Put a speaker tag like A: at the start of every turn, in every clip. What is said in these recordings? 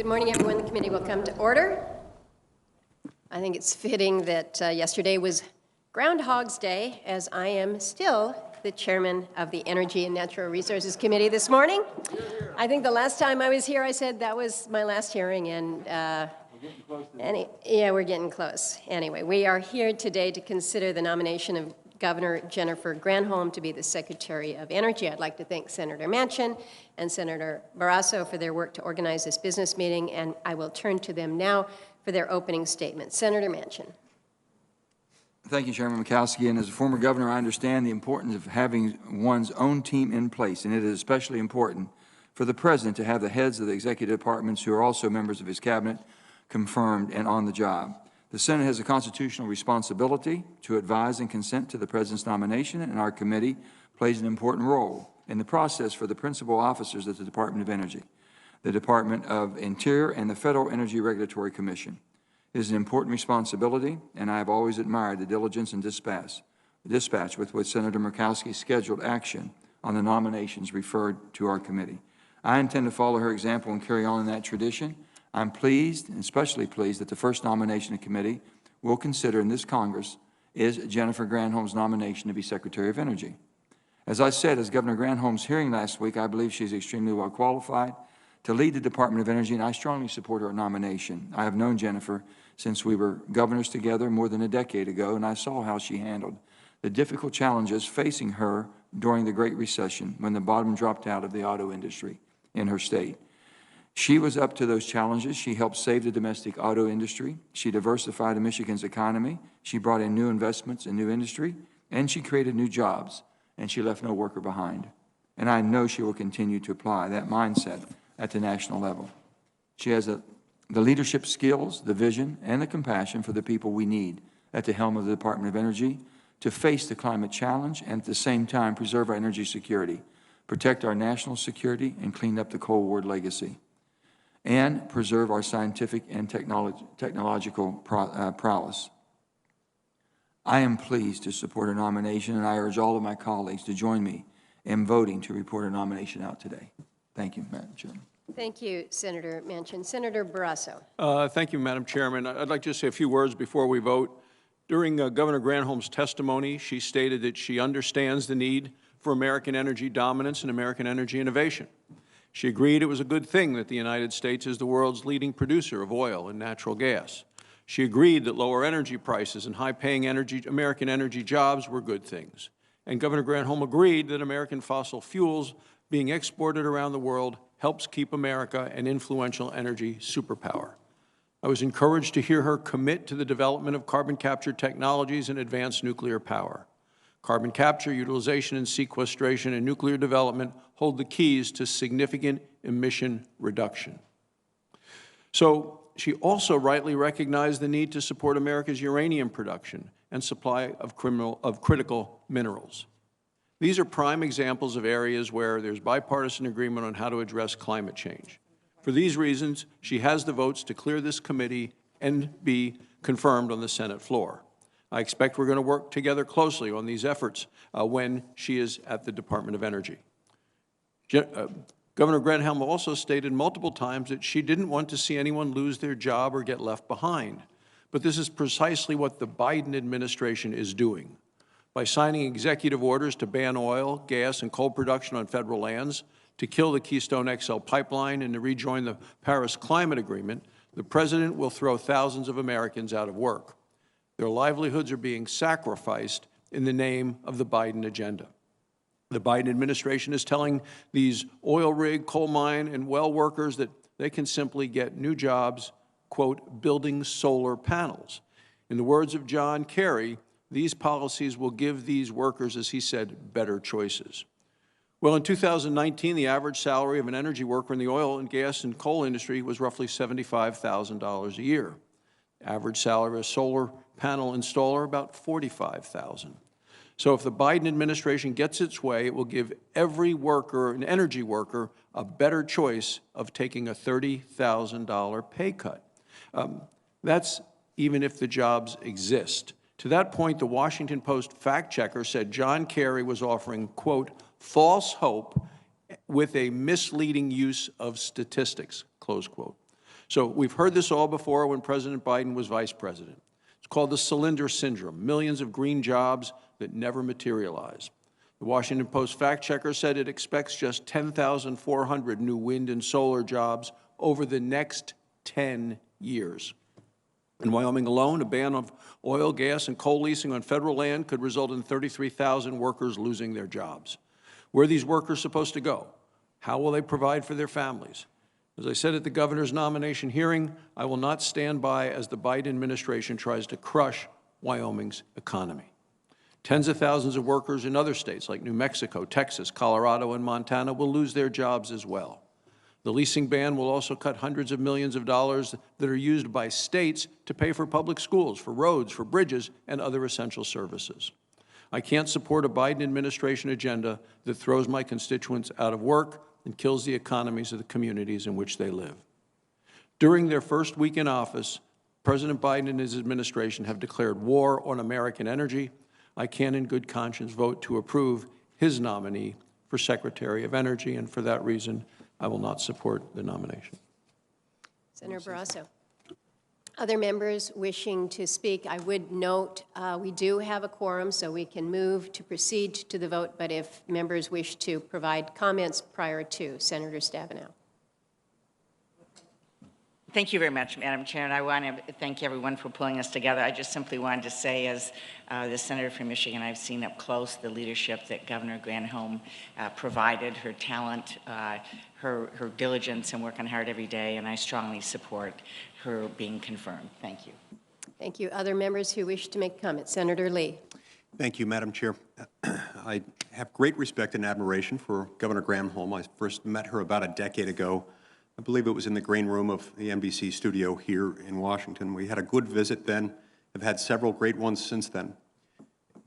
A: Good morning, everyone. The committee will come to order. I think it's fitting that yesterday was Groundhog's Day, as I am still the chairman of the Energy and Natural Resources Committee this morning. I think the last time I was here, I said that was my last hearing, and we're getting close. Anyway, we are here today to consider the nomination of Governor Jennifer Granholm to be the Secretary of Energy. I'd like to thank Senator Manchin and Senator Barrasso for their work to organize this business meeting, and I will turn to them now for their opening statement. Senator Manchin.
B: Thank you, Chairman Mikowski. And as a former governor, I understand the importance of having one's own team in place, and it is especially important for the President to have the heads of the executive departments who are also members of his cabinet confirmed and on the job. The Senate has a constitutional responsibility to advise and consent to the President's nomination, and our committee plays an important role in the process for the principal officers at the Department of Energy, the Department of Interior, and the Federal Energy Regulatory Commission. It is an important responsibility, and I have always admired the diligence and dispatch with which Senator Murkowski scheduled action on the nominations referred to our committee. I intend to follow her example and carry on in that tradition. I'm pleased, and especially pleased, that the first nomination the committee will consider in this Congress is Jennifer Granholm's nomination to be Secretary of Energy. As I said, as Governor Granholm's hearing last week, I believe she's extremely well qualified to lead the Department of Energy, and I strongly support her nomination. I have known Jennifer since we were governors together more than a decade ago, and I saw how she handled the difficult challenges facing her during the Great Recession when the bottom dropped out of the auto industry in her state. She was up to those challenges. She helped save the domestic auto industry. She diversified Michigan's economy. She brought in new investments in new industry, and she created new jobs, and she left no worker behind. And I know she will continue to apply that mindset at the national level. She has the leadership skills, the vision, and the compassion for the people we need at the helm of the Department of Energy to face the climate challenge and at the same time preserve our energy security, protect our national security, and clean up the Cold War legacy, and preserve our scientific and technological prowess. I am pleased to support her nomination, and I urge all of my colleagues to join me in voting to report her nomination out today. Thank you, Madam Chairman.
A: Thank you, Senator Manchin. Senator Barrasso.
C: Thank you, Madam Chairman. I'd like to say a few words before we vote. During Governor Granholm's testimony, she stated that she understands the need for American energy dominance and American energy innovation. She agreed it was a good thing that the United States is the world's leading producer of oil and natural gas. She agreed that lower energy prices and high-paying American energy jobs were good things. And Governor Granholm agreed that American fossil fuels being exported around the world helps keep America an influential energy superpower. I was encouraged to hear her commit to the development of carbon capture technologies and advanced nuclear power. Carbon capture, utilization, and sequestration and nuclear development hold the keys to significant emission reduction. So she also rightly recognized the need to support America's uranium production and supply of critical minerals. These are prime examples of areas where there's bipartisan agreement on how to address climate change. For these reasons, she has the votes to clear this committee and be confirmed on the Senate floor. I expect we're going to work together closely on these efforts when she is at the Department of Energy. Governor Granholm also stated multiple times that she didn't want to see anyone lose their job or get left behind. But this is precisely what the Biden administration is doing. By signing executive orders to ban oil, gas, and coal production on federal lands, to kill the Keystone XL pipeline, and to rejoin the Paris Climate Agreement, the President will throw thousands of Americans out of work. Their livelihoods are being sacrificed in the name of the Biden agenda. The Biden administration is telling these oil rig, coal mine, and well workers that they can simply get new jobs, quote, building solar panels. In the words of John Kerry, these policies will give these workers, as he said, better choices. Well, in 2019, the average salary of an energy worker in the oil and gas and coal industry was roughly $75,000 a year. Average salary of a solar panel installer, about $45,000. So if the Biden administration gets its way, it will give every worker, an energy worker, a better choice of taking a $30,000 pay cut. That's even if the jobs exist. To that point, the Washington Post fact checker said John Kerry was offering, quote, false hope with a misleading use of statistics, close quote. So we've heard this all before when President Biden was vice president. It's called the cylinder syndrome, millions of green jobs that never materialize. The Washington Post fact-checker said it expects just 10,400 new wind and solar jobs over the next 10 years. In Wyoming alone, a ban of oil, gas, and coal leasing on federal land could result in 33,000 workers losing their jobs. Where are these workers supposed to go? How will they provide for their families? As I said at the governor's nomination hearing, I will not stand by as the Biden administration tries to crush Wyoming's economy. Tens of thousands of workers in other states like New Mexico, Texas, Colorado, and Montana will lose their jobs as well. The leasing ban will also cut hundreds of millions of dollars that are used by states to pay for public schools, for roads, for bridges, and other essential services. I can't support a Biden administration agenda that throws my constituents out of work and kills the economies of the communities in which they live. During their first week in office, President Biden and his administration have declared war on American energy. I can in good conscience vote to approve his nominee for Secretary of Energy, and for that reason, I will not support the nomination.
A: Senator Barrasso. Other members wishing to speak, I would note we do have a quorum, so we can move to proceed to the vote, but if members wish to provide comments prior to, Senator Stabenow.
D: Thank you very much, Madam Chair, and I want to thank everyone for pulling us together. I just simply wanted to say, as the senator from Michigan, I've seen up close the leadership that Governor Granholm provided, her talent, her diligence, and working hard every day, and I strongly support her being confirmed. Thank you.
A: Thank you. Other members who wish to make comments. Senator Lee.
E: Thank you, Madam Chair. I have great respect and admiration for Governor Granholm. I first met her about a decade ago. I believe it was in the green room of the NBC studio here in Washington. We had a good visit then. I've had several great ones since then.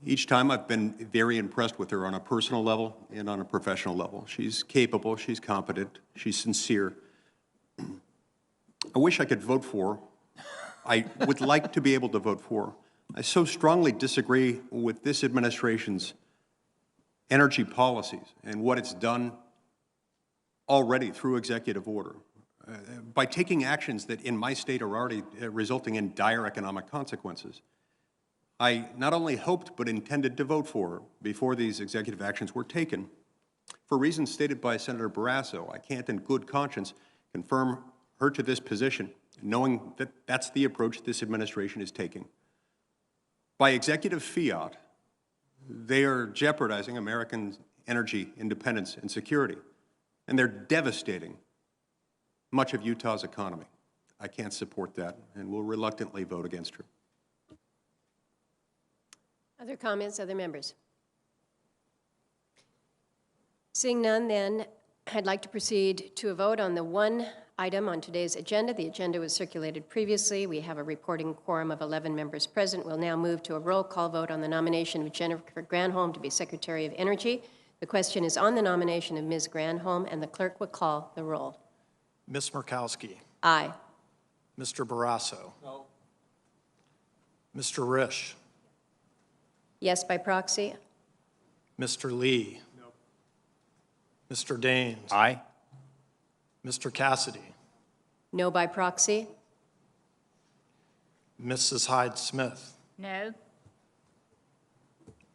E: Each time I've been very impressed with her on a personal level and on a professional level. She's capable, she's competent, she's sincere. I wish I could vote for her. I would like to be able to vote for her. I so strongly disagree with this administration's energy policies and what it's done already through executive order. By taking actions that in my state are already resulting in dire economic consequences. I not only hoped but intended to vote for her before these executive actions were taken. For reasons stated by Senator Barrasso, I can't in good conscience confirm her to this position, knowing that that's the approach this administration is taking. By executive fiat, they are jeopardizing American energy independence and security, and they're devastating much of Utah's economy. I can't support that and will reluctantly vote against her.
A: Other comments, other members? Seeing none, then, I'd like to proceed to a vote on the one item on today's agenda. The agenda was circulated previously. We have a reporting quorum of 11 members present. We'll now move to a roll call vote on the nomination of Jennifer Granholm to be Secretary of Energy. The question is on the nomination of Ms. Granholm, and the clerk will call the roll.
F: Ms. Murkowski.
A: Aye.
F: Mr. Barrasso.
C: No.
F: Mr. Risch.
A: Yes by proxy?
F: Mr. Lee.
C: No.
F: Mr. Daines.
G: Aye.
F: Mr. Cassidy.
A: No by proxy?
F: Mrs. Hyde-Smith.
D: No.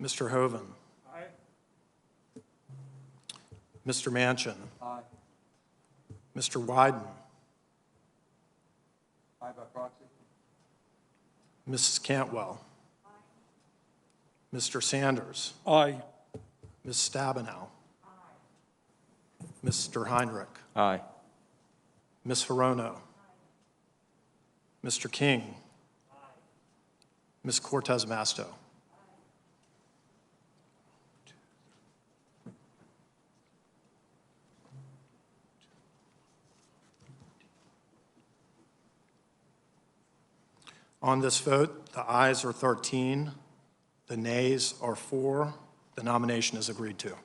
F: Mr. Hoven.
C: Aye.
F: Mr. Manchin.
C: Aye.
F: Mr. Wyden.
C: Aye by proxy.
F: Mrs. Cantwell. Mr. Sanders.
C: Aye.
F: Ms. Stabenow. Mr. Heinrich.
G: Aye.
F: Ms. Hirono. Mr. King. Ms. Cortez Masto. On this vote, the ayes are 13, the nays are 4. The nomination is agreed to.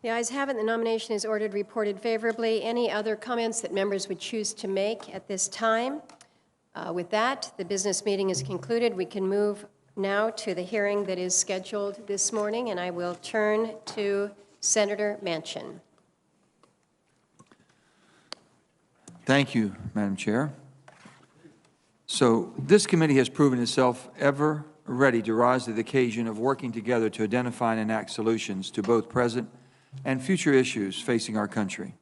A: The ayes have it. The nomination is ordered reported favorably. Any other comments that members would choose to make at this time? With that, the business meeting is concluded. We can move now to the hearing that is scheduled this morning, and I will turn to Senator Manchin.
B: Thank you, Madam Chair. So this committee has proven itself ever ready to rise to the occasion of working together to identify and enact solutions to both present and future issues facing our country.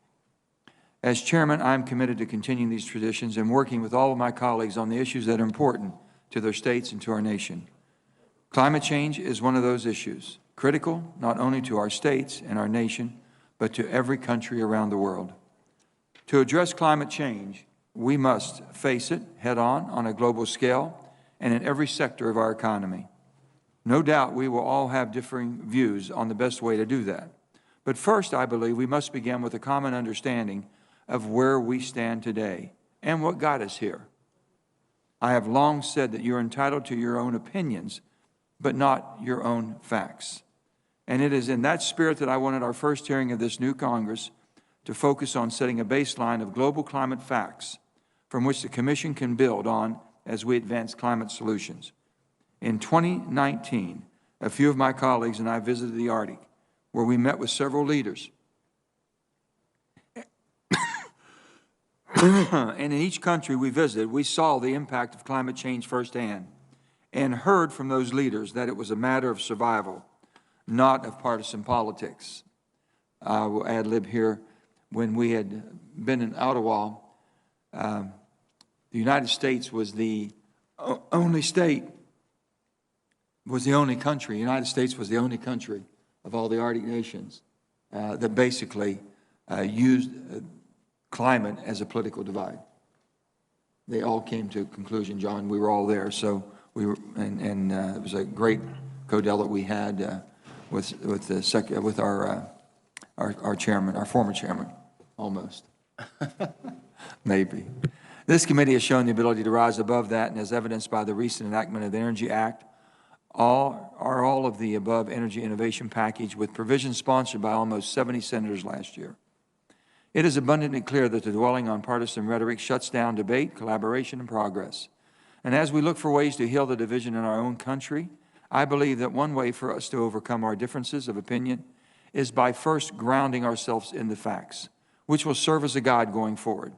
B: As chairman, I am committed to continuing these traditions and working with all of my colleagues on the issues that are important to their states and to our nation. Climate change is one of those issues, critical not only to our states and our nation, but to every country around the world. To address climate change, we must face it head-on on a global scale and in every sector of our economy. No doubt we will all have differing views on the best way to do that. But first, I believe we must begin with a common understanding of where we stand today and what got us here. I have long said that you're entitled to your own opinions, but not your own facts. And it is in that spirit that I wanted our first hearing of this new Congress to focus on setting a baseline of global climate facts from which the Commission can build on as we advance climate solutions. In 2019, a few of my colleagues and I visited the Arctic, where we met with several leaders. And in each country we visited, we saw the impact of climate change firsthand and heard from those leaders that it was a matter of survival, not of partisan politics. I will ad lib here. When we had been in Ottawa, the United States was the only state, was the only country, United States was the only country of all the Arctic nations that basically used climate as a political divide. They all came to a conclusion, John. We were all there, so we were, and it was a great codel that we had with our chairman, our former chairman, almost, maybe. This committee has shown the ability to rise above that, and as evidenced by the recent enactment of the Energy Act, all of the above energy innovation package with provisions sponsored by almost 70 senators last year. It is abundantly clear that the dwelling on partisan rhetoric shuts down debate, collaboration, and progress. And as we look for ways to heal the division in our own country, I believe that one way for us to overcome our differences of opinion is by first grounding ourselves in the facts, which will serve as a guide going forward.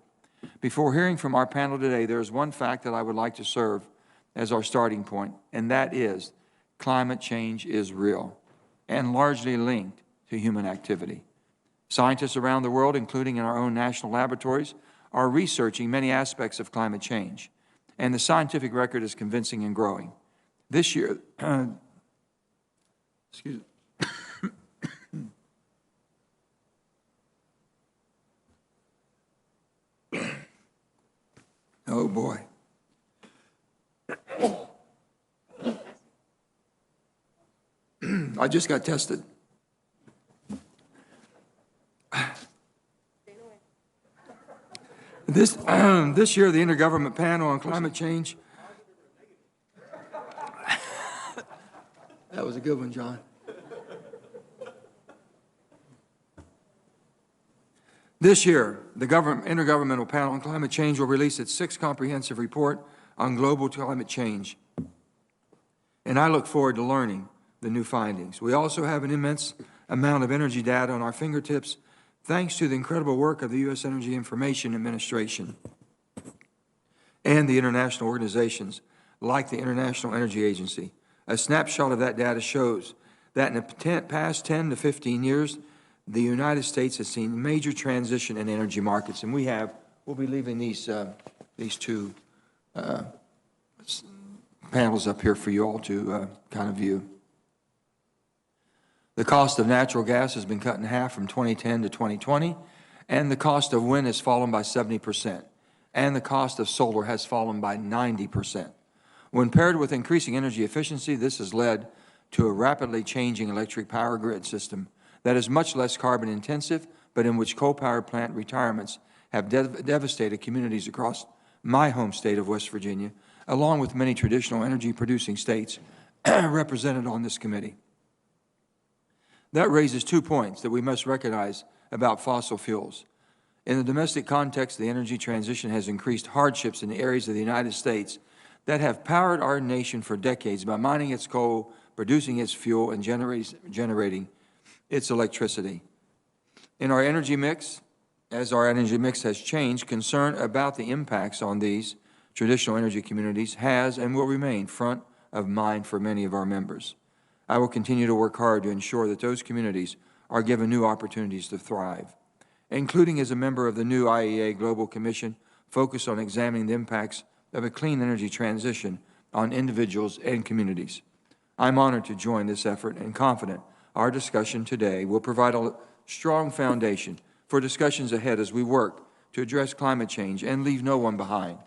B: Before hearing from our panel today, there is one fact that I would like to serve as our starting point, and that is climate change is real and largely linked to human activity. Scientists around the world, including in our own national laboratories, are researching many aspects of climate change, and the scientific record is convincing and growing. This year, excuse me. Oh boy. I just got tested. This year, the Intergovernmental Panel on Climate Change. That was a good one, John. This year, the Intergovernmental Panel on Climate Change will release its 6th comprehensive report on global climate change. And I look forward to learning the new findings. We also have an immense amount of energy data on our fingertips, thanks to the incredible work of the U.S. Energy Information Administration and the international organizations like the International Energy Agency. A snapshot of that data shows that in the past 10 to 15 years, the United States has seen major transition in energy markets, and we'll be leaving these two panels up here for you all to kind of view. The cost of natural gas has been cut in half from 2010 to 2020, and the cost of wind has fallen by 70%, and the cost of solar has fallen by 90%. When paired with increasing energy efficiency, this has led to a rapidly changing electric power grid system that is much less carbon intensive, but in which coal-powered plant retirements have devastated communities across my home state of West Virginia, along with many traditional energy-producing states represented on this committee. That raises 2 points that we must recognize about fossil fuels. In the domestic context, the energy transition has increased hardships in the areas of the United States that have powered our nation for decades by mining its coal, producing its fuel, and generating its electricity. In our energy mix, as our energy mix has changed, concern about the impacts on these traditional energy communities has and will remain front of mind for many of our members. I will continue to work hard to ensure that those communities are given new opportunities to thrive, including as a member of the new IEA Global Commission focused on examining the impacts of a clean energy transition on individuals and communities. I'm honored to join this effort and confident our discussion today will provide a strong foundation for discussions ahead as we work to address climate change and leave no one behind.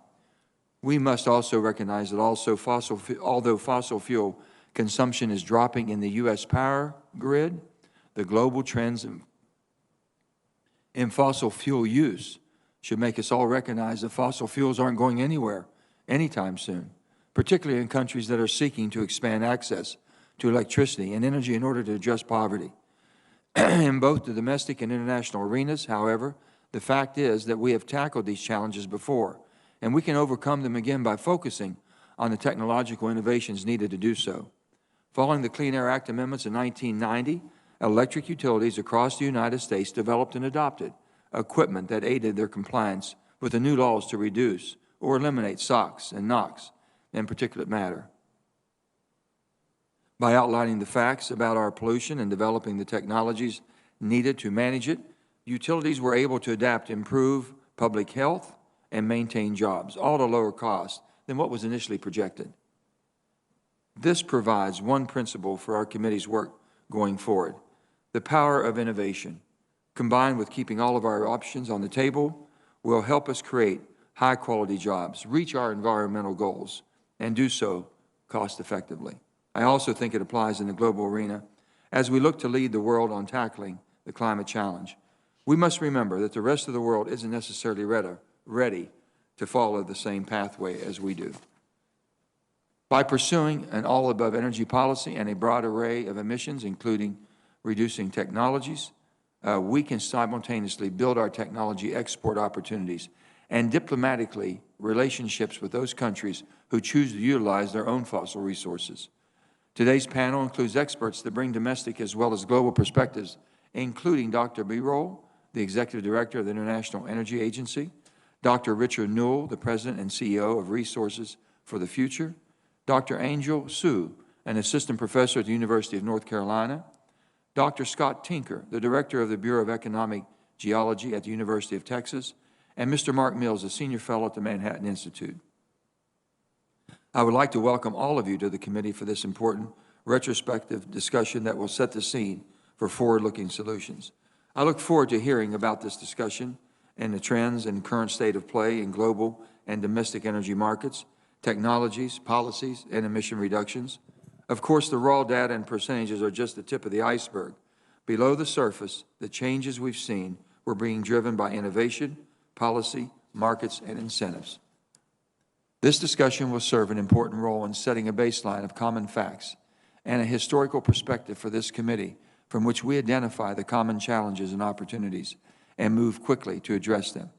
B: We must also recognize that although fossil fuel consumption is dropping in the U.S. power grid, the global trends in fossil fuel use should make us all recognize that fossil fuels aren't going anywhere anytime soon, particularly in countries that are seeking to expand access to electricity and energy in order to address poverty. In both the domestic and international arenas, however, the fact is that we have tackled these challenges before, and we can overcome them again by focusing on the technological innovations needed to do so. Following the Clean Air Act amendments in 1990, electric utilities across the United States developed and adopted equipment that aided their compliance with the new laws to reduce or eliminate SOx and NOx and particulate matter. By outlining the facts about our pollution and developing the technologies needed to manage it, utilities were able to adapt, improve public health, and maintain jobs, all at a lower cost than what was initially projected. This provides one principle for our committee's work going forward: the power of innovation, combined with keeping all of our options on the table, will help us create high-quality jobs, reach our environmental goals, and do so cost-effectively. I also think it applies in the global arena as we look to lead the world on tackling the climate challenge. We must remember that the rest of the world isn't necessarily ready to follow the same pathway as we do. By pursuing an all-above energy policy and a broad array of emissions, including reducing technologies, we can simultaneously build our technology export opportunities and diplomatically relationships with those countries who choose to utilize their own fossil resources. Today's panel includes experts that bring domestic as well as global perspectives, including Dr. Birol, the Executive Director of the International Energy Agency, Dr. Richard Newell, the President and CEO of Resources for the Future, Dr. Angel Su, an Assistant Professor at the University of North Carolina, Dr. Scott Tinker, the Director of the Bureau of Economic Geology at the University of Texas, and Mr. Mark Mills, a Senior Fellow at the Manhattan Institute. I would like to welcome all of you to the committee for this important retrospective discussion that will set the scene for forward-looking solutions. I look forward to hearing about this discussion and the trends and current state of play in global and domestic energy markets, technologies, policies, and emission reductions. Of course, the raw data and percentages are just the tip of the iceberg. Below the surface, the changes we've seen were being driven by innovation, policy, markets, and incentives. This discussion will serve an important role in setting a baseline of common facts and a historical perspective for this committee from which we identify the common challenges and opportunities and move quickly to address them.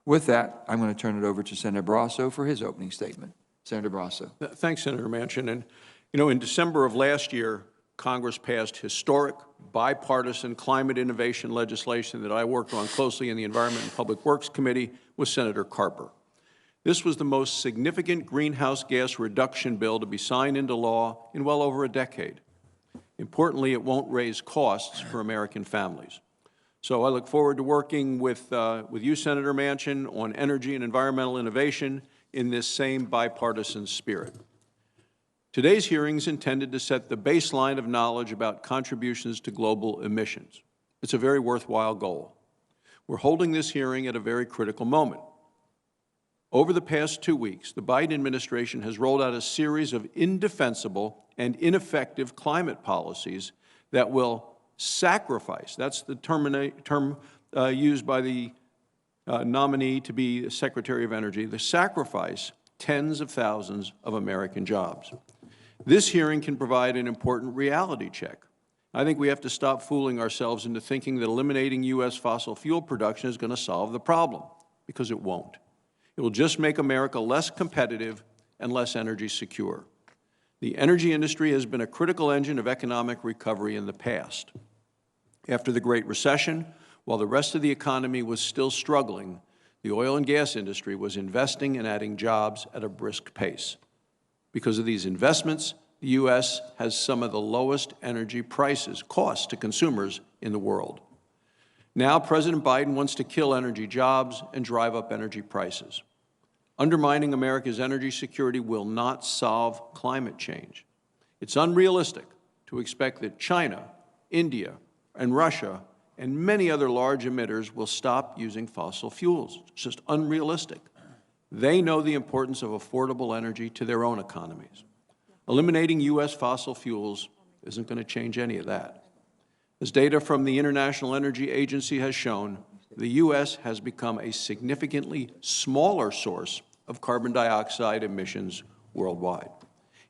B: With that, I'm going to turn it over to Senator Barrasso for his opening statement. Senator Barrasso.
C: Thanks, Senator Manchin. And, you know, in December of last year, Congress passed historic bipartisan climate innovation legislation that I worked on closely in the Environment and Public Works Committee with Senator Carper. This was the most significant greenhouse gas reduction bill to be signed into law in well over a decade. Importantly, it won't raise costs for American families. So I look forward to working with you, Senator Manchin, on energy and environmental innovation in this same bipartisan spirit. Today's hearing is intended to set the baseline of knowledge about contributions to global emissions. It's a very worthwhile goal. We're holding this hearing at a very critical moment. Over the past 2 weeks, the Biden administration has rolled out a series of indefensible and ineffective climate policies that will sacrifice, that's the term used by the nominee to be Secretary of Energy, the sacrifice tens of thousands of American jobs. This hearing can provide an important reality check. I think we have to stop fooling ourselves into thinking that eliminating U.S. fossil fuel production is going to solve the problem, because it won't. It will just make America less competitive and less energy secure. The energy industry has been a critical engine of economic recovery in the past. After the Great Recession, While the rest of the economy was still struggling, the oil and gas industry was investing and adding jobs at a brisk pace. Because of these investments, the U.S. has some of the lowest energy costs to consumers in the world. Now, President Biden wants to kill energy jobs and drive up energy prices. Undermining America's energy security will not solve climate change. It's unrealistic to expect that China, India, and Russia, and many other large emitters will stop using fossil fuels. It's just unrealistic. They know the importance of affordable energy to their own economies. Eliminating U.S. fossil fuels isn't going to change any of that. As data from the International Energy Agency has shown, the U.S. has become a significantly smaller source of carbon dioxide emissions worldwide.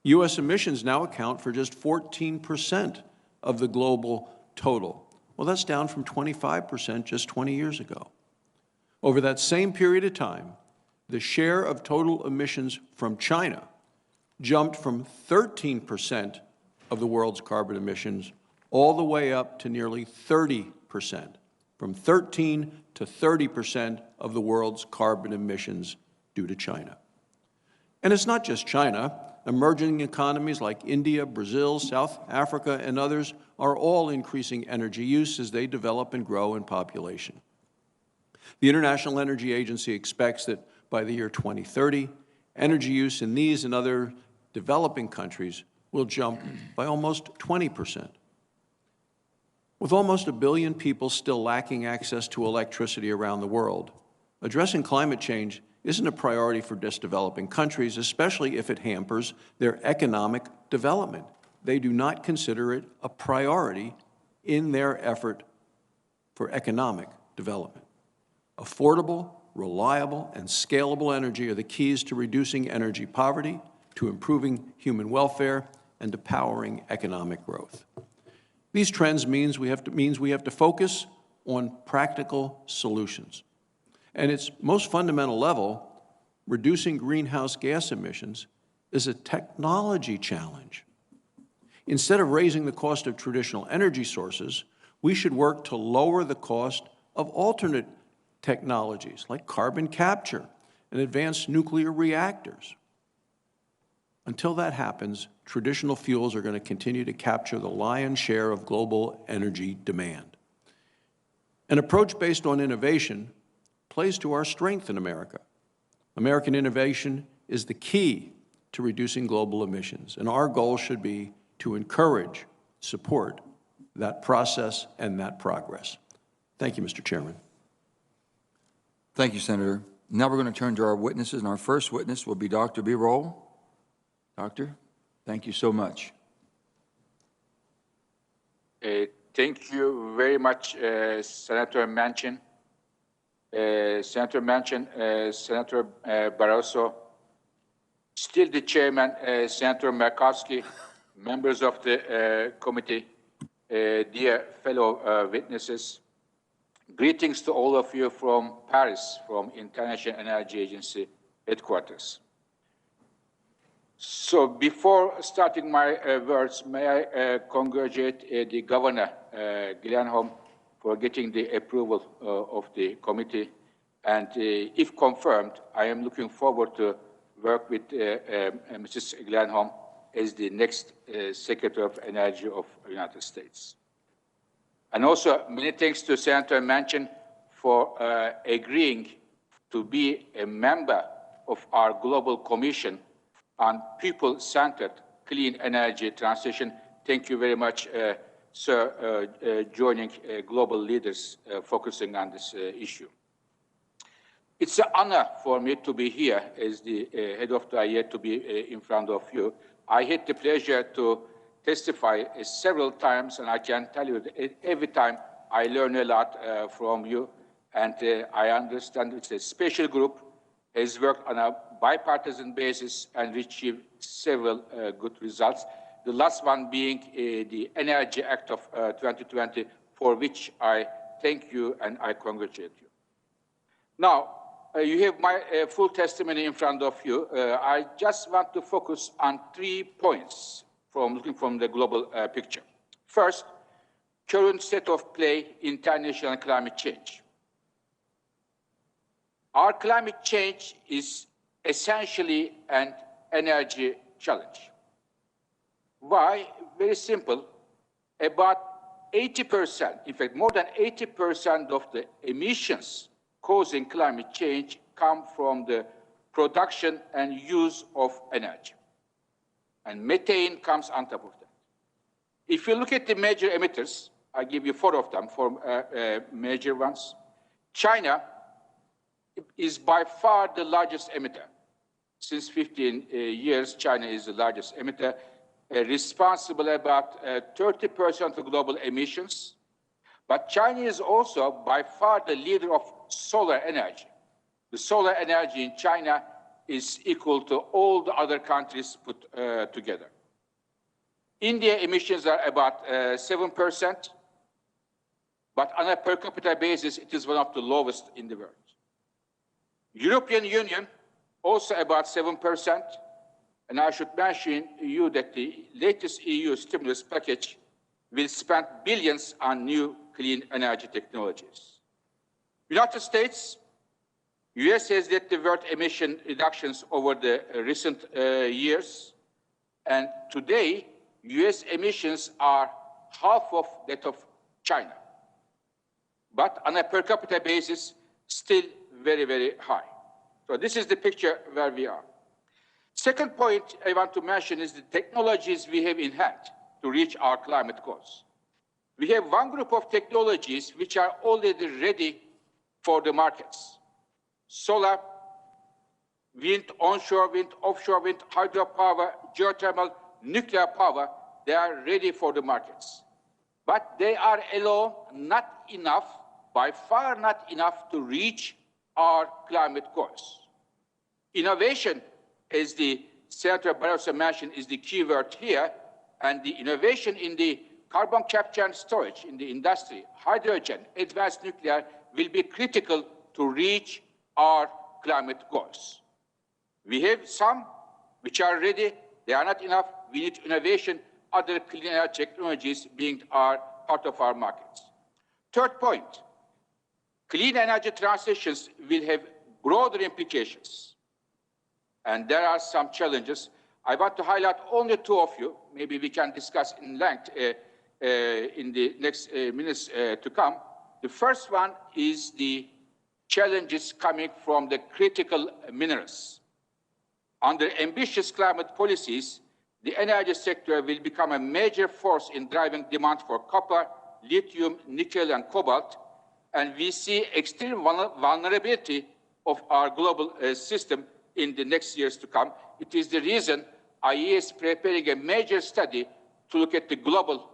C: U.S. emissions now account for just 14% of the global total. Well, that's down from 25% just 20 years ago. Over that same period of time, the share of total emissions from China jumped from 13% of the world's carbon emissions all the way up to nearly 30%, from 13 to 30% of the world's carbon emissions due to China. And it's not just China. Emerging economies like India, Brazil, South Africa, and others are all increasing energy use as they develop and grow in population. The International Energy Agency expects that by the year 2030, energy use in these and other developing countries will jump by almost 20%. With almost 1 billion people still lacking access to electricity around the world, addressing climate change isn't a priority for just developing countries, especially if it hampers their economic development. They do not consider it a priority in their effort for economic development. Affordable, reliable, and scalable energy are the keys to reducing energy poverty, to improving human welfare, and to powering economic growth. These trends means we have to focus on practical solutions. And its most fundamental level, reducing greenhouse gas emissions is a technology challenge. Instead of raising the cost of traditional energy sources, we should work to lower the cost of alternate technologies like carbon capture and advanced nuclear reactors. Until that happens, traditional fuels are going to continue to capture the lion's share of global energy demand. An approach based on innovation plays to our strength in America. American innovation is the key to reducing global emissions, and our goal should be to encourage, support that process and that progress. Thank you, Mr. Chairman.
B: Thank you, Senator. Now we're going to turn to our witnesses, and our first witness will be Dr. Birol. Doctor, thank you so much.
G: Thank you very much, Senator Manchin. Senator Barrasso, still the chairman, Senator Murkowski, members of the committee, dear fellow witnesses, greetings to all of you from Paris, from International Energy Agency headquarters. So before starting my words, may I congratulate the Governor Granholm for getting the approval of the committee. And if confirmed, I am looking forward to work with Mrs. Granholm as the next Secretary of Energy of the United States. And also, many thanks to Senator Manchin for agreeing to be a member of our Global Commission on People-Centered Clean Energy Transition. Thank you very much, sir, joining global leaders focusing on this issue. It's an honor for me to be here as the head of the IEA, to be in front of you. I had the pleasure to testify several times, and I can tell you that every time I learn a lot from you, and I understand it's a special group, has worked on a bipartisan basis and achieved several good results. The last one being the Energy Act of 2020, for which I thank you and I congratulate you. Now, you have my full testimony in front of you. I just want to focus on 3 points from looking from the global picture. First, current state of play in international climate change. Our climate change is essentially an energy challenge. Why? Very simple. About 80%, in fact, more than 80% of the emissions causing climate change come from the production and use of energy. And methane comes on top of that. If you look at the major emitters, I give you 4 of them, 4 major ones. China is by far the largest emitter. Since 15 years, China is the largest emitter, responsible about 30% of global emissions. But China is also by far the leader of solar energy. The solar energy in China is equal to all the other countries put together. India emissions are about 7%, but on a per capita basis, it is one of the lowest in the world. European Union, also about 7%, and I should mention you that the latest EU stimulus package will spend billions on new clean energy technologies. United States, US has led the world emission reductions over the recent years, and today, US emissions are half of that of China. But on a per capita basis, still very, very high. So this is the picture where we are. Second point I want to mention is the technologies we have in hand to reach our climate goals. We have one group of technologies which are already ready for the markets. Solar, wind, onshore wind, offshore wind, hydropower, geothermal, nuclear power, they are ready for the markets. But they are alone not enough, by far not enough to reach our climate goals. Innovation, as the Senator Barrasso mentioned, is the key word here, and the innovation in the carbon capture and storage in the industry, hydrogen, advanced nuclear, will be critical to reach our climate goals. We have some which are ready, they are not enough, we need innovation, other clean energy technologies being part of our markets. Third point, clean energy transitions will have broader implications. And there are some challenges. I want to highlight only 2 of you. Maybe we can discuss in length in the next minutes to come. The first one is the challenges coming from the critical minerals. Under ambitious climate policies, the energy sector will become a major force in driving demand for copper, lithium, nickel, and cobalt. And we see extreme vulnerability of our global system in the next years to come. It is the reason IEA is preparing a major study to look at the global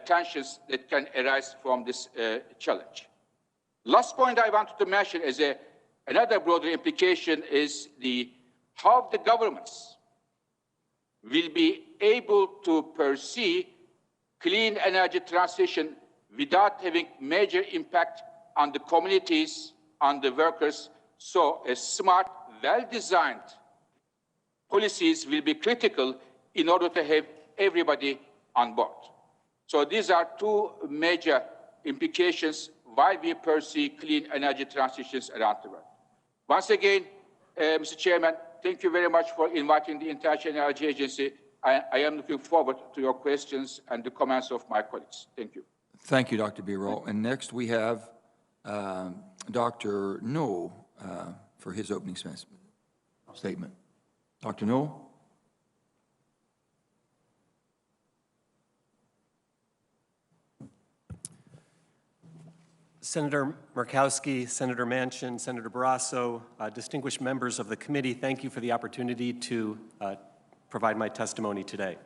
G: tensions that can arise from this challenge. Last point I wanted to mention as another broader implication is how the governments will be able to pursue clean energy transition without having major impact on the communities, on the workers. So a smart, well-designed policies will be critical in order to have everybody on board. So these are 2 major implications while we pursue clean energy transitions around the world. Once again, Mr. Chairman, thank you very much for inviting the International Energy Agency. I am looking forward to your questions and the comments of my colleagues. Thank you.
B: Thank you, Dr. Birol. And next we have Dr. Newell for his opening statement. Dr. Newell?
H: Senator Murkowski, Senator Manchin, Senator Barrasso, distinguished members of the committee, thank you for the opportunity to provide my testimony today.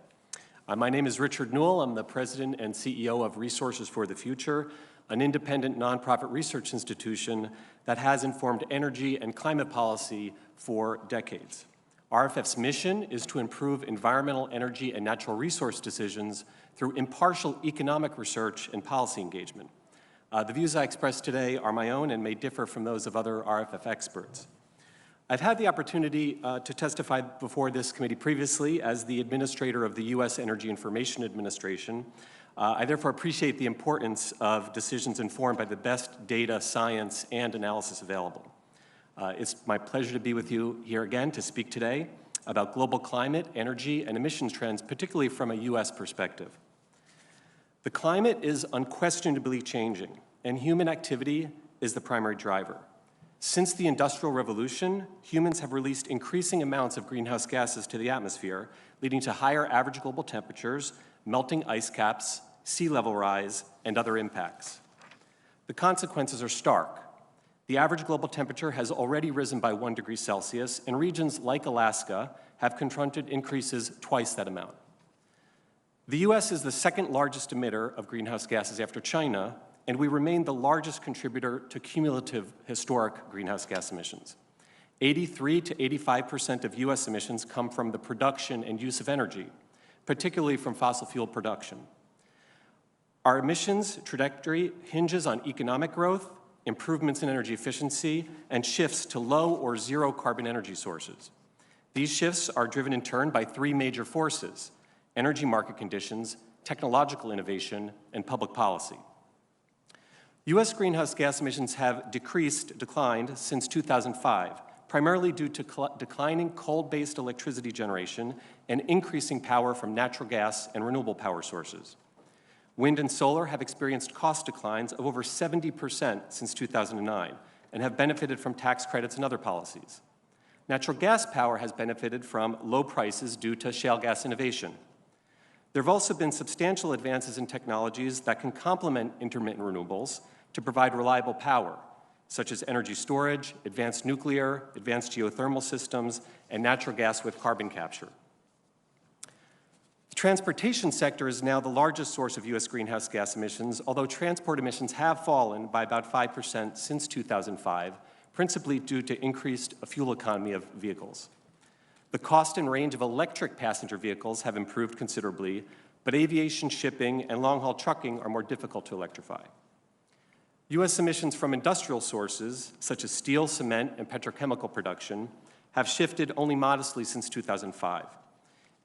H: My name is Richard Newell. I'm the President and CEO of Resources for the Future, an independent nonprofit research institution that has informed energy and climate policy for decades. RFF's mission is to improve environmental, energy, and natural resource decisions through impartial economic research and policy engagement. The views I express today are my own and may differ from those of other RFF experts. I've had the opportunity to testify before this committee previously as the administrator of the U.S. Energy Information Administration, I therefore appreciate the importance of decisions informed by the best data, science, and analysis available. It's my pleasure to be with you here again to speak today about global climate, energy, and emissions trends, particularly from a U.S. perspective. The climate is unquestionably changing, and human activity is the primary driver. Since the Industrial Revolution, humans have released increasing amounts of greenhouse gases to the atmosphere, leading to higher average global temperatures, melting ice caps, sea level rise, and other impacts. The consequences are stark. The average global temperature has already risen by 1 degree Celsius, and regions like Alaska have confronted increases twice that amount. The U.S. is the second largest emitter of greenhouse gases after China, and we remain the largest contributor to cumulative historic greenhouse gas emissions. 83 to 85% of U.S. emissions come from the production and use of energy, particularly from fossil fuel production. Our emissions trajectory hinges on economic growth, improvements in energy efficiency, and shifts to low or zero carbon energy sources. These shifts are driven in turn by three major forces: energy market conditions, technological innovation, and public policy. U.S. greenhouse gas emissions have declined since 2005, primarily due to declining coal-based electricity generation and increasing power from natural gas and renewable power sources. Wind and solar have experienced cost declines of over 70% since 2009 and have benefited from tax credits and other policies. Natural gas power has benefited from low prices due to shale gas innovation. There have also been substantial advances in technologies that can complement intermittent renewables to provide reliable power, such as energy storage, advanced nuclear, advanced geothermal systems, and natural gas with carbon capture. The transportation sector is now the largest source of U.S. greenhouse gas emissions, although transport emissions have fallen by about 5% since 2005, principally due to increased fuel economy of vehicles. The cost and range of electric passenger vehicles have improved considerably, but aviation, shipping, and long-haul trucking are more difficult to electrify. U.S. emissions from industrial sources, such as steel, cement, and petrochemical production, have shifted only modestly since 2005.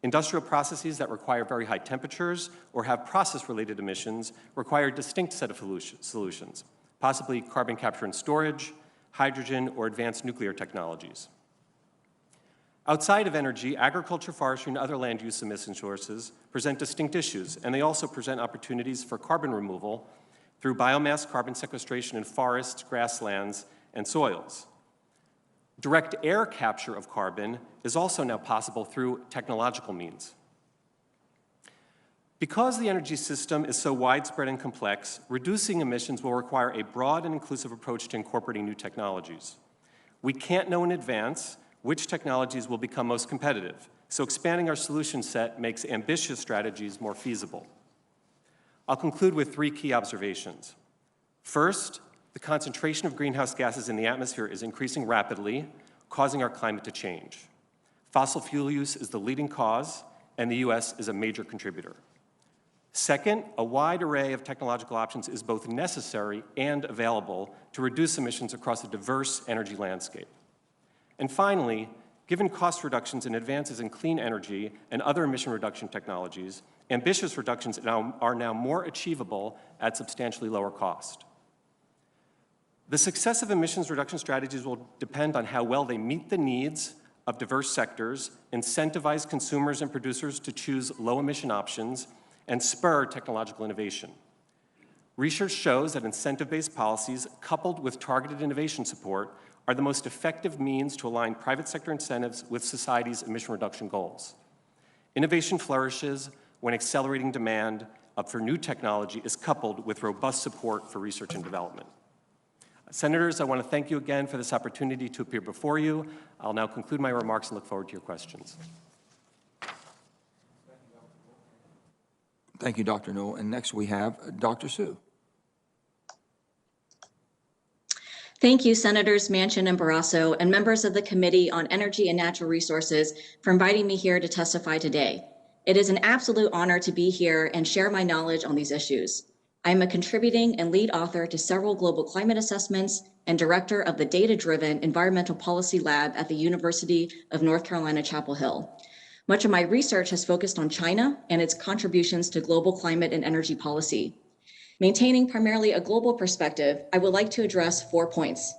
H: Industrial processes that require very high temperatures or have process-related emissions require a distinct set of solutions, possibly carbon capture and storage, hydrogen, or advanced nuclear technologies. Outside of energy, agriculture, forestry, and other land use emission sources present distinct issues, and they also present opportunities for carbon removal through biomass carbon sequestration in forests, grasslands, and soils. Direct air capture of carbon is also now possible through technological means. Because the energy system is so widespread and complex, reducing emissions will require a broad and inclusive approach to incorporating new technologies. We can't know in advance which technologies will become most competitive, so expanding our solution set makes ambitious strategies more feasible. I'll conclude with three key observations. First, the concentration of greenhouse gases in the atmosphere is increasing rapidly, causing our climate to change. Fossil fuel use is the leading cause, and the U.S. is a major contributor. Second, a wide array of technological options is both necessary and available to reduce emissions across a diverse energy landscape. And finally, given cost reductions and advances in clean energy and other emission reduction technologies, ambitious reductions are now more achievable at substantially lower cost. The success of emissions reduction strategies will depend on how well they meet the needs of diverse sectors, incentivize consumers and producers to choose low-emission options, and spur technological innovation. Research shows that incentive-based policies, coupled with targeted innovation support, are the most effective means to align private sector incentives with society's emission reduction goals. Innovation flourishes when accelerating demand for new technology is coupled with robust support for research and development. Senators, I want to thank you again for this opportunity to appear before you. I'll now conclude my remarks and look forward to your questions.
B: Thank you, Dr. Newell. And next we have Dr. Su.
I: Thank you, Senators Manchin and Barrasso, and members of the Committee on Energy and Natural Resources for inviting me here to testify today. It is an absolute honor to be here and share my knowledge on these issues. I am a contributing and lead author to several global climate assessments and director of the Data-Driven Environmental Policy Lab at the University of North Carolina, Chapel Hill. Much of my research has focused on China and its contributions to global climate and energy policy. Maintaining primarily a global perspective, I would like to address 4 points.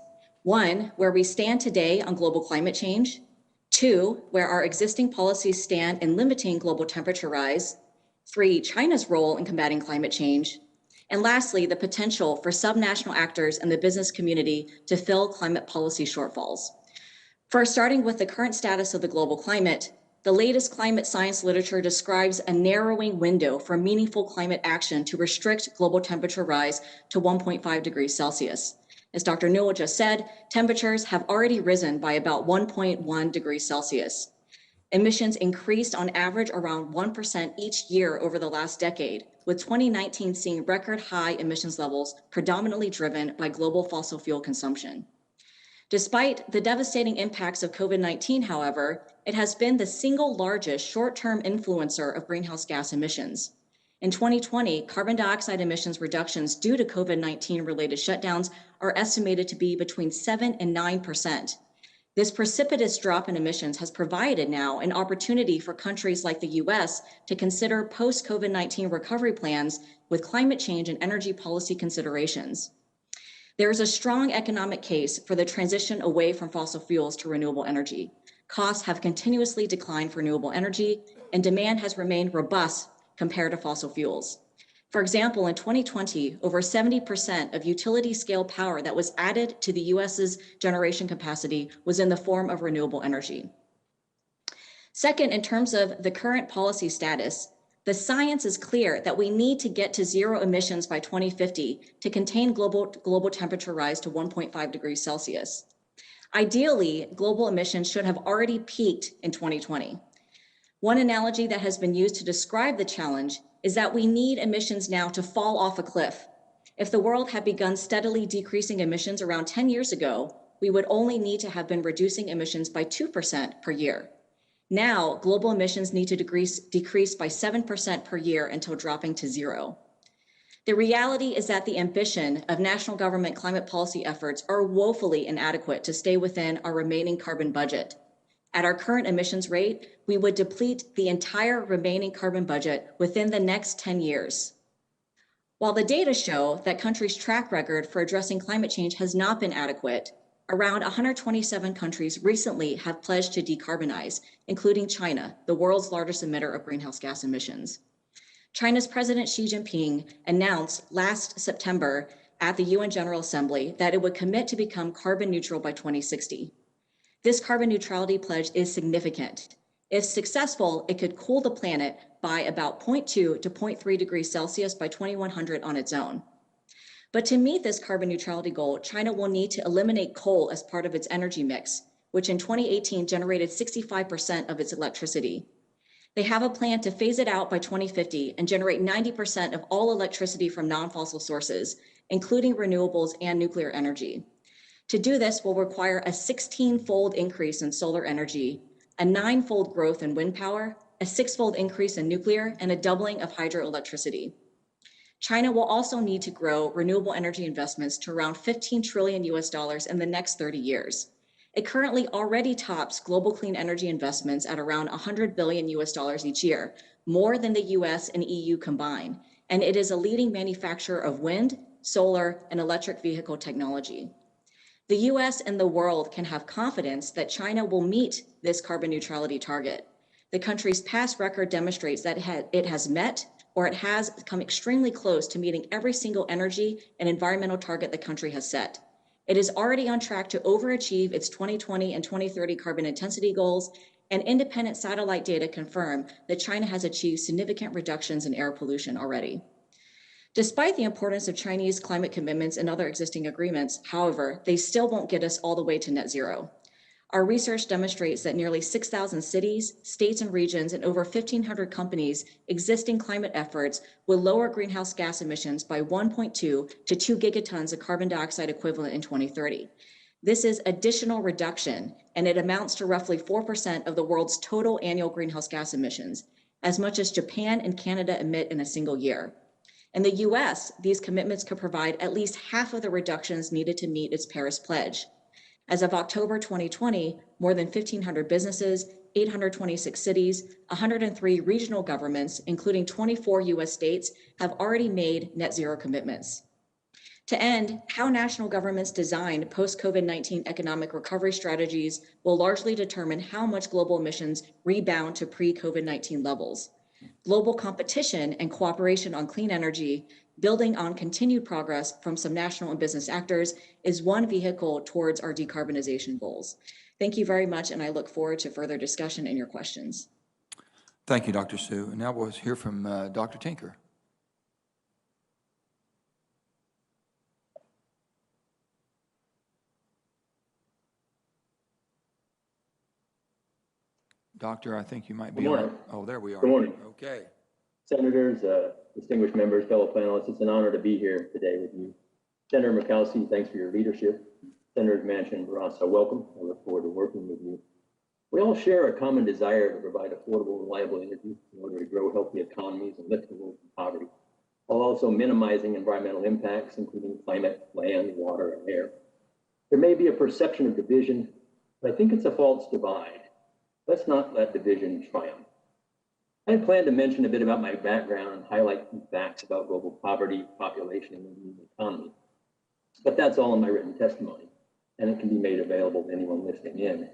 I: 1, where we stand today on global climate change. 2, where our existing policies stand in limiting global temperature rise. 3, China's role in combating climate change. And lastly, the potential for subnational actors and the business community to fill climate policy shortfalls. First, starting with the current status of the global climate, the latest climate science literature describes a narrowing window for meaningful climate action to restrict global temperature rise to 1.5 degrees Celsius. As Dr. Newell just said, temperatures have already risen by about 1.1 degrees Celsius. Emissions increased on average around 1% each year over the last decade, with 2019 seeing record high emissions levels predominantly driven by global fossil fuel consumption. Despite the devastating impacts of COVID-19, however, it has been the single largest short-term influencer of greenhouse gas emissions. In 2020, carbon dioxide emissions reductions due to COVID-19 related shutdowns are estimated to be between 7 and 9%. This precipitous drop in emissions has provided now an opportunity for countries like the US to consider post-COVID-19 recovery plans with climate change and energy policy considerations. There is a strong economic case for the transition away from fossil fuels to renewable energy. Costs have continuously declined for renewable energy, and demand has remained robust compared to fossil fuels. For example, in 2020, over 70% of utility-scale power that was added to the US's generation capacity was in the form of renewable energy. Second, in terms of the current policy status, the science is clear that we need to get to zero emissions by 2050 to contain global temperature rise to 1.5 degrees Celsius. Ideally, global emissions should have already peaked in 2020. One analogy that has been used to describe the challenge is that we need emissions now to fall off a cliff. If the world had begun steadily decreasing emissions around 10 years ago, we would only need to have been reducing emissions by 2% per year. Now, global emissions need to decrease by 7% per year until dropping to zero. The reality is that the ambition of national government climate policy efforts are woefully inadequate to stay within our remaining carbon budget. At our current emissions rate, we would deplete the entire remaining carbon budget within the next 10 years. While the data show that countries' track record for addressing climate change has not been adequate, around 127 countries recently have pledged to decarbonize, including China, the world's largest emitter of greenhouse gas emissions. China's President Xi Jinping announced last September at the UN General Assembly that it would commit to become carbon neutral by 2060. This carbon neutrality pledge is significant. If successful, it could cool the planet by about 0.2 to 0.3 degrees Celsius by 2100 on its own. But to meet this carbon neutrality goal, China will need to eliminate coal as part of its energy mix, which in 2018 generated 65% of its electricity. They have a plan to phase it out by 2050 and generate 90% of all electricity from non-fossil sources, including renewables and nuclear energy. To do this will require a 16-fold increase in solar energy, a 9-fold growth in wind power, a 6-fold increase in nuclear, and a doubling of hydroelectricity. China will also need to grow renewable energy investments to around $15 trillion in the next 30 years. It currently already tops global clean energy investments at around $100 billion each year, more than the US and EU combined, and it is a leading manufacturer of wind, solar, and electric vehicle technology. The US and the world can have confidence that China will meet this carbon neutrality target. The country's past record demonstrates that it has met or it has come extremely close to meeting every single energy and environmental target the country has set. It is already on track to overachieve its 2020 and 2030 carbon intensity goals, and independent satellite data confirm that China has achieved significant reductions in air pollution already. Despite the importance of Chinese climate commitments and other existing agreements, however, they still won't get us all the way to net zero. Our research demonstrates that nearly 6,000 cities, states, and regions, and over 1,500 companies' existing climate efforts will lower greenhouse gas emissions by 1.2 to 2 gigatons of carbon dioxide equivalent in 2030. This is additional reduction, and it amounts to roughly 4% of the world's total annual greenhouse gas emissions, as much as Japan and Canada emit in a single year. In the US, these commitments could provide at least half of the reductions needed to meet its Paris pledge. As of October 2020, more than 1,500 businesses, 826 cities, 103 regional governments, including 24 US states, have already made net zero commitments. To end, how national governments design post-COVID-19 economic recovery strategies will largely determine how much global emissions rebound to pre-COVID-19 levels. Global competition and cooperation on clean energy, building on continued progress from some national and business actors, is one vehicle towards our decarbonization goals. Thank you very much, and I look forward to further discussion and your questions.
B: Thank you, Dr. Sue. And now we'll hear from Dr. Tinker. Doctor, I think you might be on. Oh, there we are.
J: Good morning.
B: Okay.
J: Senators, distinguished members, fellow panelists, it's an honor to be here today with you. Senator Murkowski, thanks for your leadership. Senators Manchin and Barrasso, welcome. I look forward to working with you. We all share a common desire to provide affordable, reliable energy in order to grow healthy economies and lift the world from poverty, while also minimizing environmental impacts, including climate, land, water, and air. There may be a perception of division, but I think it's a false divide. Let's not let division triumph. I had planned to mention a bit about my background and highlight key facts about global poverty, population, and the economy. But that's all in my written testimony, and it can be made available to anyone listening in.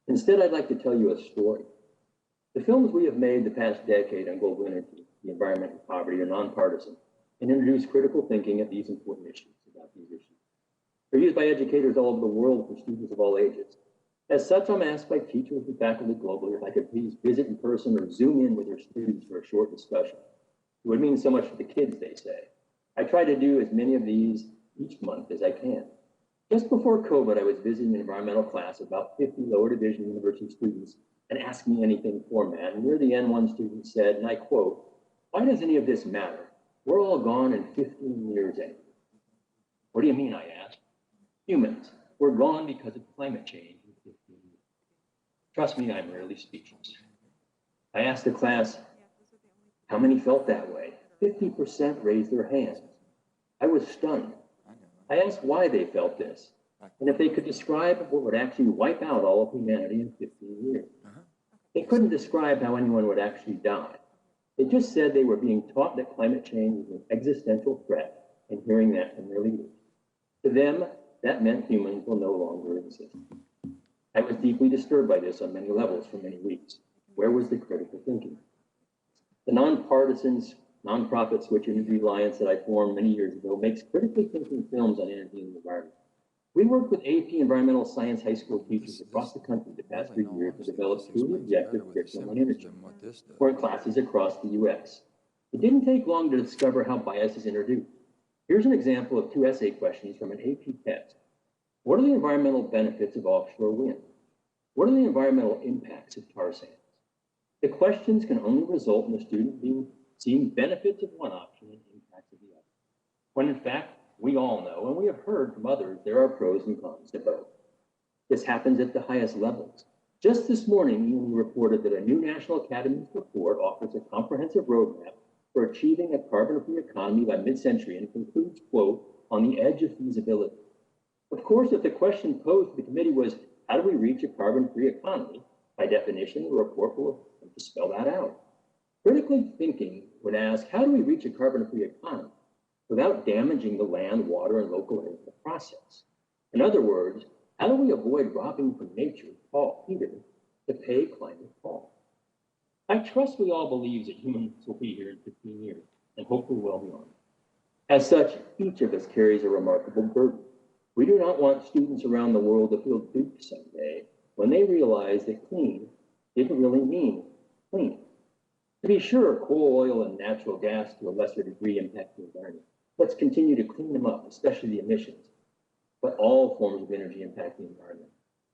J: Instead, I'd like to tell you a story. The films we have made the past decade on global energy, the environment, and poverty are nonpartisan and introduce critical thinking at these important issues about these issues. They're used by educators all over the world for students of all ages. As such, I'm asked by teachers and faculty globally if I could please visit in person or Zoom in with their students for a short discussion. It would mean so much to the kids, they say. I try to do as many of these each month as I can. Just before COVID, I was visiting an environmental class of about 50 lower division university students and Ask Me Anything format. And near the end, one student said, and I quote, "Why does any of this matter? We're all gone in 15 years anyway." What do you mean, I asked. Humans, we're gone because of climate change. Trust me, I'm rarely speechless. I asked the class, how many felt that way? 50% raised their hands. I was stunned. I asked why they felt this, and if they could describe what would actually wipe out all of humanity in 15 years. They couldn't describe how anyone would actually die. They just said they were being taught that climate change was an existential threat and hearing that from their leaders. To them, that meant humans will no longer exist. I was deeply disturbed by this on many levels for many weeks. Where was the critical thinking? The nonpartisans, nonprofit Switch Energy Alliance that I formed many years ago makes critically thinking films on energy and the environment. We worked with AP environmental science high school teachers across the country the past 3 years to develop truly objective curriculum on energy for classes across the US. It didn't take long to discover how bias is introduced. Here's an example of 2 essay questions from an AP test. What are the environmental benefits of offshore wind? What are the environmental impacts of tar sands? The questions can only result in the student seeing benefits of one option and impacts of the other, when in fact, we all know, and we have heard from others, there are pros and cons to both. This happens at the highest levels. Just this morning, ENE reported that a new National Academy's report offers a comprehensive roadmap for achieving a carbon-free economy by mid-century and concludes, quote, on the edge of feasibility. Of course, if the question posed to the committee was, how do we reach a carbon-free economy? By definition, the report will have to spell that out. Critically thinking would ask, how do we reach a carbon-free economy without damaging the land, water, and local air in the process? In other words, how do we avoid robbing from nature, Paul Peter, to pay climate Paul? I trust we all believe that humans will be here in 15 years, and hopefully well beyond. As such, each of us carries a remarkable burden. We do not want students around the world to feel duped someday when they realize that clean didn't really mean clean. To be sure, coal, oil, and natural gas to a lesser degree impact the environment. Let's continue to clean them up, especially the emissions. But all forms of energy impact the environment.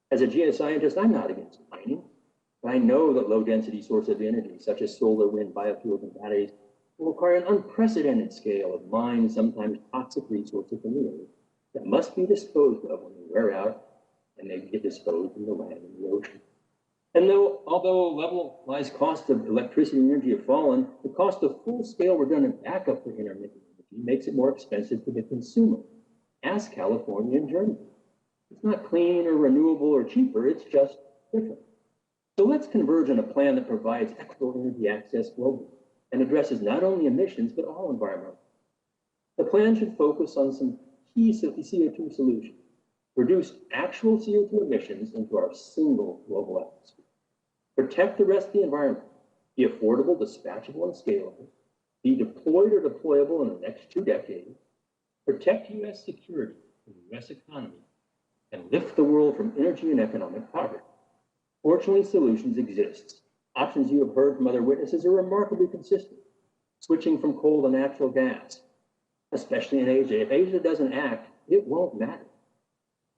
J: As a geoscientist, I'm not against mining, but I know that low-density sources of energy, such as solar, wind, biofuels, and batteries, will require an unprecedented scale of mined, sometimes toxic resources from the earth that must be disposed of when they wear out and they get disposed in the land and the ocean. And although levelized costs of electricity and energy have fallen, the cost of full-scale redundant backup for intermittent energy makes it more expensive for the consumer. Ask California and Germany. It's not clean or renewable or cheaper, it's just different. So let's converge on a plan that provides equitable energy access globally and addresses not only emissions, but all environmental. The plan should focus on some key CO2 solutions, reduce actual CO2 emissions into our single global atmosphere, protect the rest of the environment, be affordable, dispatchable, and scalable, be deployed or deployable in the next 2 decades, protect U.S. security and the U.S. economy, and lift the world from energy and economic poverty. Fortunately, solutions exist. Options you have heard from other witnesses are remarkably consistent, switching from coal to natural gas, especially in Asia. If Asia doesn't act, it won't matter.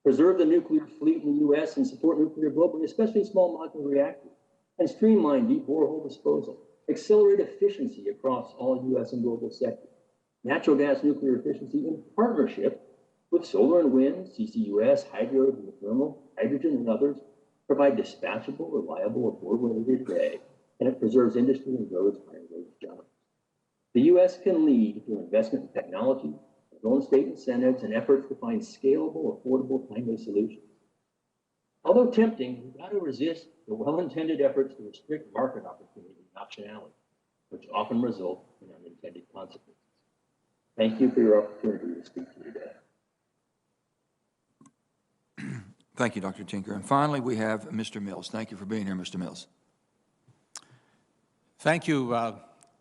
J: Preserve the nuclear fleet in the U.S. and support nuclear globally, especially small modular reactors, and streamline deep borehole disposal. Accelerate efficiency across all U.S. and global sectors. Natural gas nuclear efficiency in partnership with solar and wind, CCUS, hydro, geothermal, hydrogen, and others provide dispatchable, reliable, affordable energy today, and it preserves industry and grows higher-wage jobs. The U.S. can lead through investment in technology, own state incentives, and efforts to find scalable, affordable, timely solutions. Although tempting, we've got to resist the well-intended efforts to restrict market opportunity and optionality, which often result in unintended consequences. Thank you for your opportunity to speak to you today.
B: Thank you, Dr. Tinker. And finally, we have Mr. Mills. Thank you for being here, Mr. Mills.
K: Thank you,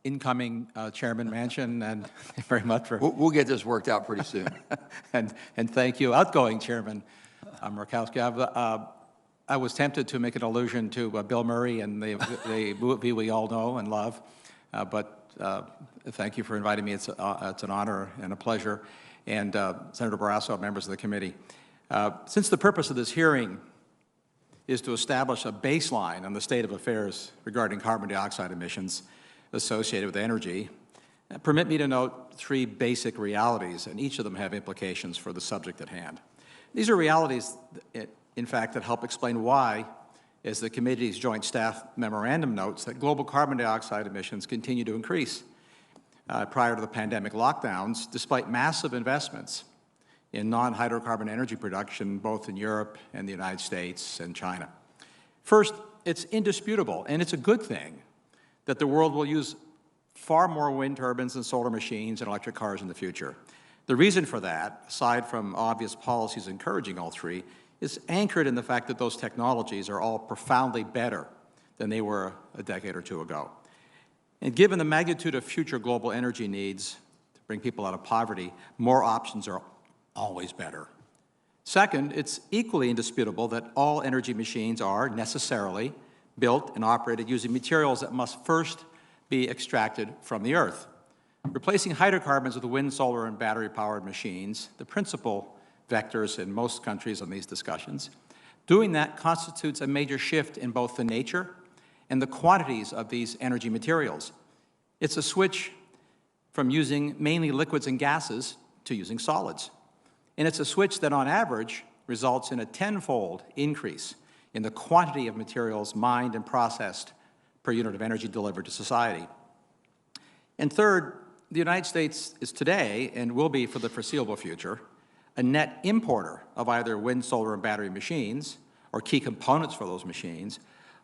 K: incoming Chairman Manchin, and very much for...
B: We'll get this worked out pretty soon.
K: and thank you, outgoing Chairman Murkowski. I was tempted to make an allusion to Bill Murray and the movie we all know and love, but thank you for inviting me. It's an honor and a pleasure. And Senator Barrasso, members of the committee. Since the purpose of this hearing is to establish a baseline on the state of affairs regarding carbon dioxide emissions associated with energy, permit me to note 3 basic realities, and each of them have implications for the subject at hand. These are realities, in fact, that help explain why, as the committee's joint staff memorandum notes, that global carbon dioxide emissions continue to increase prior to the pandemic lockdowns, despite massive investments in non-hydrocarbon energy production, both in Europe and the United States and China. First, it's indisputable, and it's a good thing, that the world will use far more wind turbines and solar machines and electric cars in the future. The reason for that, aside from obvious policies encouraging all 3, is anchored in the fact that those technologies are all profoundly better than they were a decade or 2 ago. And given the magnitude of future global energy needs to bring people out of poverty, more options are always better. Second, it's equally indisputable that all energy machines are necessarily built and operated using materials that must first be extracted from the earth. Replacing hydrocarbons with wind, solar, and battery-powered machines, the principal vectors in most countries on these discussions, doing that constitutes a major shift in both the nature and the quantities of these energy materials. It's a switch from using mainly liquids and gases to using solids. And it's a switch that, on average, results in a 10-fold increase in the quantity of materials mined and processed per unit of energy delivered to society. And third, the United States is today, and will be for the foreseeable future, a net importer of either wind, solar, and battery machines, or key components for those machines,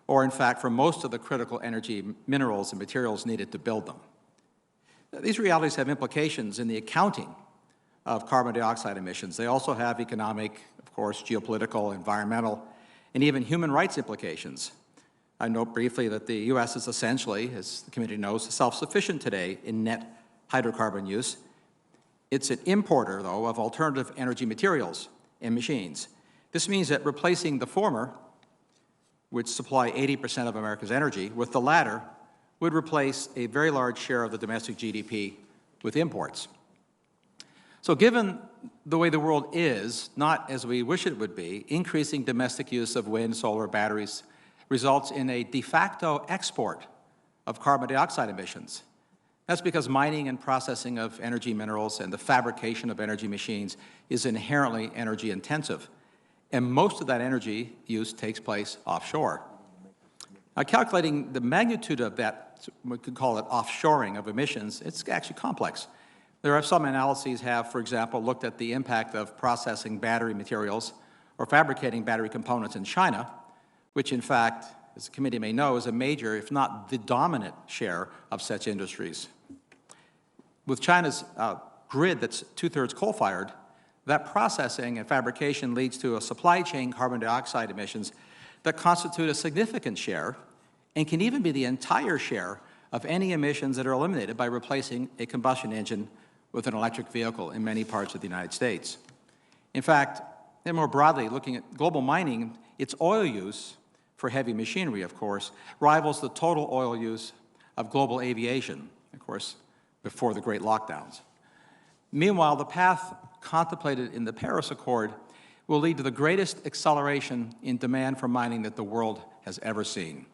K: or in fact for most of the critical energy minerals and materials needed to build them. These realities have implications in the accounting of carbon dioxide emissions. They also have economic, of course, geopolitical, environmental, and even human rights implications. I note briefly that the U.S. is essentially, as the committee knows, self-sufficient today in net hydrocarbon use. It's an importer, though, of alternative energy materials and machines. This means that replacing the former, which supply 80% of America's energy, with the latter would replace a very large share of the domestic GDP with imports. So given the way the world is, not as we wish it would be, increasing domestic use of wind, solar, batteries results in a de facto export of carbon dioxide emissions. That's because mining and processing of energy minerals and the fabrication of energy machines is inherently energy intensive, and most of that energy use takes place offshore. Now, calculating the magnitude of that, we could call it offshoring of emissions, it's actually complex. There are some analyses have, for example, looked at the impact of processing battery materials or fabricating battery components in China, which in fact, as the committee may know, is a major, if not the dominant share of such industries. With China's grid that's two-thirds coal-fired, that processing and fabrication leads to a supply chain carbon dioxide emissions that constitute a significant share and can even be the entire share of any emissions that are eliminated by replacing a combustion engine with an electric vehicle in many parts of the United States. In fact, and more broadly, looking at global mining, its oil use for heavy machinery, of course, rivals the total oil use of global aviation, of course, before the great lockdowns. Meanwhile, the path contemplated in the Paris Accord will lead to the greatest acceleration in demand for mining that the world has ever seen.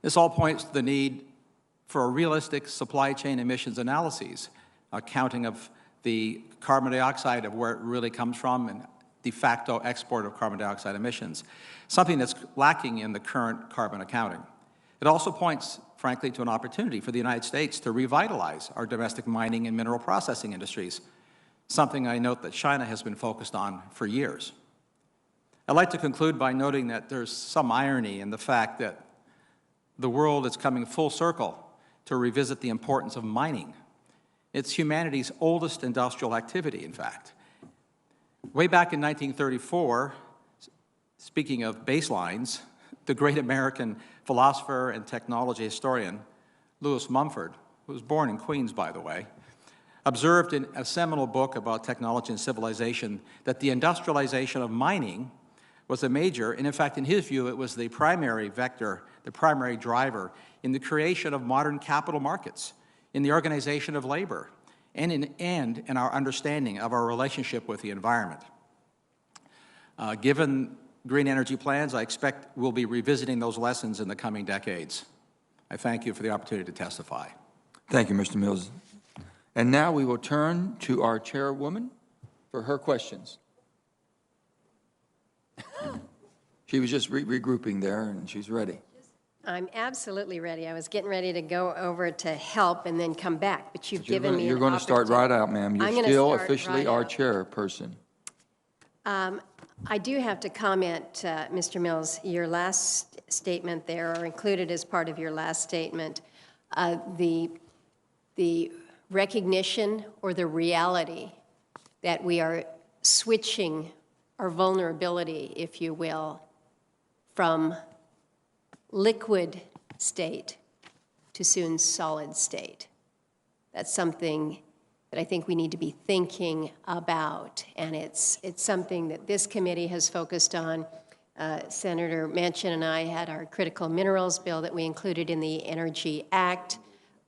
K: This all points to the need for a realistic supply chain emissions analyses, accounting of the carbon dioxide of where it really comes from and de facto export of carbon dioxide emissions, something that's lacking in the current carbon accounting. It also points, frankly, to an opportunity for the United States to revitalize our domestic mining and mineral processing industries, something I note that China has been focused on for years. I'd like to conclude by noting that there's some irony in the fact that the world is coming full circle to revisit the importance of mining. It's humanity's oldest industrial activity, in fact. Way back in 1934, speaking of baselines, the great American philosopher and technology historian, Lewis Mumford, who was born in Queens, by the way, observed in a seminal book about technology and civilization that the industrialization of mining was a major, and in fact, in his view, it was the primary vector, the primary driver in the creation of modern capital markets, in the organization of labor, and in our understanding of our relationship with the environment. Given green energy plans, I expect we'll be revisiting those lessons in the coming decades. I thank you for the opportunity to testify.
B: Thank you, Mr. Mills. And now we will turn to our chairwoman for her questions. She was just regrouping there, and she's ready.
A: I'm absolutely ready. I was getting ready to go over to help and then come back, but you've given me an
B: You're going to start right out, ma'am. You're still officially our chairperson.
A: I do have to comment, Mr. Mills, your last statement there, or included as part of your last statement, the recognition or the reality that we are switching our vulnerability, if you will, from liquid state to soon solid state. That's something that I think we need to be thinking about, and it's something that this committee has focused on. Senator Manchin and I had our critical minerals bill that we included in the Energy Act,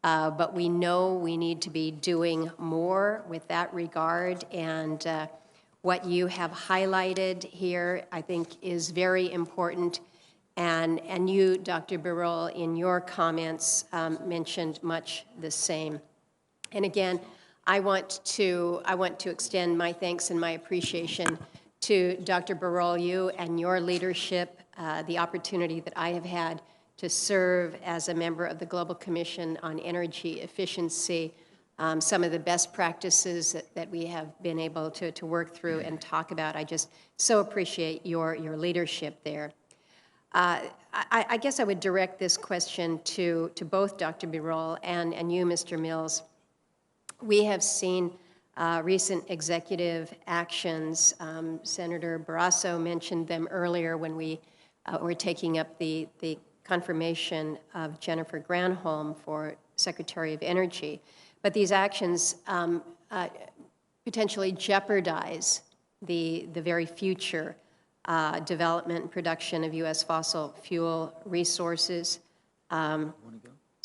A: but we know we need to be doing more with that regard, and what you have highlighted here, I think, is very important. And you, Dr. Birol, in your comments mentioned much the same. And again, I want to extend my thanks and my appreciation to Dr. Birol, you and your leadership, the opportunity that I have had to serve as a member of the Global Commission on Energy Efficiency, some of the best practices that we have been able to work through and talk about. I just so appreciate your leadership there. I guess I would direct this question to both Dr. Birol and you, Mr. Mills. We have seen recent executive actions. Senator Barrasso mentioned them earlier when we were taking up the confirmation of Jennifer Granholm for Secretary of Energy. But these actions potentially jeopardize the very future development and production of U.S. fossil fuel resources. So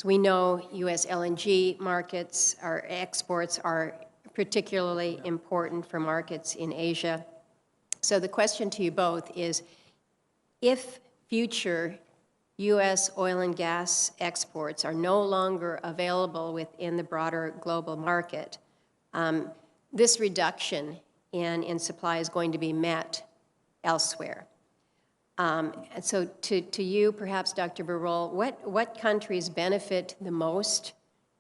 A: we know U.S. LNG markets, our exports are particularly important for markets in Asia. So the question to you both is, if future U.S. oil and gas exports are no longer available within the broader global market, this reduction in supply is going to be met elsewhere. And so to you, perhaps, Dr. Birol, what countries benefit the most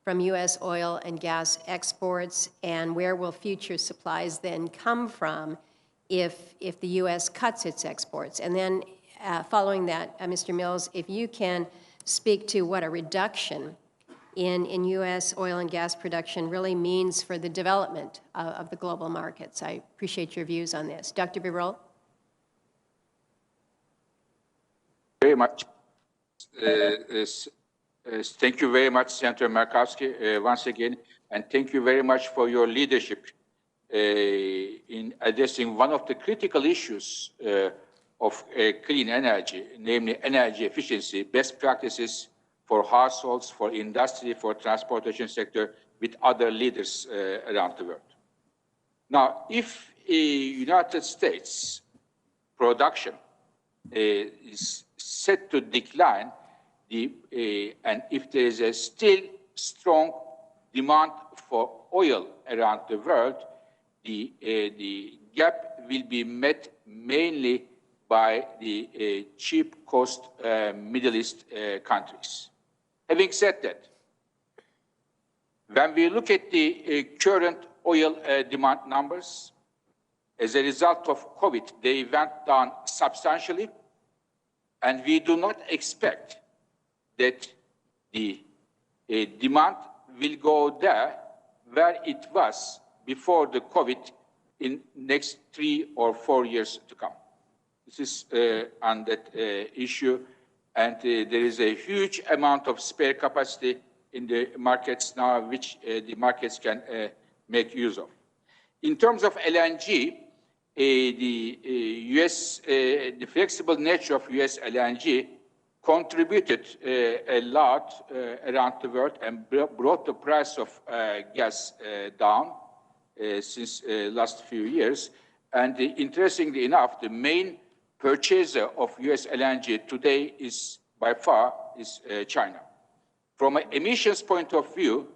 A: from U.S. oil and gas exports, and where will future supplies then come from if the U.S. cuts its exports? And then following that, Mr. Mills, if you can speak to what a reduction in U.S. oil and gas production really means for the development of the global markets. I appreciate your views on this. Dr. Birol?
G: Very much. Thank you very much, Senator Markowski, once again, and thank you very much for your leadership in addressing one of the critical issues of clean energy, namely energy efficiency, best practices for households, for industry, for transportation sector, with other leaders around the world. Now, if United States production is set to decline, and if there is a still strong demand for oil around the world, the gap will be met mainly by the cheap cost Middle East countries. Having said that, when we look at the current oil demand numbers, as a result of COVID, they went down substantially, and we do not expect that the demand will go there where it was before the COVID in next 3 or 4 years to come. This is on that issue, and there is a huge amount of spare capacity in the markets now, which the markets can make use of. In terms of LNG, the flexible nature of U.S. LNG contributed a lot around the world and brought the price of gas down since last few years. And interestingly enough, the main purchaser of U.S. LNG today is by far China. From an emissions point of view,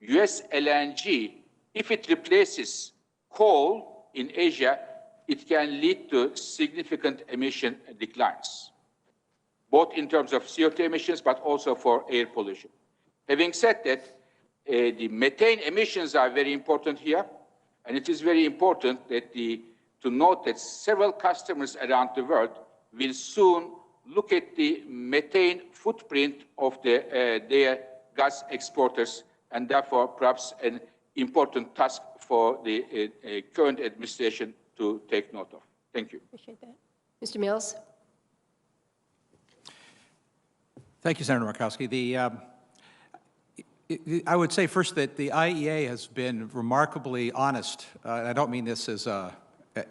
G: U.S. LNG, if it replaces coal in Asia, it can lead to significant emission declines, both in terms of CO2 emissions, but also for air pollution. Having said that, the methane emissions are very important here, and it is very important that to note that several customers around the world will soon look at the methane footprint of their gas exporters, and therefore perhaps an important task for the current administration to take note of. Thank you.
A: Appreciate that. Mr. Mills?
K: Thank you, Senator Markowski. I would say first that the IEA has been remarkably honest, and I don't mean this as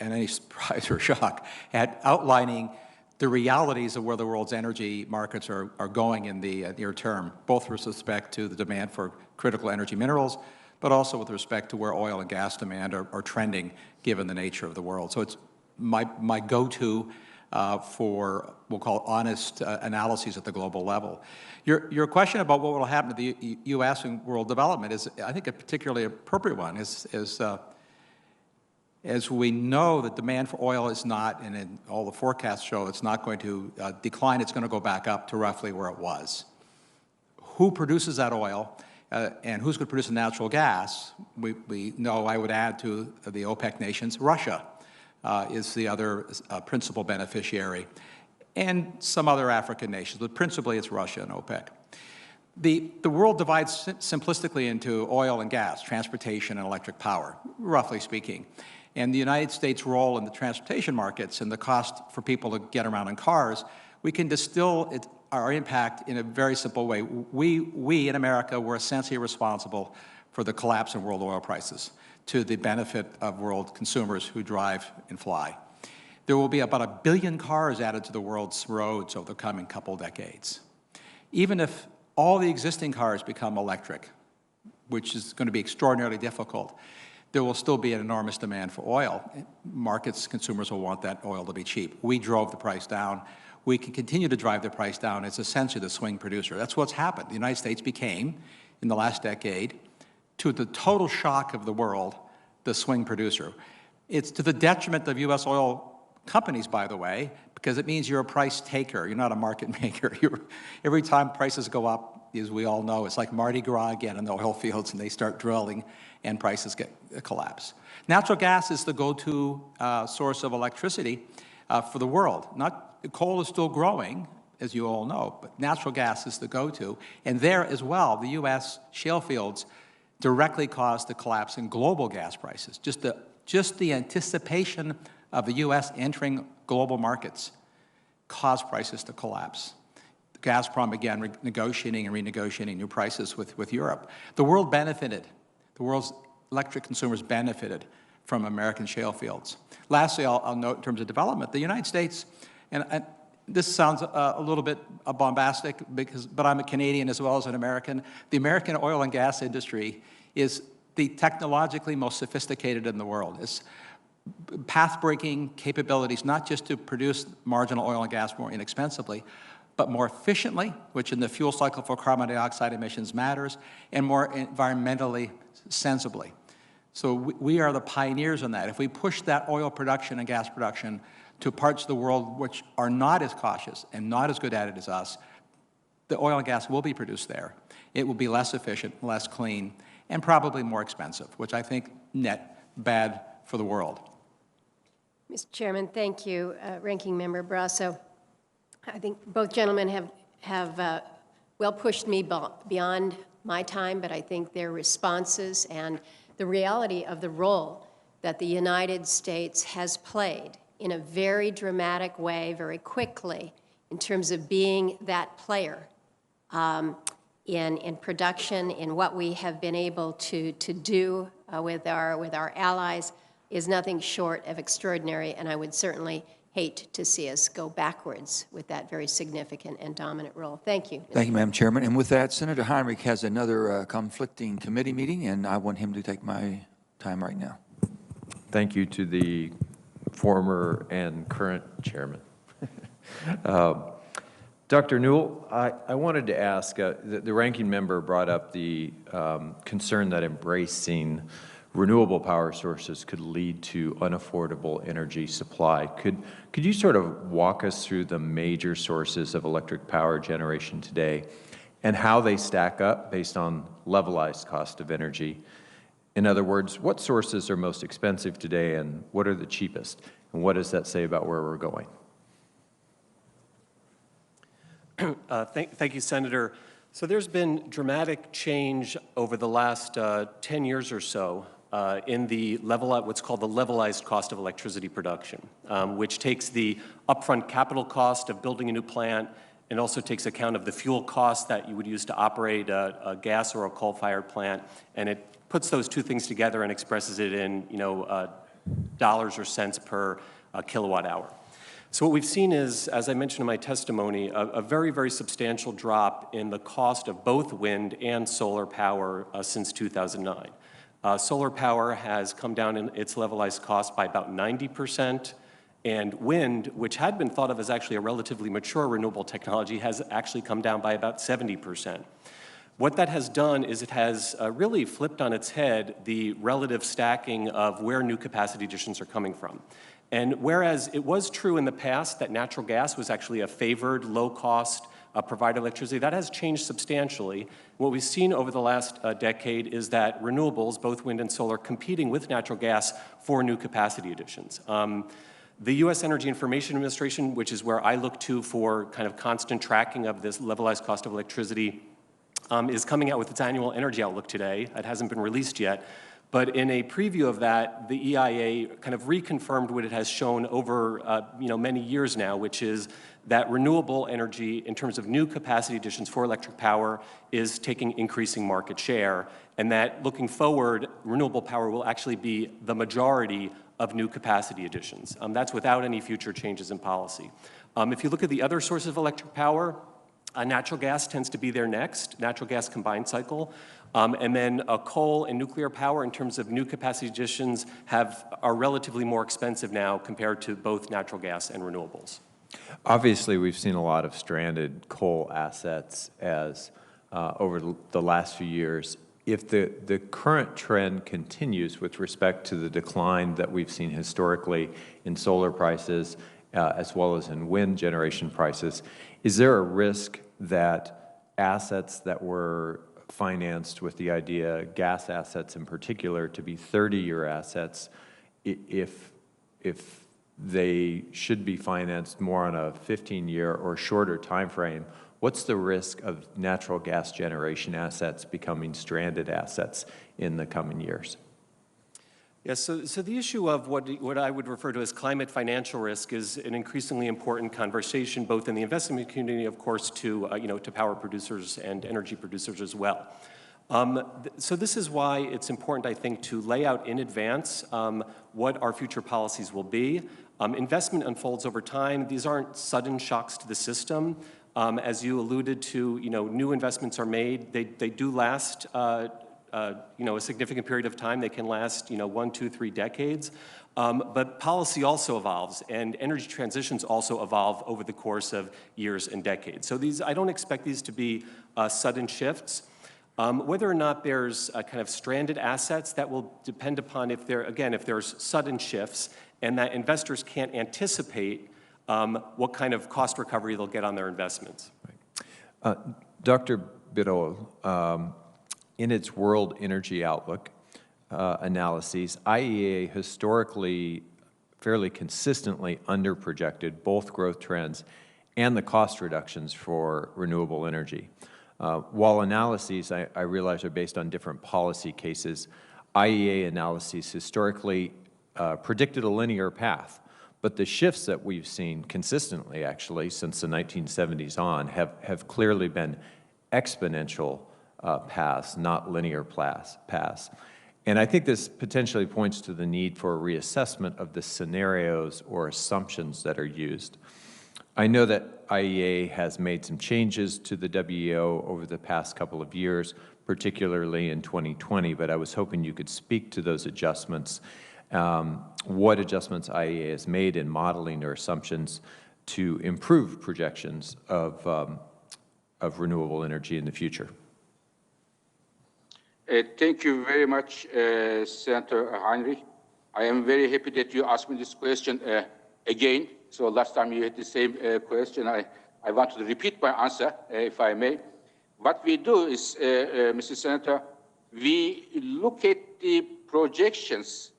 K: any surprise or shock, at outlining the realities of where the world's energy markets are going in the near term, both with respect to the demand for critical energy minerals, but also with respect to where oil and gas demand are trending, given the nature of the world. So it's my go-to for, we'll call it, honest analyses at the global level. Your question about what will happen to the U.S. and world development is, I think, a particularly appropriate one. As we know, that demand for oil is not, and in all the forecasts show, it's not going to decline. It's going to go back up to roughly where it was. Who produces that oil? And who's going to produce the natural gas? We know, I would add to the OPEC nations, Russia is the other principal beneficiary, and some other African nations, but principally it's Russia and OPEC. The world divides simplistically into oil and gas, transportation and electric power, roughly speaking. And the United States' role in the transportation markets and the cost for people to get around in cars, we can distill our impact in a very simple way. We in America were essentially responsible for the collapse in world oil prices to the benefit of world consumers who drive and fly. There will be about 1 billion cars added to the world's roads over the coming couple decades. Even if all the existing cars become electric, which is going to be extraordinarily difficult, there will still be an enormous demand for oil. Markets, consumers will want that oil to be cheap. We drove the price down. We can continue to drive the price down. It's essentially the swing producer. That's what's happened. The United States became, in the last decade, to the total shock of the world, the swing producer. It's to the detriment of U.S. oil companies, by the way, because it means you're a price taker. You're not a market maker. Every time prices go up, as we all know, it's like Mardi Gras again in the oil fields, and they start drilling, and prices collapse. Natural gas is the go-to source of electricity for the world. Coal is still growing, as you all know, but natural gas is the go-to. And there as well, the U.S. shale fields directly caused the collapse in global gas prices. Just the anticipation of the U.S. entering global markets caused prices to collapse. Gazprom began negotiating and renegotiating new prices with Europe. The world benefited. The world's electric consumers benefited from American shale fields. Lastly, I'll note in terms of development, the United States, and this sounds a little bit bombastic, but I'm a Canadian as well as an American. The American oil and gas industry is the technologically most sophisticated in the world. It's path-breaking capabilities, not just to produce marginal oil and gas more inexpensively, but more efficiently, which in the fuel cycle for carbon dioxide emissions matters, and more environmentally sensibly. So we are the pioneers in that. If we push that oil production and gas production to parts of the world which are not as cautious and not as good at it as us, the oil and gas will be produced there. It will be less efficient, less clean, and probably more expensive, which I think net bad for the world.
A: Mr. Chairman, thank you. Ranking Member Barrasso, I think both gentlemen have well pushed me beyond my time, but I think their responses and the reality of the role that the United States has played in a very dramatic way, very quickly, in terms of being that player in production, in what we have been able to do with our allies, is nothing short of extraordinary, and I would certainly hate to see us go backwards with that very significant and dominant role. Thank you.
B: Thank you, Madam Chairman. And with that, Senator Heinrich has another conflicting committee meeting, and I want him to take my time right now.
L: Thank you to the former and current chairman. Dr. Newell, I wanted to ask, the ranking member brought up the concern that embracing renewable power sources could lead to unaffordable energy supply. Could you sort of walk us through the major sources of electric power generation today and how they stack up based on levelized cost of energy? In other words, what sources are most expensive today and what are the cheapest? And what does that say about where we're going?
H: Thank you, Senator. So there's been dramatic change over the last 10 years or so in the what's called the levelized cost of electricity production, which takes the upfront capital cost of building a new plant and also takes account of the fuel costs that you would use to operate a gas or a coal-fired plant, and it puts those two things together and expresses it in dollars or cents per kilowatt hour. So what we've seen is, as I mentioned in my testimony, a very, very substantial drop in the cost of both wind and solar power since 2009. Solar power has come down in its levelized cost by about 90%, and wind, which had been thought of as actually a relatively mature renewable technology, has actually come down by about 70%. What that has done is it has really flipped on its head the relative stacking of where new capacity additions are coming from. And whereas it was true in the past that natural gas was actually a favored, low-cost provider of electricity, that has changed substantially. What we've seen over the last decade is that renewables, both wind and solar, competing with natural gas for new capacity additions. The U.S. Energy Information Administration, which is where I look to for kind of constant tracking of this levelized cost of electricity, is coming out with its annual energy outlook today. It hasn't been released yet. But in a preview of that, the EIA kind of reconfirmed what it has shown over many years now, which is that renewable energy, in terms of new capacity additions for electric power, is taking increasing market share, and that looking forward, renewable power will actually be the majority of new capacity additions. That's without any future changes in policy. If you look at the other sources of electric power, natural gas tends to be there next, natural gas combined cycle. And then coal and nuclear power in terms of new capacity additions are relatively more expensive now compared to both natural gas and renewables.
L: Obviously, we've seen a lot of stranded coal assets as over the last few years. If the current trend continues with respect to the decline that we've seen historically in solar prices as well as in wind generation prices. Is there a risk that assets that were financed with the idea, gas assets in particular, to be 30-year assets, if they should be financed more on a 15-year or shorter time frame, what's the risk of natural gas generation assets becoming stranded assets in the coming years?
H: Yes, so the issue of what I would refer to as climate financial risk is an increasingly important conversation, both in the investment community, of course, to to power producers and energy producers as well. So this is why it's important, I think, to lay out in advance what our future policies will be. Investment unfolds over time. These aren't sudden shocks to the system. As you alluded to, new investments are made. They do last a significant period of time. They can last, 1, 2, 3 decades. But policy also evolves, and energy transitions also evolve over the course of years and decades. So I don't expect these to be sudden shifts. Whether or not there's kind of stranded assets, that will depend upon if there's sudden shifts and that investors can't anticipate what kind of cost recovery they'll get on their investments.
L: Right. Dr. Birol, in its World Energy Outlook analyses, IEA historically fairly consistently underprojected both growth trends and the cost reductions for renewable energy. While analyses, I realize, are based on different policy cases, IEA analyses historically predicted a linear path. But the shifts that we've seen consistently, actually, since the 1970s on, have clearly been exponential paths, not linear paths. And I think this potentially points to the need for a reassessment of the scenarios or assumptions that are used. I know that IEA has made some changes to the WEO over the past couple of years, particularly in 2020, but I was hoping you could speak to those adjustments, what adjustments IEA has made in modeling or assumptions to improve projections of renewable energy in the future.
G: Thank you very much, Senator Heinrich. I am very happy that you asked me this question again. So last time you had the same question. I want to repeat my answer, if I may. What we do is, Mr. Senator, we look at the projections.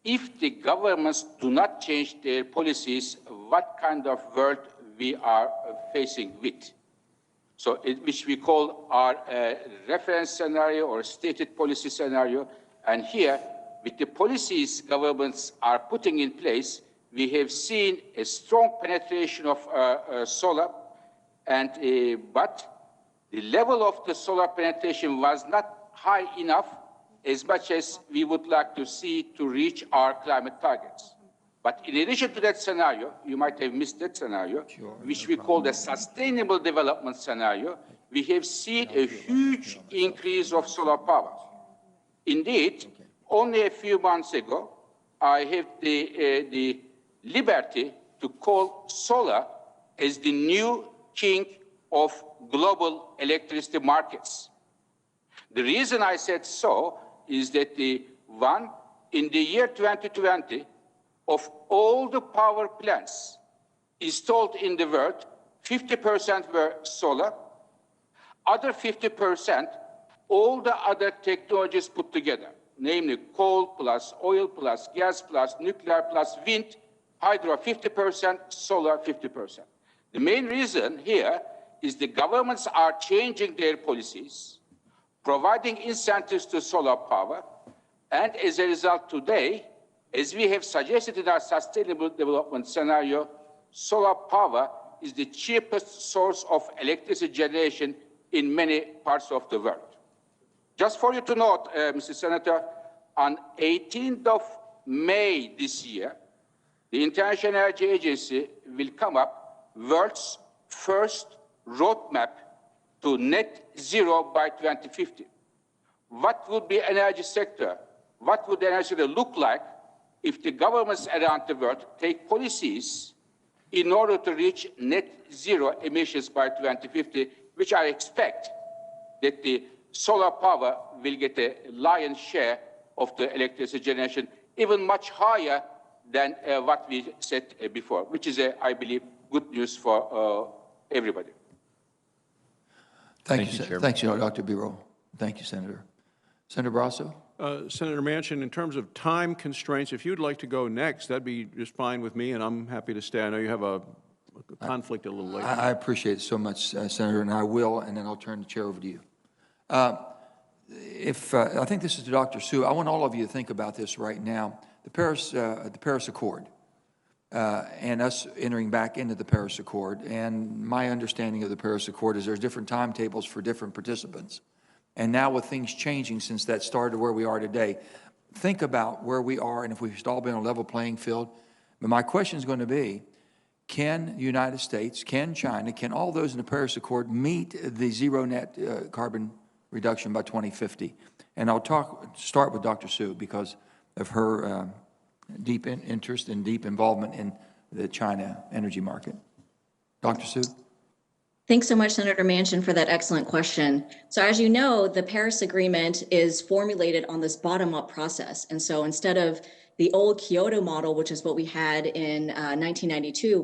G: If the governments do not change their policies, what kind of world we are facing with. So which we call our reference scenario or stated policy scenario. And here, with the policies governments are putting in place, we have seen a strong penetration of solar, but the level of the solar penetration was not high enough as much as we would like to see to reach our climate targets. But in addition to that scenario, you might have missed that scenario, which we call the sustainable development scenario, we have seen a huge increase of solar power. Indeed, only a few months ago, I had the liberty to call solar as the new king of global electricity markets. The reason I said so is that in the year 2020, of all the power plants installed in the world, 50% were solar. Other 50%, all the other technologies put together, namely coal plus oil plus gas plus nuclear plus wind, hydro 50%, solar 50%. The main reason here is the governments are changing their policies, providing incentives to solar power, and as a result today, as we have suggested in our sustainable development scenario, solar power is the cheapest source of electricity generation in many parts of the world. Just for you to note, Mr. Senator, on 18th of May this year, the International Energy Agency will come up world's first roadmap to net zero by 2050. What would be energy sector? What would the energy sector look like if the governments around the world take policies in order to reach net zero emissions by 2050, which I expect that the solar power will get a lion's share of the electricity generation, even much higher than what we said before, which is, I believe, good news for everybody.
B: Thank you,
L: Chairman.
B: thanks, Dr. Birol. Thank you, Senator. Senator Barrasso?
C: Senator Manchin, in terms of time constraints, if you'd like to go next, that'd be just fine with me, and I'm happy to stay. I know you have a conflict a little later.
B: I appreciate it so much, Senator, and I will, and then I'll turn the chair over to you. I think this is to Dr. Su. I want all of you to think about this right now. The Paris Accord, and us entering back into the Paris Accord. And my understanding of the Paris Accord is there's different timetables for different participants. And now with things changing since that started to where we are today, think about where we are and if we should all be on a level playing field. But my question is going to be, can the United States, can China, can all those in the Paris Accord meet the zero net carbon reduction by 2050? And I'll start with Dr. Su because of her deep interest and deep involvement in the China energy market. Dr. Su?
I: Thanks so much, Senator Manchin, for that excellent question. So as you know, the Paris Agreement is formulated on this bottom-up process. And so instead of the old Kyoto model, which is what we had in 1992,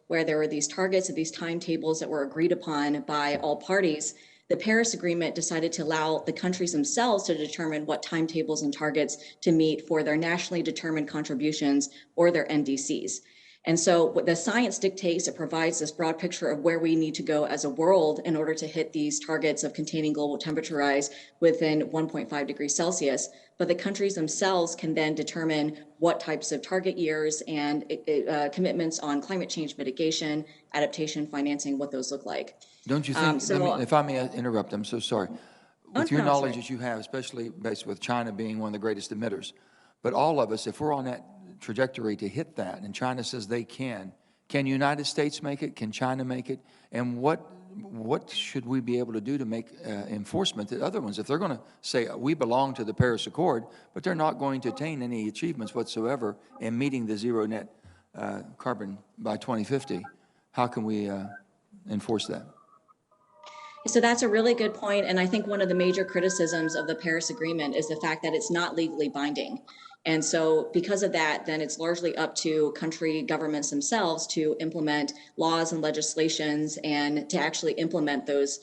I: where there were these targets and these timetables that were agreed upon by all parties, the Paris Agreement decided to allow the countries themselves to determine what timetables and targets to meet for their nationally determined contributions or their NDCs. And so what the science dictates, it provides this broad picture of where we need to go as a world in order to hit these targets of containing global temperature rise within 1.5 degrees Celsius. But the countries themselves can then determine what types of target years and commitments on climate change mitigation, adaptation, financing, what those look like.
B: Don't you think, if I may interrupt, I'm so sorry. With your knowledge that you have, especially based with China being one of the greatest emitters, but all of us, if we're on that trajectory to hit that, and China says they can United States make it? Can China make it? And what should we be able to do to make enforcement to other ones? If they're going to say we belong to the Paris Accord, but they're not going to attain any achievements whatsoever in meeting the zero net carbon by 2050, how can we enforce that?
I: So that's a really good point. And I think one of the major criticisms of the Paris Agreement is the fact that it's not legally binding. And so because of that, then it's largely up to country governments themselves to implement laws and legislations and to actually implement those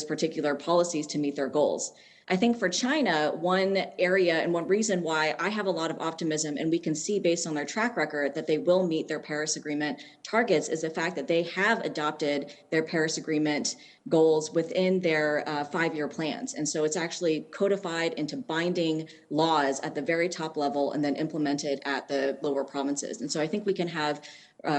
I: particular policies to meet their goals. I think for China, one area and one reason why I have a lot of optimism, and we can see based on their track record that they will meet their Paris Agreement targets, is the fact that they have adopted their Paris Agreement goals within their 5-year plans. And so it's actually codified into binding laws at the very top level and then implemented at the lower provinces. And so I think we can have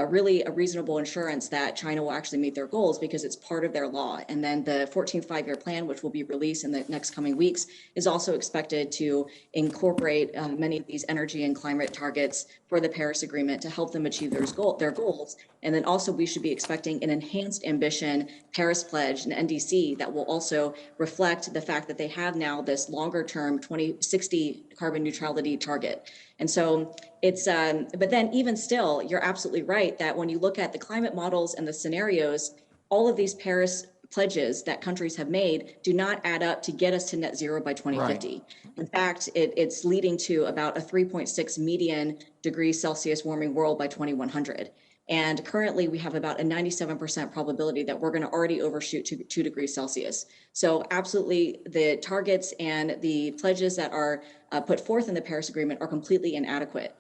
I: really a reasonable assurance that China will actually meet their goals because it's part of their law. And then the 14th 5-year plan, which will be released in the next coming weeks, is also expected to incorporate many of these energy and climate targets for the Paris Agreement to help them achieve their goals. And then also we should be expecting an enhanced ambition Paris Pledge, an NDC, that will also reflect the fact that they have now this longer term 2060 carbon neutrality target. And so it's, but then even still, you're absolutely right that when you look at the climate models and the scenarios, all of these Paris pledges that countries have made do not add up to get us to net zero by 2050. Right. In fact, it's leading to about a 3.6 median degrees Celsius warming world by 2100. And currently we have about a 97% probability that we're going to already overshoot 2 degrees Celsius. So absolutely the targets and the pledges that are put forth in the Paris Agreement are completely inadequate.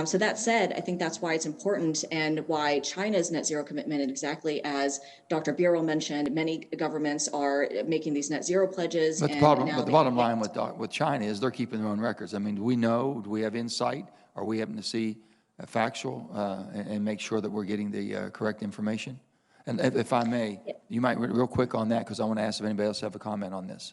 I: So that said, I think that's why it's important and why China's net zero commitment, and exactly as Dr. Birol mentioned, many governments are making these net zero pledges.
B: But the bottom line with China is they're keeping their own records. I mean, do we have insight? Are we having to see factual and make sure that we're getting the correct information? And if I may, you might real quick on that, because I want to ask if anybody else have a comment on this.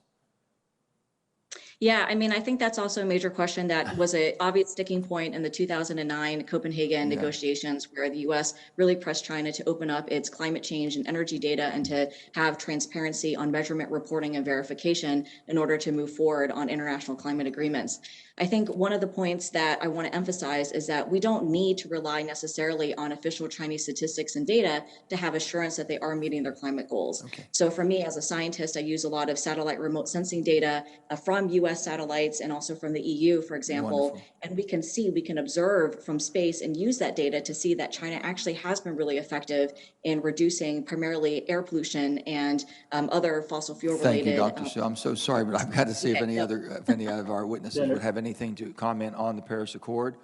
I: Yeah, I mean, I think that's also a major question that was an obvious sticking point in the 2009 Copenhagen negotiations, where the U.S. really pressed China to open up its climate change and energy data and to have transparency on measurement, reporting, and verification in order to move forward on international climate agreements. I think one of the points that I want to emphasize is that we don't need to rely necessarily on official Chinese statistics and data to have assurance that they are meeting their climate goals. So for me, as a scientist, I use a lot of satellite remote sensing data from US satellites and also from the EU, for example.
B: Wonderful.
I: And we can observe from space and use that data to see that China actually has been really effective in reducing primarily air pollution and other fossil fuel related.
B: Thank you, Dr. Sue. I'm so sorry, but I've got to see if any of our witnesses would have anything to comment on the Paris Accord,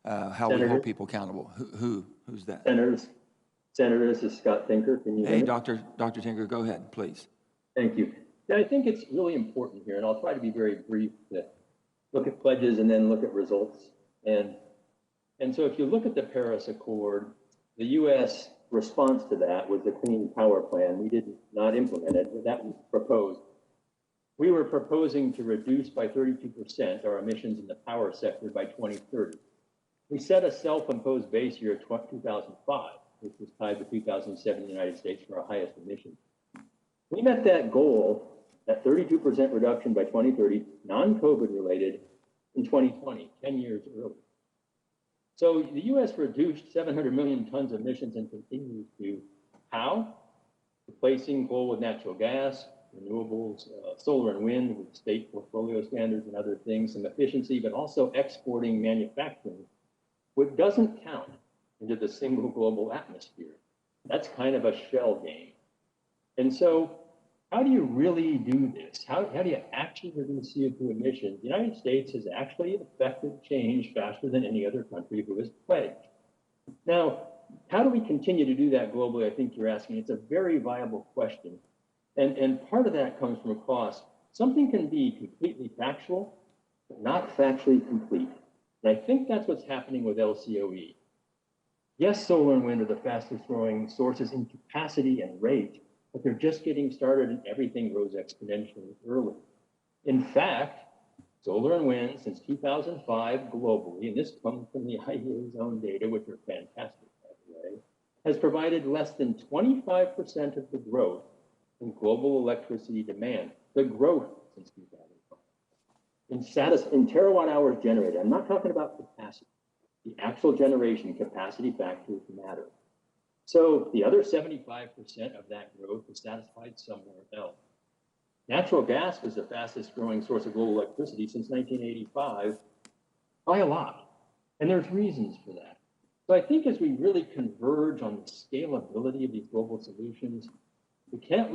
B: how we hold people accountable. Who's that?
J: Senator, this is Scott Tinker. Can you hear
B: Hey,
J: me?
B: Dr. Tinker, go ahead, please.
J: Thank you. Yeah, I think it's really important here, and I'll try to be very brief, to look at pledges and then look at results. And so if you look at the Paris Accord, the U.S. response to that was the Clean Power Plan. We did not implement it, but that was proposed. We were proposing to reduce by 32% our emissions in the power sector by 2030. We set a self-imposed base year of 2005, which was tied to 2007 in the United States for our highest emissions. We met that goal, that 32% reduction by 2030, non-COVID related, in 2020, 10 years early. So the U.S. reduced 700 million tons of emissions and continues to. How? Replacing coal with natural gas, renewables, solar and wind with state portfolio standards and other things, some efficiency, but also exporting manufacturing, what doesn't count into the single global atmosphere. That's kind of a shell game. And so how do you really do this? How do you actually reduce CO2 emissions? The United States has actually effected change faster than any other country who has pledged. Now, how do we continue to do that globally? I think you're asking. It's a very viable question. And part of that comes from across. Something can be completely factual, but not factually complete. And I think that's what's happening with LCOE. Yes, solar and wind are the fastest growing sources in capacity and rate, but they're just getting started and everything grows exponentially early. In fact, solar and wind since 2005 globally, and this comes from the IEA's own data, which are fantastic, by the way, has provided less than 25% of the growth in global electricity demand, the growth since 2005. In terawatt hours generated, I'm not talking about capacity. The actual generation capacity factors matter. So the other 75% of that growth is satisfied somewhere else. Natural gas was the fastest growing source of global electricity since 1985 by a lot. And there's reasons for that. So I think as we really converge on the scalability of these global solutions, we can't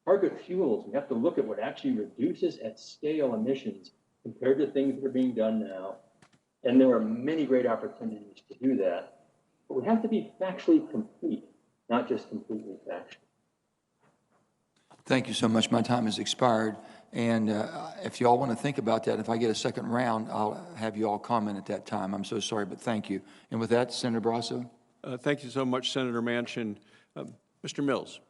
J: target fuels. We have to look at what actually reduces at scale emissions compared to things that are being done now. And there are many great opportunities to do that. But we have to be factually complete, not just completely factual.
B: Thank you so much. My time has expired. And if you all want to think about that, if I get a second round, I'll have you all comment at that time. I'm so sorry, but thank you. And with that, Senator Barrasso.
C: Thank you so much, Senator Manchin. Mr. Mills,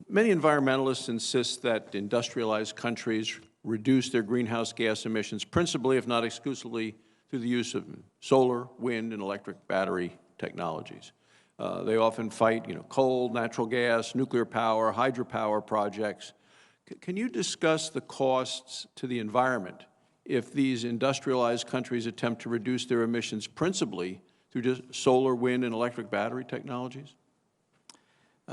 C: many environmentalists insist that industrialized countries reduce their greenhouse gas emissions principally, if not exclusively, through the use of solar, wind, and electric battery technologies. They often fight, coal, natural gas, nuclear power, hydropower projects. Can you discuss the costs to the environment if these industrialized countries attempt to reduce their emissions principally through just solar, wind, and electric battery technologies?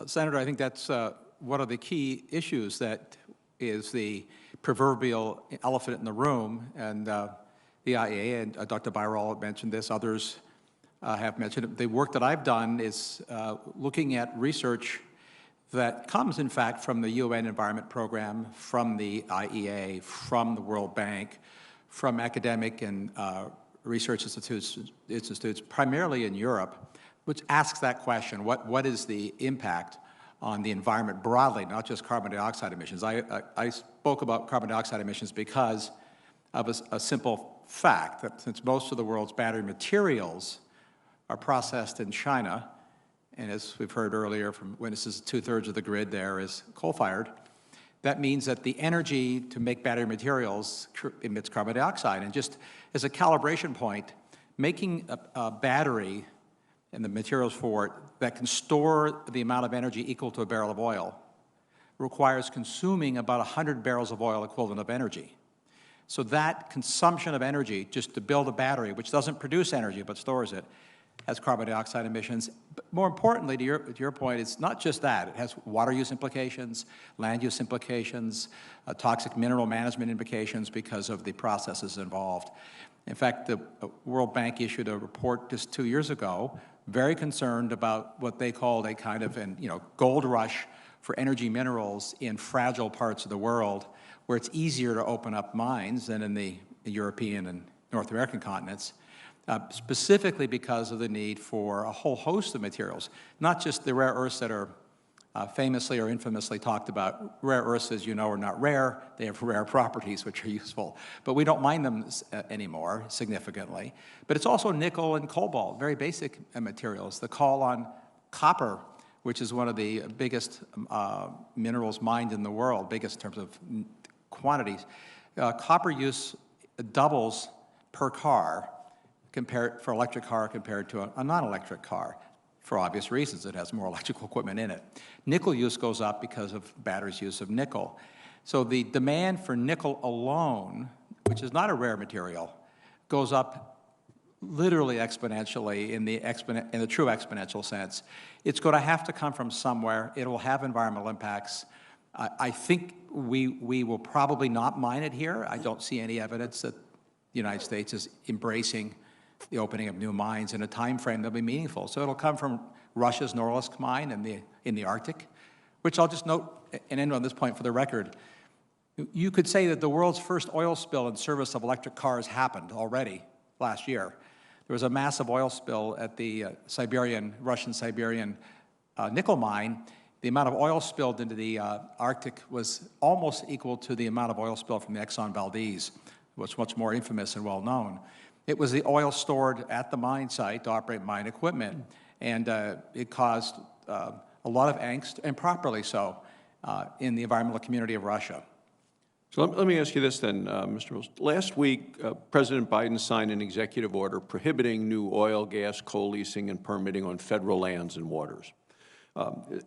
K: Senator, I think that's one of the key issues that is the proverbial elephant in the room, and the IEA and Dr. Birol mentioned this, others have mentioned it. The work that I've done is looking at research that comes, in fact, from the UN Environment Program, from the IEA, from the World Bank, from academic and research institutes, primarily in Europe, which asks that question, what is the impact on the environment broadly, not just carbon dioxide emissions? I spoke about carbon dioxide emissions because of a simple fact that since most of the world's battery materials are processed in China, and as we've heard earlier from witnesses, 2/3 of the grid there is coal-fired, that means that the energy to make battery materials emits carbon dioxide. And just as a calibration point, making a battery and the materials for it that can store the amount of energy equal to a barrel of oil requires consuming about 100 barrels of oil equivalent of energy. So that consumption of energy, just to build a battery, which doesn't produce energy but stores it, has carbon dioxide emissions. But more importantly, to your point, it's not just that. It has water use implications, land use implications, toxic mineral management implications because of the processes involved. In fact, the World Bank issued a report just 2 years ago, very concerned about what they called a kind of gold rush for energy minerals in fragile parts of the world, where it's easier to open up mines than in the European and North American continents, specifically because of the need for a whole host of materials, not just the rare earths that are famously or infamously talked about. Rare earths, as you know, are not rare. They have rare properties which are useful. But we don't mine them anymore significantly. But it's also nickel and cobalt, very basic materials. The call on copper, which is one of the biggest minerals mined in the world, biggest in terms of quantities. Copper use doubles per car for electric car compared to a non-electric car. For obvious reasons, it has more electrical equipment in it. Nickel use goes up because of batteries' use of nickel. So the demand for nickel alone, which is not a rare material, goes up literally exponentially in the true exponential sense. It's going to have to come from somewhere. It will have environmental impacts. I think we will probably not mine it here. I don't see any evidence that the United States is embracing the opening of new mines in a time frame that'll be meaningful. So it'll come from Russia's Norilsk mine in the Arctic, which I'll just note and end on this point for the record. You could say that the world's first oil spill in service of electric cars happened already last year. There was a massive oil spill at the Russian Siberian nickel mine. The amount of oil spilled into the Arctic was almost equal to the amount of oil spilled from the Exxon Valdez, which was much more infamous and well known. It was the oil stored at the mine site to operate mine equipment, and it caused a lot of angst, and properly so, in the environmental community of Russia.
C: So let me ask you this then, Mr. Mills. Last week, President Biden signed an executive order prohibiting new oil, gas, coal leasing, and permitting on federal lands and waters.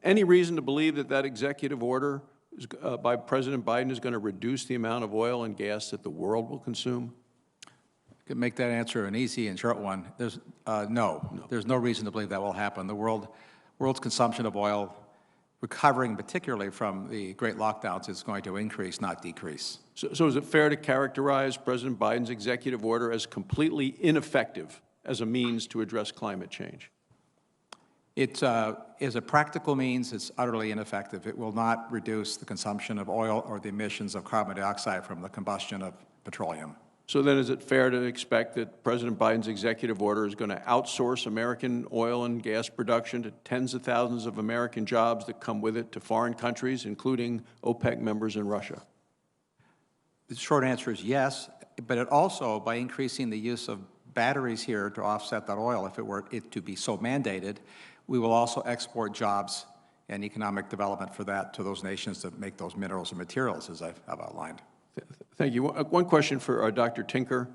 C: Any reason to believe that that executive order by President Biden is going to reduce the amount of oil and gas that the world will consume?
K: I could make that answer an easy and short one. There's no. There's no reason to believe that will happen. The world's consumption of oil, recovering particularly from the great lockdowns, is going to increase, not decrease.
C: So is it fair to characterize President Biden's executive order as completely ineffective as a means to address climate change?
K: It is a practical means. It's utterly ineffective. It will not reduce the consumption of oil or the emissions of carbon dioxide from the combustion of petroleum.
C: So then is it fair to expect that President Biden's executive order is going to outsource American oil and gas production to tens of thousands of American jobs that come with it to foreign countries, including OPEC members in Russia?
K: The short answer is yes, but it also, by increasing the use of batteries here to offset that oil, if it were to be so mandated, we will also export jobs and economic development for that to those nations that make those minerals and materials, as I've outlined.
C: Thank you. One question for Dr. Tinker.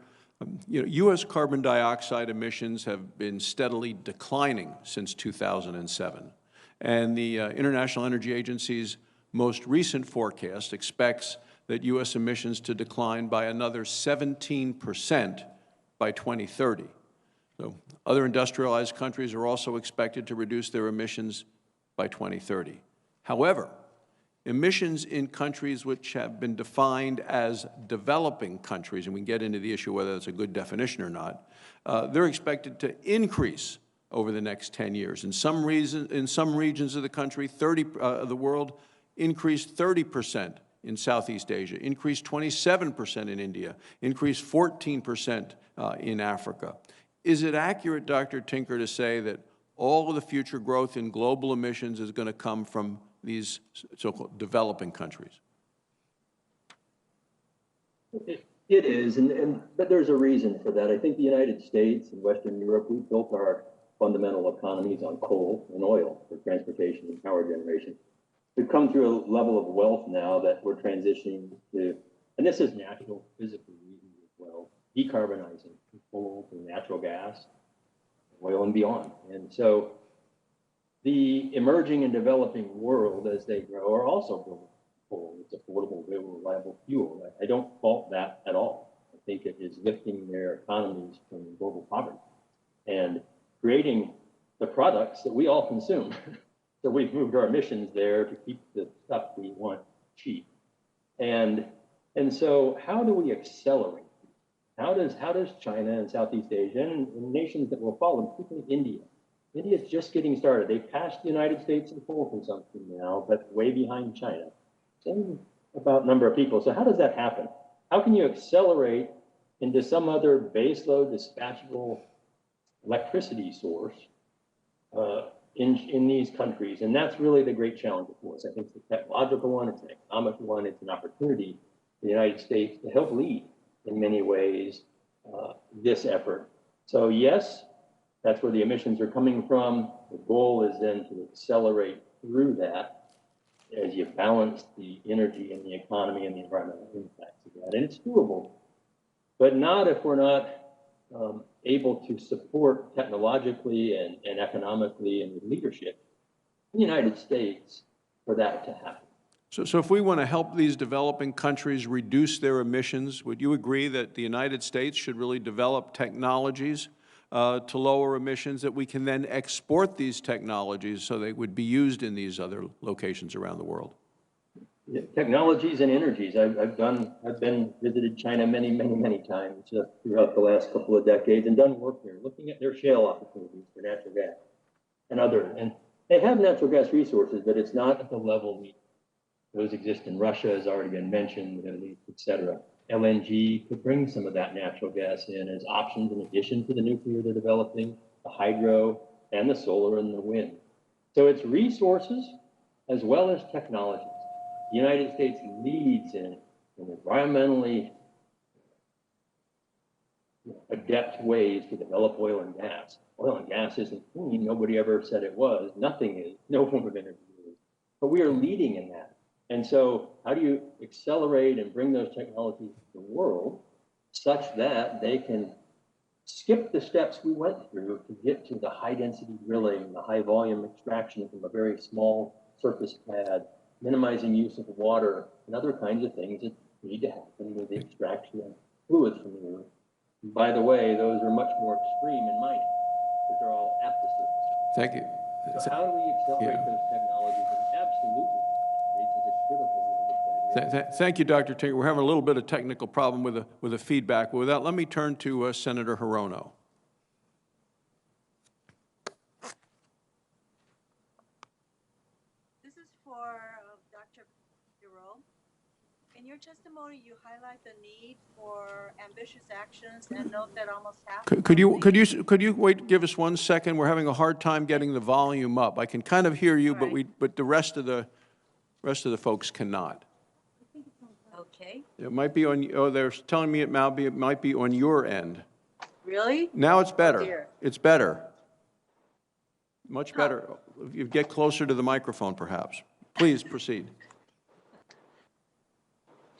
C: U.S. carbon dioxide emissions have been steadily declining since 2007. And the International Energy Agency's most recent forecast expects that U.S. emissions to decline by another 17% by 2030. So other industrialized countries are also expected to reduce their emissions by 2030. However, emissions in countries which have been defined as developing countries, and we can get into the issue whether that's a good definition or not, they're expected to increase over the next 10 years. In some regions of the country, of the world, increased 30% in Southeast Asia, increased 27% in India, increased 14% in Africa. Is it accurate, Dr. Tinker, to say that all of the future growth in global emissions is going to come from these so-called developing countries?
J: It is, but there's a reason for that. I think the United States and Western Europe, we built our fundamental economies on coal and oil for transportation and power generation. We've come through a level of wealth now that we're transitioning to, and this is natural, physical reasons as well, decarbonizing from coal to natural gas, oil and beyond. And so the emerging and developing world, as they grow, are also building coal. It's affordable, reliable fuel. I don't fault that at all. I think it is lifting their economies from global poverty and creating the products that we all consume. So we've moved our emissions there to keep the stuff we want cheap. And so how do we accelerate? How does China and Southeast Asia and nations that will follow, particularly India? India's just getting started. They've passed the United States in coal consumption now, but way behind China. Same about number of people. So how does that happen? How can you accelerate into some other baseload dispatchable electricity source in these countries? And that's really the great challenge for us. I think it's a technological one, it's an economic one, it's an opportunity for the United States to help lead in many ways this effort. So yes, that's where the emissions are coming from. The goal is then to accelerate through that as you balance the energy and the economy and the environmental impacts of that. And it's doable, but not if we're not able to support technologically and economically and with leadership in the United States for that to happen.
C: So if we want to help these developing countries reduce their emissions, would you agree that the United States should really develop technologies to lower emissions, that we can then export these technologies so they would be used in these other locations around the world?
J: Yeah, technologies and energies. I've visited China many times throughout the last couple of decades and done work there, looking at their shale opportunities for natural gas and other. And they have natural gas resources, but it's not at the level those exist in Russia, has already been mentioned, the Middle East, et cetera. LNG could bring some of that natural gas in as options in addition to the nuclear they're developing, the hydro, and the solar and the wind. So it's resources as well as technologies. The United States leads in environmentally adept ways to develop oil and gas. Oil and gas isn't clean. Nobody ever said it was. Nothing is. No form of energy is. But we are leading in that. And so how do you accelerate and bring those technologies to the world such that they can skip the steps we went through to get to the high density drilling, the high volume extraction from a very small surface pad, minimizing use of water and other kinds of things that need to happen with the extraction of fluids from the earth. And by the way, those are much more extreme in mining, because they're all at the surface.
C: Thank you.
J: So how do we accelerate those technologies? And absolutely, it's a critical role to play.
C: Thank you, Dr. Tinker. We're having a little bit of technical problem with the feedback. With that, let me turn to Senator Hirono.
M: This is for Dr. Birol. In your testimony, you highlight the need for ambitious actions and note that almost half.
C: Could you wait? Give us 1 second. We're having a hard time getting the volume up. I can kind of hear you, but the rest of the folks cannot.
M: Okay.
C: It might be on. Oh, they're telling me it might be on your end.
M: Really?
C: Now it's better.
M: Oh, dear.
C: It's better. Much better. If you get closer to the microphone, perhaps. Please proceed.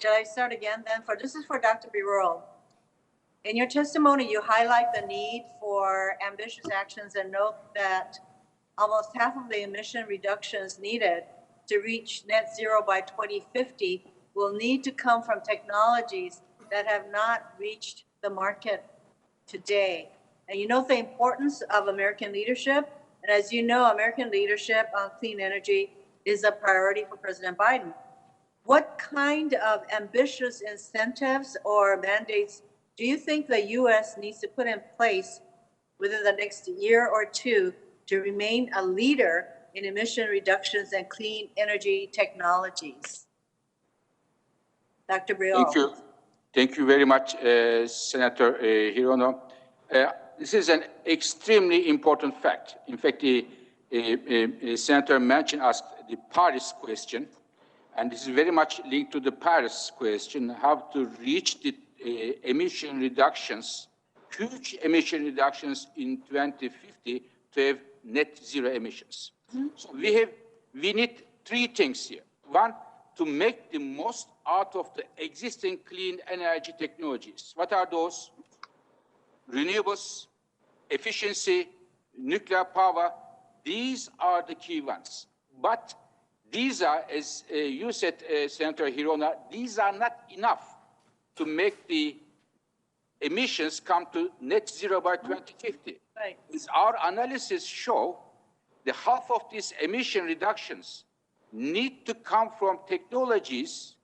M: Shall I start again then? This is for Dr. Birol. In your testimony, you highlight the need for ambitious actions and note that almost half of the emission reductions needed to reach net zero by 2050 will need to come from technologies that have not reached the market today. And you note the importance of American leadership. And as you know, American leadership on clean energy is a priority for President Biden. What kind of ambitious incentives or mandates do you think the U.S. needs to put in place within the next year or two to remain a leader in emission reductions and clean energy technologies? Dr. Birol.
G: Thank you. Thank you very much, Senator Hirono. This is an extremely important fact. In fact, the Senator Manchin asked the Paris question, and this is very much linked to the Paris question, how to reach the emission reductions, huge emission reductions in 2050 to have net zero emissions. Mm-hmm. So we need three things here. One, to make the most out of the existing clean energy technologies. What are those? Renewables, efficiency, nuclear power. These are the key ones. But these are, as you said, Senator Hirona, these are not enough to make the emissions come to net zero by 2050.
M: Right.
G: As our analysis show, the half of these emission reductions need to come from technologies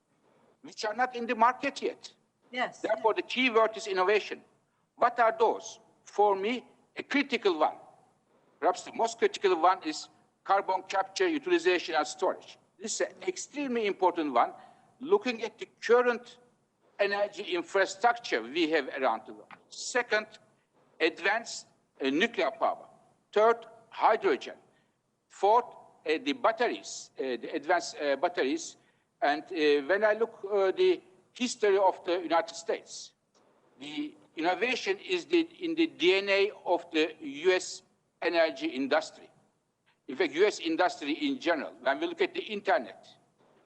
G: which are not in the market yet.
M: Yes.
G: Therefore, the key word is innovation. What are those? For me, a critical one, perhaps the most critical one, is carbon capture, utilization, and storage. This is an extremely important one, looking at the current energy infrastructure we have around the world. Second, advanced nuclear power. Third, hydrogen. Fourth, the batteries, the advanced batteries. And when I look at the history of the United States, the innovation is in the DNA of the U.S. energy industry. In fact, U.S. industry in general. When we look at the internet,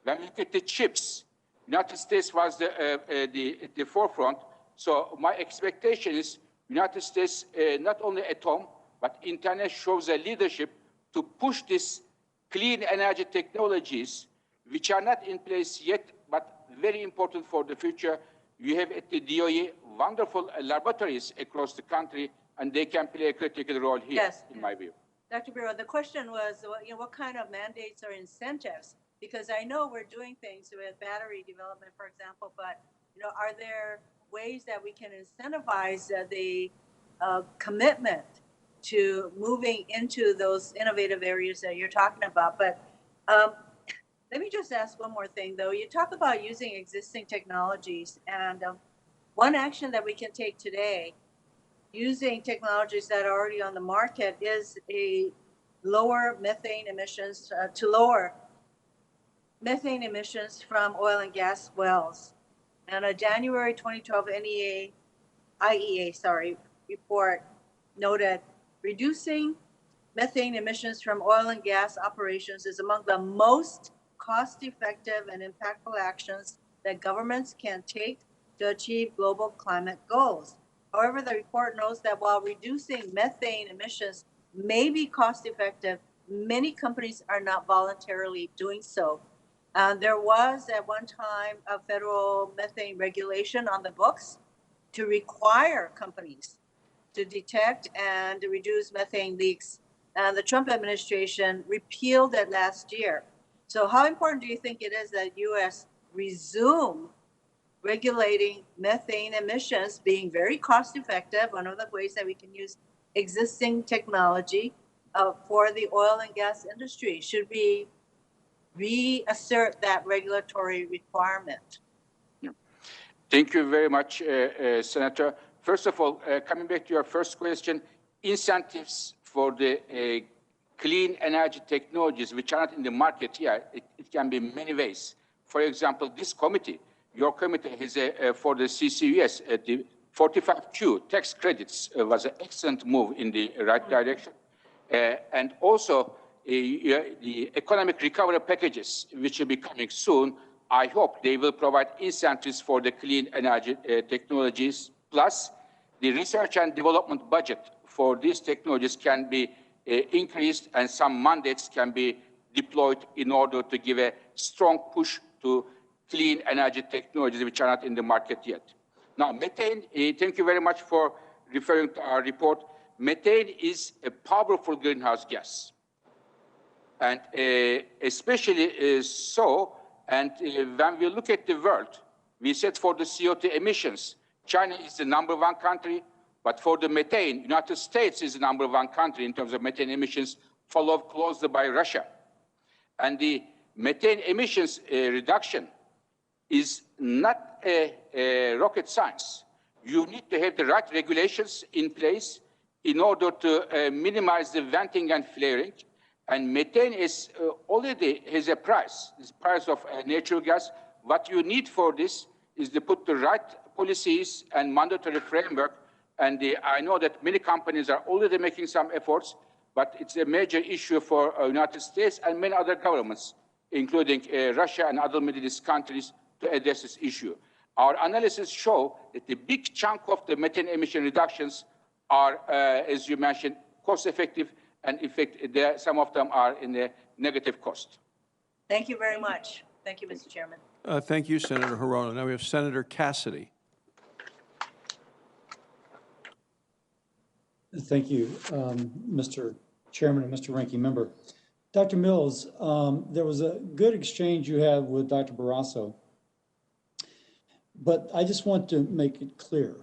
G: when we look at the chips, United States was at the forefront. So my expectation is United States, not only at home, but internet shows a leadership to push these clean energy technologies, which are not in place yet, but very important for the future. We have at the DOE wonderful laboratories across the country, and they can play a critical role here,
M: Yes.
G: in my view.
M: Dr. Birol, the question was, what kind of mandates or incentives? Because I know we're doing things with battery development, for example, but are there ways that we can incentivize the commitment to moving into those innovative areas that you're talking about? But let me just ask one more thing, though. You talk about using existing technologies, and one action that we can take today using technologies that are already on the market is a lower methane emissions, to lower methane emissions from oil and gas wells. And a January 2012 IEA report noted reducing methane emissions from oil and gas operations is among the most cost-effective and impactful actions that governments can take to achieve global climate goals. However, the report notes that while reducing methane emissions may be cost-effective, many companies are not voluntarily doing so. There was at one time a federal methane regulation on the books to require companies to detect and to reduce methane leaks. And the Trump administration repealed it last year. So how important do you think it is that U.S. resume regulating methane emissions, being very cost effective, one of the ways that we can use existing technology for the oil and gas industry? Should we reassert that regulatory requirement?
G: Thank you very much, Senator. First of all, coming back to your first question, incentives for the clean energy technologies which are not in the market here, it can be many ways. For example, this committee, your committee has for the CCUS, the 45Q tax credits was an excellent move in the right direction. And also the economic recovery packages, which will be coming soon, I hope they will provide incentives for the clean energy technologies. Plus, the research and development budget for these technologies can be increased, and some mandates can be deployed in order to give a strong push to clean energy technologies which are not in the market yet. Now, methane, thank you very much for referring to our report. Methane is a powerful greenhouse gas, and especially so. And when we look at the world, we said for the CO2 emissions, China is the #1 country, but for the methane, United States is the #1 country in terms of methane emissions, followed closely by Russia. And the methane emissions reduction is not a rocket science. You need to have the right regulations in place in order to minimize the venting and flaring. And methane is already has a price, the price of natural gas. What you need for this is to put the right policies and mandatory framework. And I know that many companies are already making some efforts, but it's a major issue for United States and many other governments, including Russia and other Middle East countries, to address this issue. Our analysis show that the big chunk of the methane emission reductions are, as you mentioned, cost effective, and in fact, some of them are in a negative cost.
M: Thank you very much. Thank you, Mr. Chairman.
C: Thank you, Senator Hirono. Now we have Senator Cassidy.
N: Thank you, Mr. Chairman and Mr. Ranking Member. Dr. Mills, there was a good exchange you had with Dr. Barrasso, but I just want to make it clear.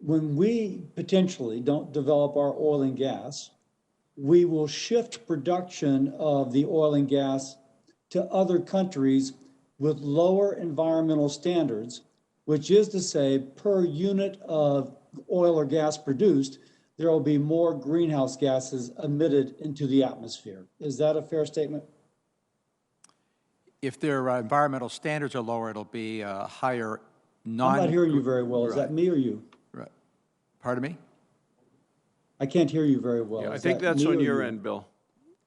N: When we potentially don't develop our oil and gas, we will shift production of the oil and gas to other countries with lower environmental standards, which is to say, per unit of oil or gas produced, there will be more greenhouse gases emitted into the atmosphere. Is that a fair statement?
K: If their environmental standards are lower, it'll be higher
N: I'm not hearing you very well. Is that me or you?
K: Right. Pardon me?
N: I can't hear you very well.
C: Yeah, I
N: Is
C: think
N: that
C: that's
N: me
C: on
N: or
C: your
N: you?
C: end, Bill.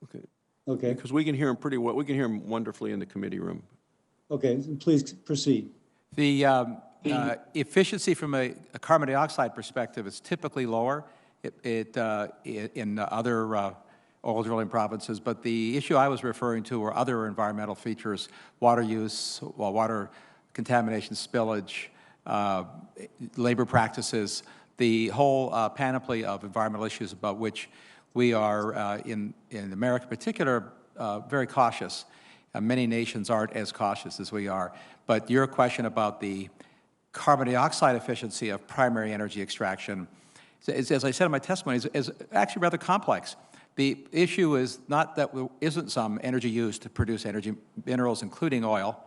C: Okay.
N: Okay.
C: Because we can hear him pretty well. We can hear him wonderfully in the committee room.
N: Okay, please proceed.
K: The efficiency from a carbon dioxide perspective is typically lower in other oil drilling provinces, but the issue I was referring to were other environmental features: water use, water contamination, spillage, labor practices, the whole panoply of environmental issues about which we are, in America in particular, very cautious. Many nations aren't as cautious as we are. But your question about the carbon dioxide efficiency of primary energy extraction, as I said in my testimony, is actually rather complex. The issue is not that there isn't some energy used to produce energy minerals, including oil,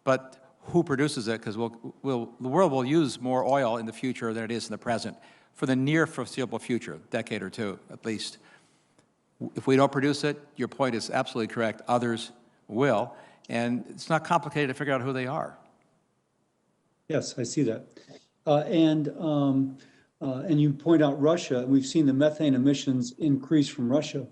K: but who produces it, because the world will use more oil in the future than it is in the present, for the near foreseeable future, decade or two at least. If we don't produce it, your point is absolutely correct, others will, and it's not complicated to figure out who they are.
N: Yes, I see that. And you point out Russia. We've seen the methane emissions increase from Russia.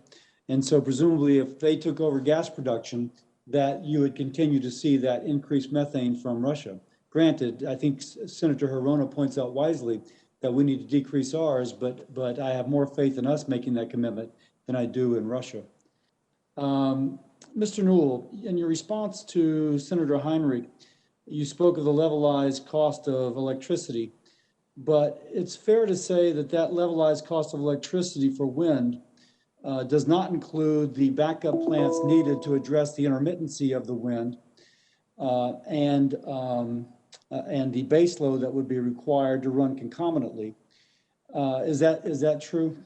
N: And so presumably if they took over gas production, that you would continue to see that increased methane from Russia. Granted, I think Senator Hirono points out wisely that we need to decrease ours, but I have more faith in us making that commitment than I do in Russia. Mr. Newell, in your response to Senator Heinrich, you spoke of the levelized cost of electricity, but it's fair to say that that levelized cost of electricity for wind does not include the backup plants needed to address the intermittency of the wind and the base load that would be required to run concomitantly. Is that true?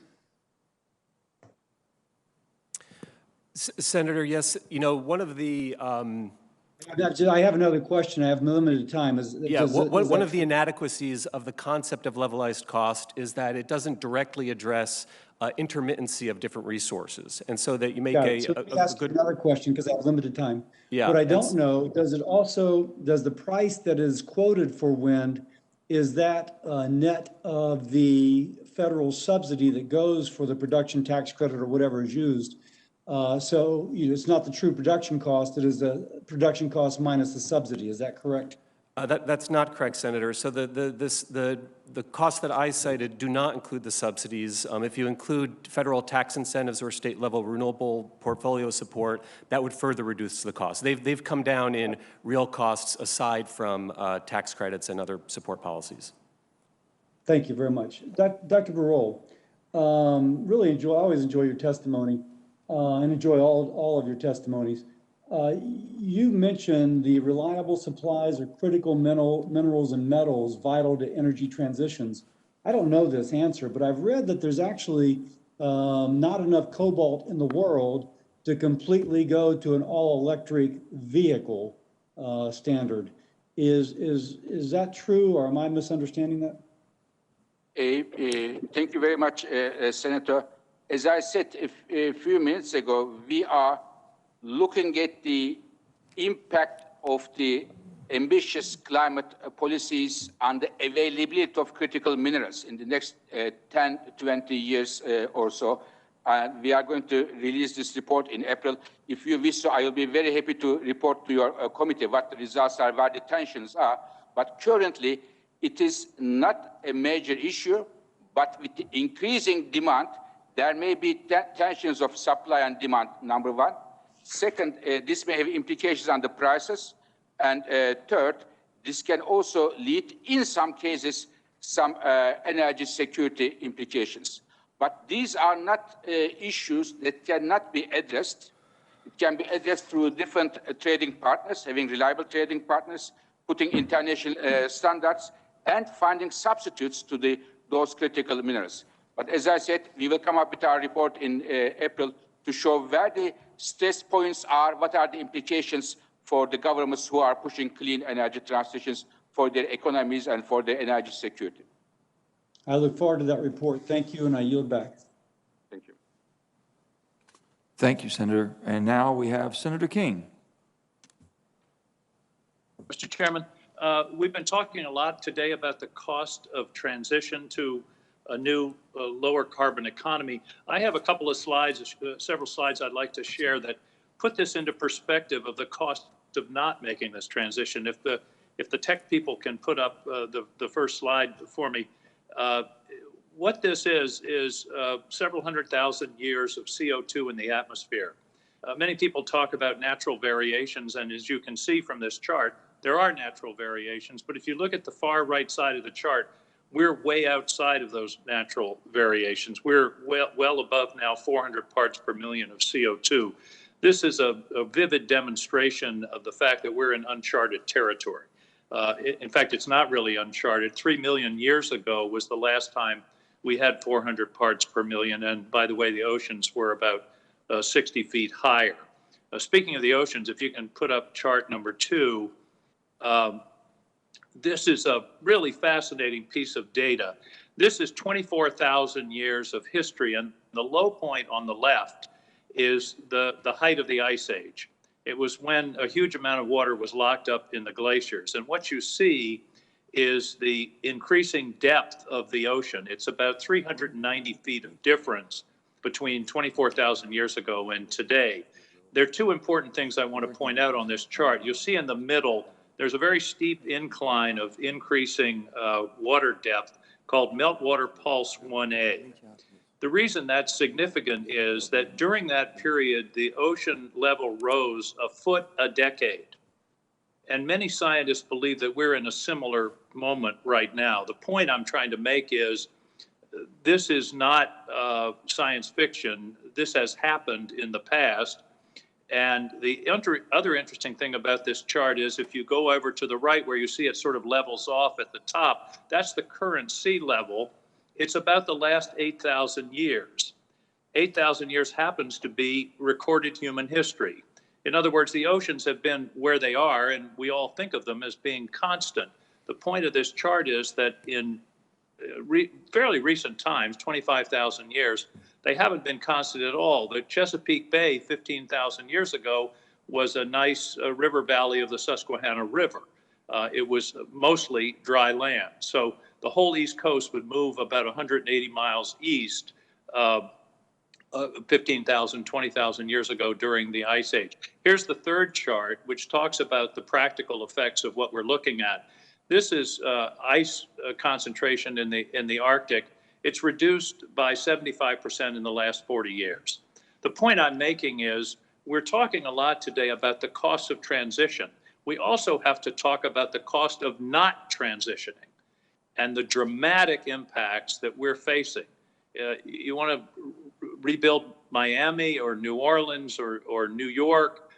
H: Senator, yes. You know, one of the
N: I have another question. I have limited time.
H: One of the inadequacies of the concept of levelized cost is that it doesn't directly address intermittency of different resources, and so that you make
N: so let me ask another question because I have limited time.
H: Yeah,
N: what I don't know, does the price that is quoted for wind, is that net of the federal subsidy that goes for the production tax credit or whatever is used? So it's not the true production cost, it is the production cost minus the subsidy. Is that correct?
H: That's not correct, Senator. So the costs that I cited do not include the subsidies. If you include federal tax incentives or state-level renewable portfolio support, that would further reduce the cost. They've come down in real costs aside from tax credits and other support policies.
N: Thank you very much. Dr. Birol, I always enjoy your testimony. And enjoy all of your testimonies. You mentioned the reliable supplies of critical minerals and metals vital to energy transitions. I don't know this answer, but I've read that there's actually not enough cobalt in the world to completely go to an all-electric vehicle standard. Is that true, or am I misunderstanding that?
G: Thank you very much, Senator. As I said a few minutes ago, we are looking at the impact of the ambitious climate policies on the availability of critical minerals in the next 10, 20 years or so. We are going to release this report in April. If you wish so, I will be very happy to report to your committee what the results are, what the tensions are. But currently, it is not a major issue, but with the increasing demand, there may be tensions of supply and demand, number one. Second, this may have implications on the prices. And third, this can also lead, in some cases, some energy security implications. But these are not issues that cannot be addressed. It can be addressed through different trading partners, having reliable trading partners, putting international standards, and finding substitutes to those critical minerals. But as I said, we will come up with our report in April to show where the stress points are, what are the implications for the governments who are pushing clean energy transitions for their economies and for their energy security.
N: I look forward to that report. Thank you, and I yield back.
G: Thank you.
B: Thank you, Senator. And now we have Senator King.
O: Mr. Chairman, we've been talking a lot today about the cost of transition to a new lower carbon economy. I have a couple of slides, several slides I'd like to share that put this into perspective of the cost of not making this transition. If the tech people can put up the first slide for me, what this is several 100,000 years of CO2 in the atmosphere. Many people talk about natural variations, and as you can see from this chart, there are natural variations, but if you look at the far right side of the chart, we're way outside of those natural variations. We're well above now 400 parts per million of CO2. This is a vivid demonstration of the fact that we're in uncharted territory. In fact, it's not really uncharted. 3 million years ago was the last time we had 400 parts per million, and by the way, the oceans were about 60 feet higher. Speaking of the oceans, if you can put up chart number 2, this is a really fascinating piece of data. This is 24,000 years of history, and the low point on the left is the height of the Ice Age. It was when a huge amount of water was locked up in the glaciers. And what you see is the increasing depth of the ocean. It's about 390 feet of difference between 24,000 years ago and today. There are two important things I want to point out on this chart. You'll see in the middle, there's a very steep incline of increasing water depth called Meltwater Pulse 1A. The reason that's significant is that during that period, the ocean level rose a foot a decade. And many scientists believe that we're in a similar moment right now. The point I'm trying to make is this is not science fiction. This has happened in the past. And the other interesting thing about this chart is if you go over to the right where you see it sort of levels off at the top, that's the current sea level. It's about the last 8,000 years. 8,000 years happens to be recorded human history. In other words, the oceans have been where they are, and we all think of them as being constant. The point of this chart is that in fairly recent times, 25,000 years, they haven't been constant at all. The Chesapeake Bay 15,000 years ago was a nice river valley of the Susquehanna River. It was mostly dry land. So the whole East Coast would move about 180 miles east 15,000, 20,000 years ago during the Ice Age. Here's the third chart, which talks about the practical effects of what we're looking at. This is ice concentration in the Arctic. It's reduced by 75% in the last 40 years. The point I'm making is we're talking a lot today about the cost of transition. We also have to talk about the cost of not transitioning and the dramatic impacts that we're facing. You want to rebuild Miami or New Orleans or New York,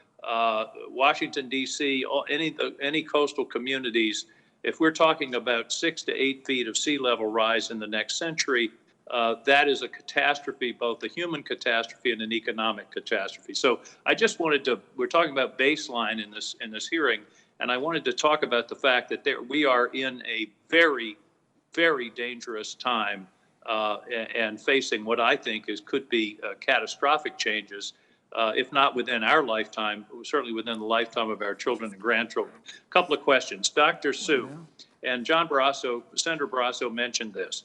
O: Washington, D.C., any coastal communities, if we're talking about 6 to 8 feet of sea level rise in the next century, that is a catastrophe, both a human catastrophe and an economic catastrophe. So I just wanted to, we're talking about baseline in this hearing, and I wanted to talk about the fact that we are in a very, very dangerous time and facing what I think could be catastrophic changes, if not within our lifetime, certainly within the lifetime of our children and grandchildren. A couple of questions. Dr. Sue and John Barrasso, Senator Barrasso mentioned this.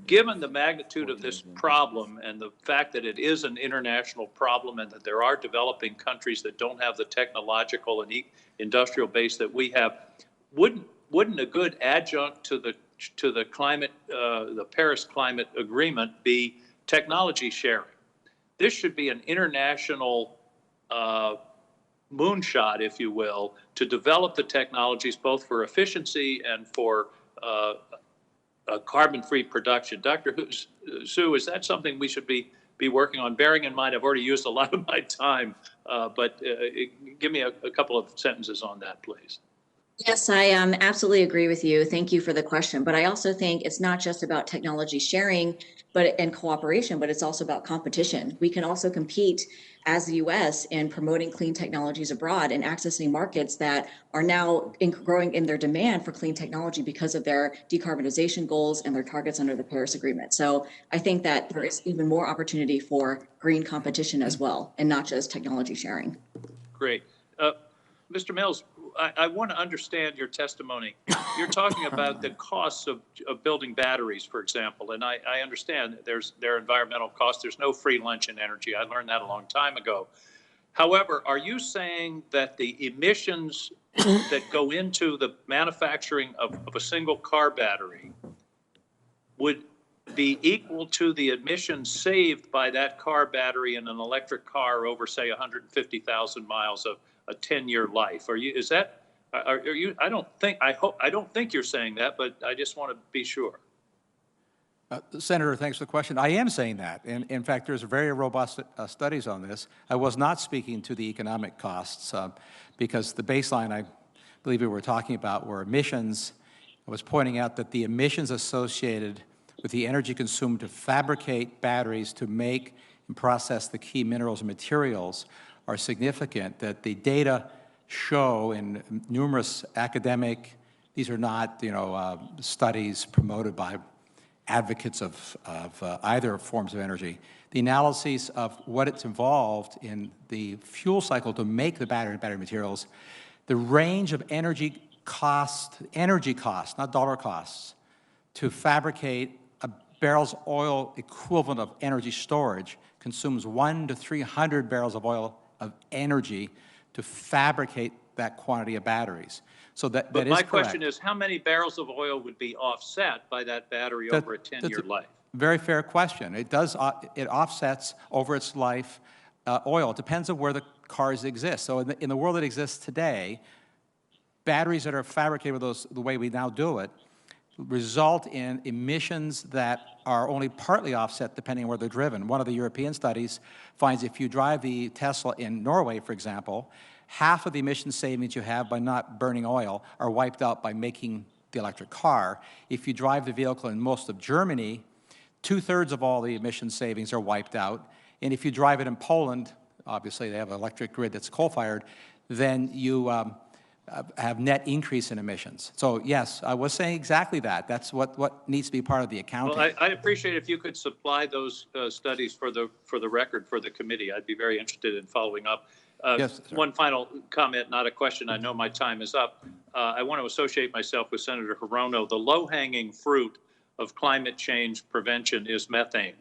O: Given the magnitude of this problem and the fact that it is an international problem and that there are developing countries that don't have the technological and industrial base that we have, wouldn't a good adjunct to the climate, the Paris Climate Agreement be technology sharing? This should be an international moonshot, if you will, to develop the technologies both for efficiency and for carbon-free production. Dr. Sue, is that something we should be working on? Bearing in mind, I've already used a lot of my time, but give me a couple of sentences on that, please.
I: Yes, I absolutely agree with you. Thank you for the question. But I also think it's not just about technology sharing and cooperation, but it's also about competition. We can also compete as the U.S. in promoting clean technologies abroad and accessing markets that are now growing in their demand for clean technology because of their decarbonization goals and their targets under the Paris Agreement. So I think that there is even more opportunity for green competition as well, and not just technology sharing.
O: Great. Mr. Mills, I want to understand your testimony. You're talking about the costs of building batteries, for example, and I understand that there are environmental costs. There's no free lunch in energy. I learned that a long time ago. However, are you saying that the emissions that go into the manufacturing of a single car battery would be equal to the emissions saved by that car battery in an electric car over, say, 150,000 miles of a 10-year life? Are you? Is that? Are you? I don't think you're saying that, but I just want to be sure.
K: Senator, thanks for the question. I am saying that. And in fact, there's very robust studies on this. I was not speaking to the economic costs because the baseline I believe we were talking about were emissions. I was pointing out that the emissions associated with the energy consumed to fabricate batteries to make and process the key minerals and materials are significant, that the data show in numerous academic, these are not, studies promoted by advocates of either forms of energy. The analyses of what it's involved in the fuel cycle to make the battery and battery materials, the range of energy costs, not dollar costs, to fabricate a barrel's oil equivalent of energy storage consumes 100 to 300 barrels of oil of energy to fabricate that quantity of batteries. So that is correct.
O: But my question is, how many barrels of oil would be offset by that battery over a 10-year life?
K: Very fair question. It does. It offsets over its life oil. It depends on where the cars exist. So in the world that exists today, batteries that are fabricated with the way we now do it result in emissions that are only partly offset depending on where they're driven. One of the European studies finds if you drive the Tesla in Norway, for example, half of the emission savings you have by not burning oil are wiped out by making the electric car. If you drive the vehicle in most of Germany, 2/3 of all the emission savings are wiped out. And if you drive it in Poland, obviously they have an electric grid that's coal-fired, then you have net increase in emissions. So yes, I was saying exactly that. That's what needs to be part of the accounting.
O: Well, I'd appreciate if you could supply those studies for the record for the committee. I'd be very interested in following up.
K: Yes, sir.
O: One final comment, not a question. I know my time is up. I want to associate myself with Senator Hirono. The low-hanging fruit of climate change prevention is methane.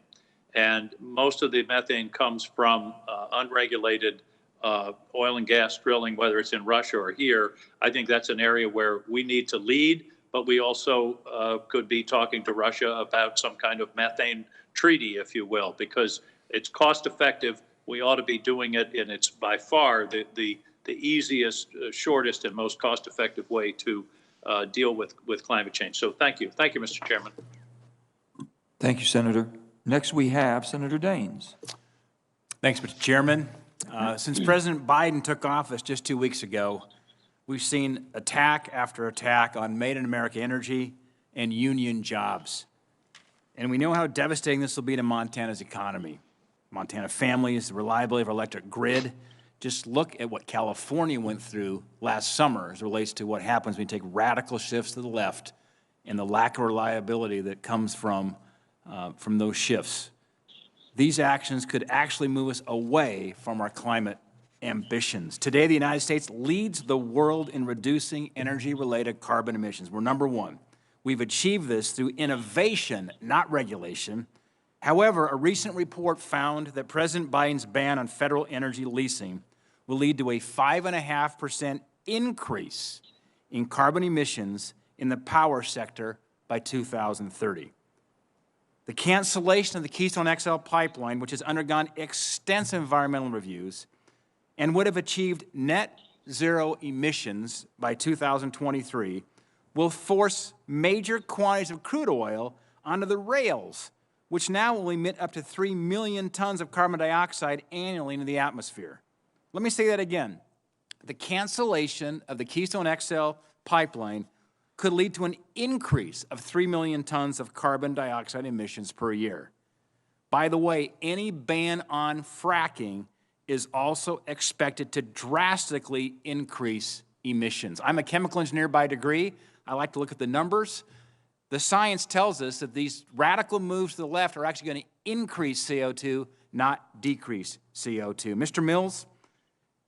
O: And most of the methane comes from unregulated oil and gas drilling, whether it's in Russia or here. I think that's an area where we need to lead, but we also could be talking to Russia about some kind of methane treaty, if you will, because it's cost effective. We ought to be doing it, and it's by far the easiest, shortest, and most cost effective way to deal with climate change. So thank you. Thank you, Mr. Chairman.
B: Thank you, Senator. Next we have Senator Daines.
P: Thanks, Mr. Chairman. Since President Biden took office just 2 weeks ago, we've seen attack after attack on Made in America energy and union jobs. And we know how devastating this will be to Montana's economy. Montana families, the reliability of our electric grid. Just look at what California went through last summer as it relates to what happens when you take radical shifts to the left and the lack of reliability that comes from those shifts. These actions could actually move us away from our climate ambitions. Today, the United States leads the world in reducing energy-related carbon emissions. We're number one. We've achieved this through innovation, not regulation. However, a recent report found that President Biden's ban on federal energy leasing will lead to a 5.5% increase in carbon emissions in the power sector by 2030. The cancellation of the Keystone XL pipeline, which has undergone extensive environmental reviews, and would have achieved net zero emissions by 2023 will force major quantities of crude oil onto the rails, which now will emit up to 3 million tons of carbon dioxide annually into the atmosphere. Let me say that again. The cancellation of the Keystone XL pipeline could lead to an increase of 3 million tons of carbon dioxide emissions per year. By the way, any ban on fracking is also expected to drastically increase emissions. I'm a chemical engineer by degree. I like to look at the numbers. The science tells us that these radical moves to the left are actually going to increase CO2, not decrease CO2. Mr. Mills,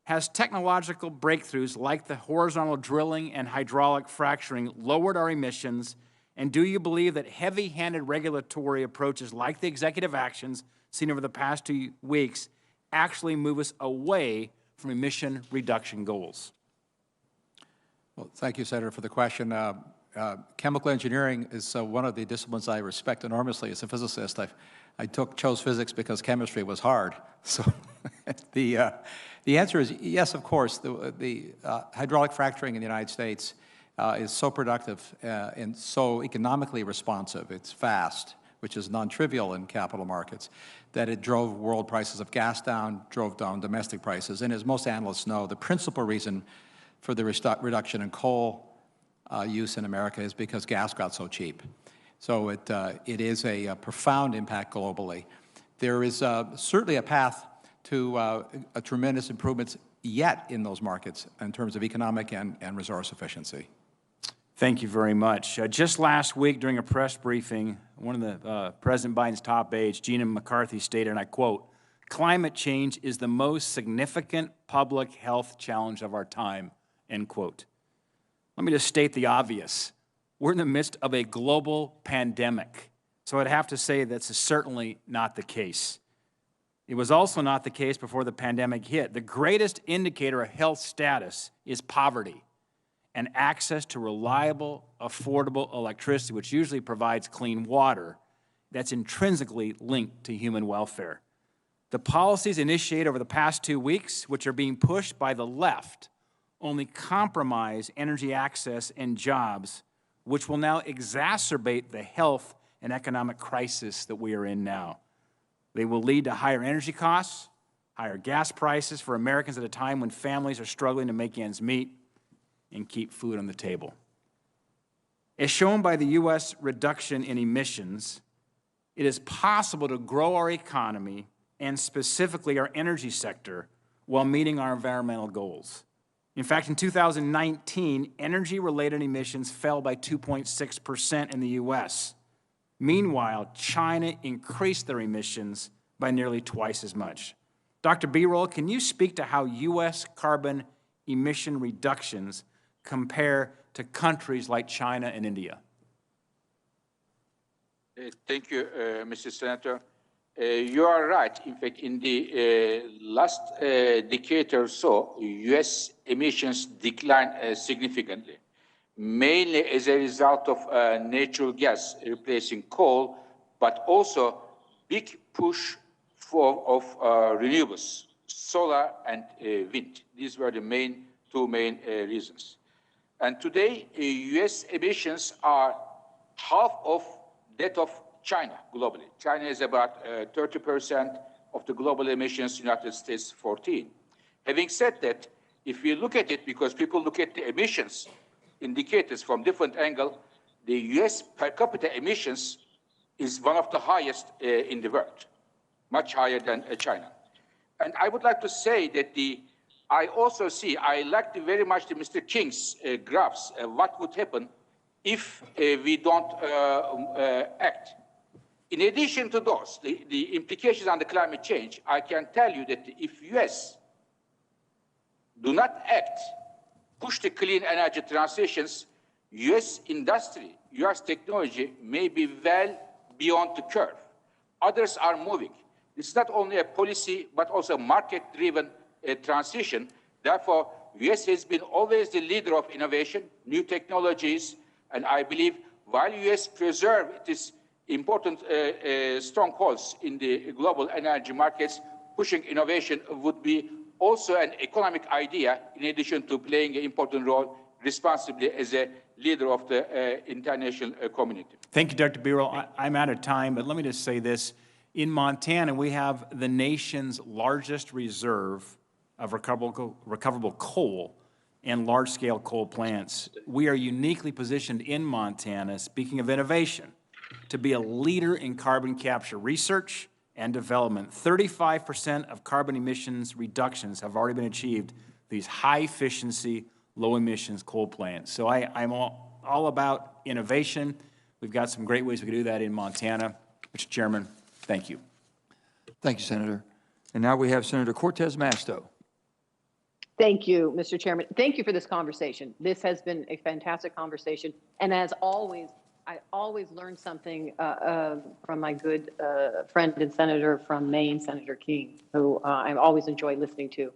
P: has technological breakthroughs like the horizontal drilling and hydraulic fracturing lowered our emissions? And do you believe that heavy-handed regulatory approaches like the executive actions seen over the past 2 weeks actually move us away from emission reduction goals?
K: Well, thank you, Senator, for the question. Chemical engineering is one of the disciplines I respect enormously as a physicist. I chose physics because chemistry was hard. So the answer is yes, of course. The hydraulic fracturing in the United States is so productive and so economically responsive. It's fast, which is non-trivial in capital markets, that it drove world prices of gas down, drove down domestic prices. And as most analysts know, the principal reason for the reduction in coal use in America is because gas got so cheap. So it is a profound impact globally. There is certainly a path to a tremendous improvements yet in those markets in terms of economic and resource efficiency.
P: Thank you very much. Just last week during a press briefing, one of the President Biden's top aides, Gina McCarthy, stated, and I quote, "Climate change is the most significant public health challenge of our time," end quote. Let me just state the obvious. We're in the midst of a global pandemic, so I'd have to say that's certainly not the case. It was also not the case before the pandemic hit. The greatest indicator of health status is poverty and access to reliable, affordable electricity, which usually provides clean water, that's intrinsically linked to human welfare. The policies initiated over the past 2 weeks, which are being pushed by the left, only compromise energy access and jobs, which will now exacerbate the health and economic crisis that we are in now. They will lead to higher energy costs, higher gas prices for Americans at a time when families are struggling to make ends meet and keep food on the table. As shown by the U.S. reduction in emissions, it is possible to grow our economy and specifically our energy sector while meeting our environmental goals. In fact, in 2019, energy-related emissions fell by 2.6% in the U.S. Meanwhile, China increased their emissions by nearly twice as much. Dr. Birol, can you speak to how U.S. carbon emission reductions compare to countries like China and India?
G: Thank you, Mr. Senator. You are right. In fact, in the last decade or so, U.S. emissions declined significantly, mainly as a result of natural gas replacing coal, but also big push of renewables, solar and wind. These were the two main reasons. And today, U.S. emissions are half of that of China globally. China is about 30% of the global emissions, United States 14%. Having said that, if you look at it, because people look at the emissions indicators from different angles, the U.S. per capita emissions is one of the highest in the world, much higher than China. And I would like to say that I also see, I like very much Mr. King's graphs, what would happen if we don't act. In addition to those, the implications on the climate change, I can tell you that if U.S. do not act, push the clean energy transitions, U.S. industry, U.S. technology may be well beyond the curve. Others are moving. It's not only a policy, but also market-driven transition. Therefore, U.S. has been always the leader of innovation, new technologies, and I believe while U.S. preserve its important strongholds in the global energy markets, pushing innovation would be also an economic idea, in addition to playing an important role responsibly as a leader of the international community.
P: Thank you, Dr. Birol. I'm out of time, but let me just say this. In Montana, we have the nation's largest reserve of recoverable coal and large-scale coal plants. We are uniquely positioned in Montana, speaking of innovation, to be a leader in carbon capture research and development. 35% of carbon emissions reductions have already been achieved these high-efficiency, low-emissions coal plants. So I'm all about innovation. We've got some great ways we can do that in Montana. Mr. Chairman, thank you.
B: Thank you, Senator. And now we have Senator Cortez Masto.
Q: Thank you, Mr. Chairman. Thank you for this conversation. This has been a fantastic conversation. And as always, I always learn something from my good friend and senator from Maine, Senator King, who I always enjoy listening to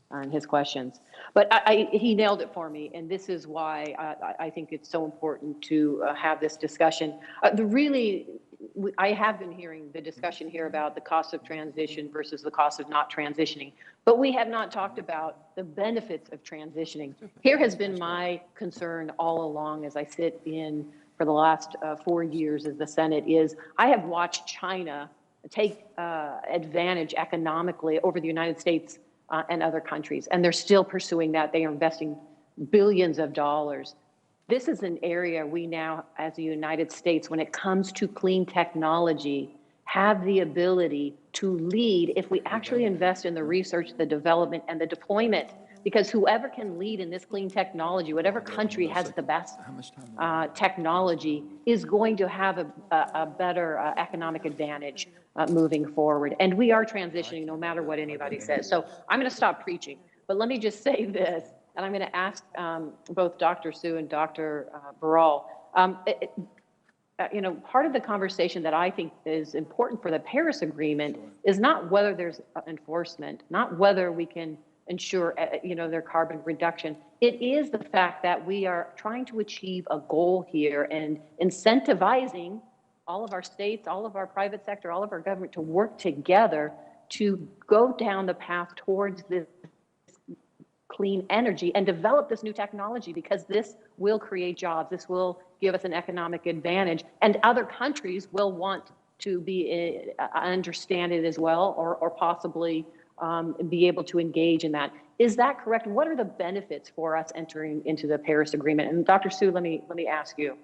Q: and his questions. But he nailed it for me, and this is why I think it's so important to have this discussion. I have been hearing the discussion here about the cost of transition versus the cost of not transitioning, but we have not talked about the benefits of transitioning. Here has been my concern all along as I sit in for the last 4 years as the Senate is, I have watched China take advantage economically over the United States and other countries, and they're still pursuing that. They are investing billions of dollars. This is an area we now, as the United States, when it comes to clean technology, have the ability to lead if we actually invest in the research, the development, and the deployment. Because whoever can lead in this clean technology, whatever country has the best technology, is going to have a better economic advantage moving forward. And we are transitioning no matter what anybody says. So I'm going to stop preaching. But let me just say this, and I'm going to ask both Dr. Su and Dr. Birol. Part of the conversation that I think is important for the Paris Agreement is not whether there's enforcement, not whether we can ensure, their carbon reduction. It is the fact that we are trying to achieve a goal here and incentivizing all of our states, all of our private sector, all of our government to work together to go down the path towards this clean energy and develop this new technology, because this will create jobs. This will give us an economic advantage, and other countries will want to be understand it as well, or possibly be able to engage in that. Is that correct? What are the benefits for us entering into the Paris Agreement? And Dr. Su, let me ask you.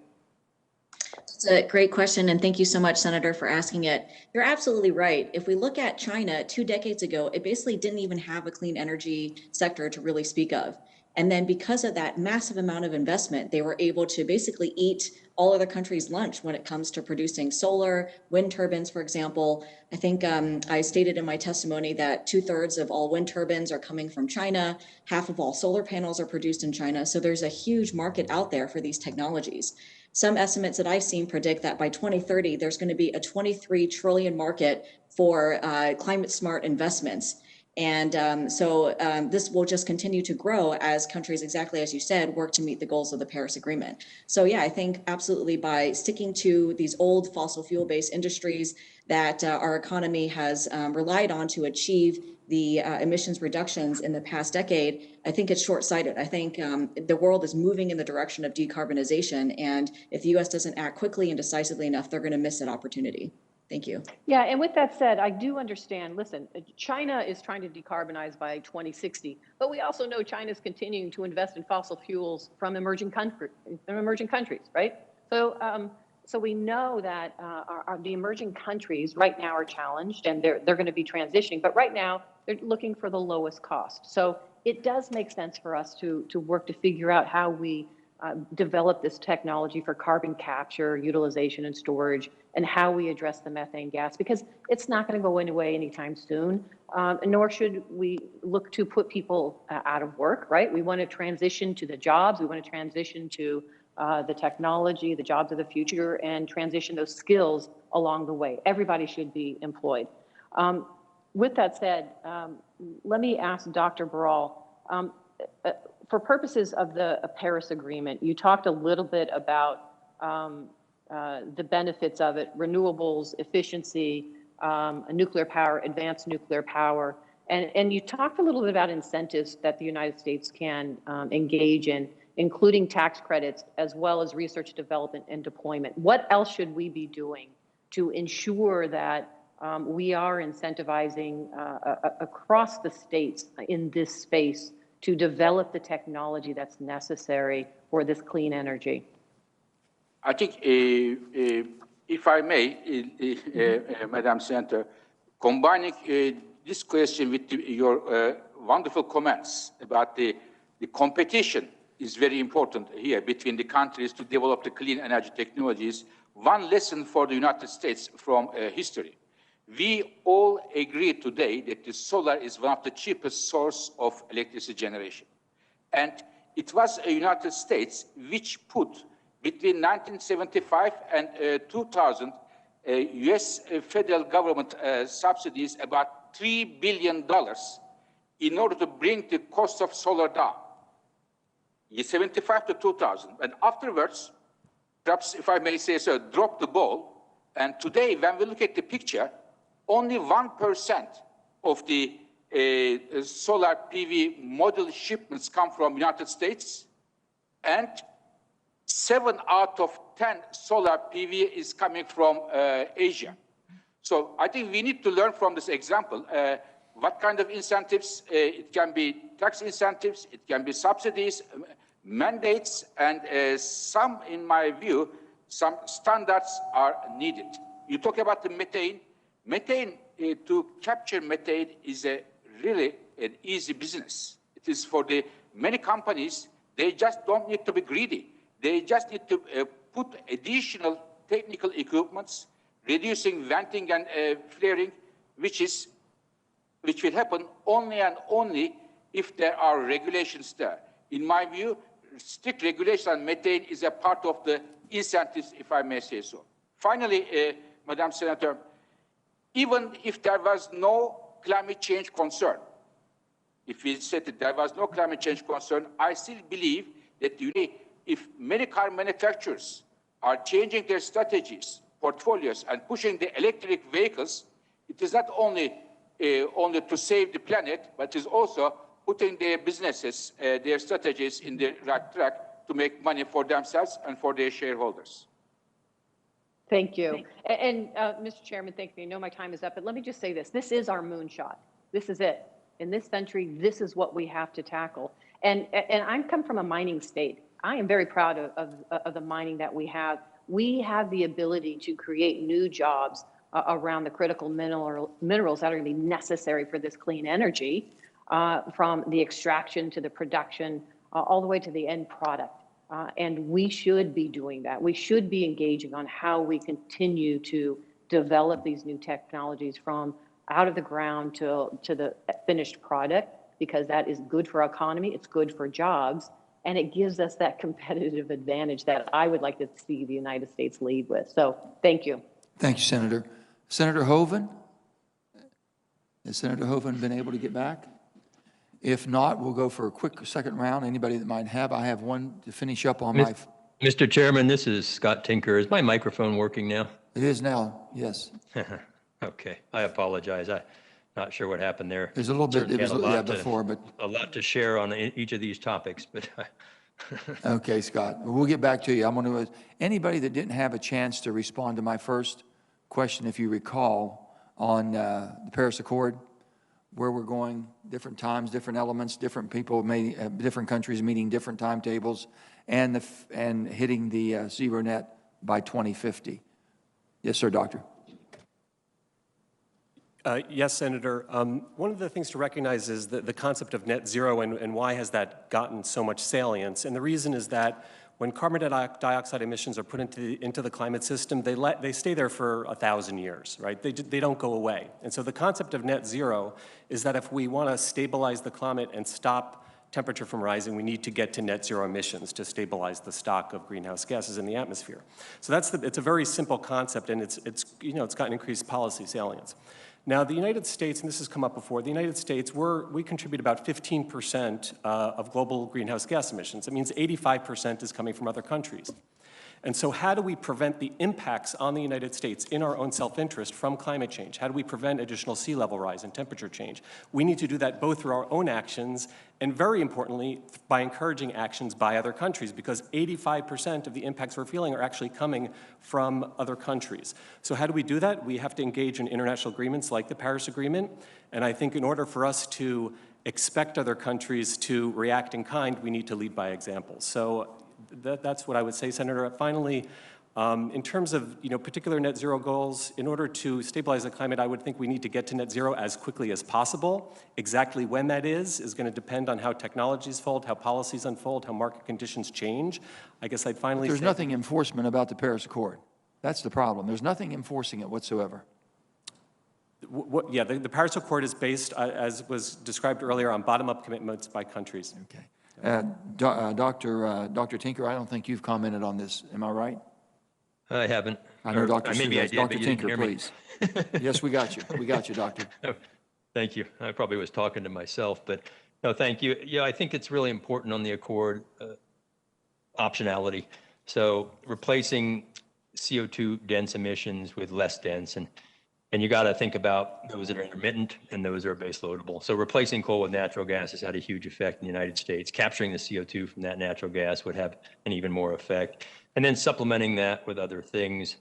I: It's a great question, and thank you so much, Senator, for asking it. You're absolutely right. If we look at China 2 decades ago, it basically didn't even have a clean energy sector to really speak of. And then because of that massive amount of investment, they were able to basically eat all other countries' lunch when it comes to producing solar, wind turbines, for example. I think I stated in my testimony that 2/3 of all wind turbines are coming from China. Half of all solar panels are produced in China. So there's a huge market out there for these technologies. Some estimates that I've seen predict that by 2030, there's going to be a 23 trillion market for climate smart investments. And this will just continue to grow as countries, exactly as you said, work to meet the goals of the Paris Agreement. So yeah, I think absolutely by sticking to these old fossil fuel-based industries that our economy has relied on to achieve the emissions reductions in the past decade, I think it's short-sighted. I think the world is moving in the direction of decarbonization, and if the U.S. doesn't act quickly and decisively enough, they're going to miss that opportunity. Thank you.
Q: Yeah, and with that said, I do understand, listen, China is trying to decarbonize by 2060, but we also know China is continuing to invest in fossil fuels from emerging countries, right? So we know that the emerging countries right now are challenged, and they're going to be transitioning, but right now they're looking for the lowest cost. So it does make sense for us to work to figure out how we develop this technology for carbon capture, utilization, and storage, and how we address the methane gas, because it's not going to go away anytime soon, nor should we look to put people out of work, right? We want to transition to the jobs. We want to transition to the technology, the jobs of the future, and transition those skills along the way. Everybody should be employed. With that said, let me ask Dr. Birol, for purposes of the Paris Agreement, you talked a little bit about the benefits of it, renewables, efficiency, nuclear power, advanced nuclear power. And you talked a little bit about incentives that the United States can engage in, including tax credits, as well as research, development, and deployment. What else should we be doing to ensure that we are incentivizing across the states in this space to develop the technology that's necessary for this clean energy?
G: I think, if I may, Madam Senator, combining this question with your wonderful comments about the competition is very important here between the countries to develop the clean energy technologies. One lesson for the United States from history. We all agree today that the solar is one of the cheapest source of electricity generation. And it was the United States which put between 1975 and 2000 US federal government subsidies about $3 billion in order to bring the cost of solar down. 75 to 2000. And afterwards, perhaps if I may say so, dropped the ball. And today, when we look at the picture, only 1% of the solar PV module shipments come from United States, and 7 out of 10 solar PV is coming from Asia. So I think we need to learn from this example. What kind of incentives? It can be tax incentives, it can be subsidies, mandates, and some, in my view, some standards are needed. You talk about the methane. Methane, to capture methane is really an easy business. It is for the many companies. They just don't need to be greedy. They just need to put additional technical equipments, reducing venting and flaring, which will happen only and only if there are regulations there. In my view, strict regulation on methane is a part of the incentives, if I may say so. Finally, Madam Senator, even if there was no climate change concern, if we said that there was no climate change concern, I still believe that if many car manufacturers are changing their strategies, portfolios, and pushing the electric vehicles, it is not only to save the planet, but it is also putting their businesses, their strategies in the right track to make money for themselves and for their shareholders.
Q: Thank you. And Mr. Chairman, thank you. I know my time is up, but let me just say this. This is our moonshot. This is it. In this century, this is what we have to tackle. And I come from a mining state. I am very proud of the mining that we have. We have the ability to create new jobs around the critical minerals that are going to be necessary for this clean energy, from the extraction to the production, all the way to the end product. And we should be doing that. We should be engaging on how we continue to develop these new technologies from out of the ground to the finished product, because that is good for our economy, it's good for jobs, and it gives us that competitive advantage that I would like to see the United States lead with. So thank you.
B: Thank you, Senator. Senator Hoeven? Has Senator Hoeven been able to get back? If not, we'll go for a quick second round. Anybody that might have. I have one to finish up on my...
R: Mr. Chairman, this is Scott Tinker. Is my microphone working now?
B: It is now, yes.
R: Okay, I apologize. I'm not sure what happened there.
B: There's a little bit, it was, yeah, before, but...
R: A lot to share on each of these topics, but...
B: Okay, Scott, we'll get back to you. I'm going to... Anybody that didn't have a chance to respond to my first question, if you recall, on the Paris Accord, where we're going, different times, different elements, different people, different countries meeting different timetables, and hitting the zero net by 2050. Yes, sir, Doctor.
H: Yes, Senator. One of the things to recognize is the concept of net zero and why has that gotten so much salience. And the reason is that when carbon dioxide emissions are put into the climate system, they stay there for 1,000 years, right? They don't go away. And so the concept of net zero is that if we want to stabilize the climate and stop temperature from rising, we need to get to net zero emissions to stabilize the stock of greenhouse gases in the atmosphere. So it's a very simple concept, and it's gotten increased policy salience. Now, the United States, and this has come up before, the United States, we contribute about 15% of global greenhouse gas emissions. It means 85% is coming from other countries. And so how do we prevent the impacts on the United States in our own self-interest from climate change? How do we prevent additional sea level rise and temperature change? We need to do that both through our own actions and, very importantly, by encouraging actions by other countries, because 85% of the impacts we're feeling are actually coming from other countries. So how do we do that? We have to engage in international agreements like the Paris Agreement. And I think in order for us to expect other countries to react in kind, we need to lead by example. So that's what I would say, Senator. Finally, in terms of particular net zero goals, in order to stabilize the climate, I would think we need to get to net zero as quickly as possible. Exactly when that is going to depend on how technologies fold, how policies unfold, how market conditions change. I guess I'd finally
B: There's
H: say
B: nothing enforcement about the Paris Accord. That's the problem. There's nothing enforcing it whatsoever.
H: The Paris Accord is based, as was described earlier, on bottom-up commitments by countries.
B: Okay. Dr. Tinker, I don't think you've commented on this. Am I right?
R: I haven't.
B: I know Dr.
R: Maybe I
B: Sue
R: did,
B: Dr.
R: but you didn't
B: Tinker,
R: hear me.
B: please. Yes, we got you. We got you, Doctor.
R: Thank you. I probably was talking to myself, but no, thank you. Yeah, I think it's really important on the Accord optionality. So replacing CO2 dense emissions with less dense, and you got to think about those that are intermittent and those that are base loadable. So replacing coal with natural gas has had a huge effect in the United States. Capturing the CO2 from that natural gas would have an even more effect. And then supplementing that with other things.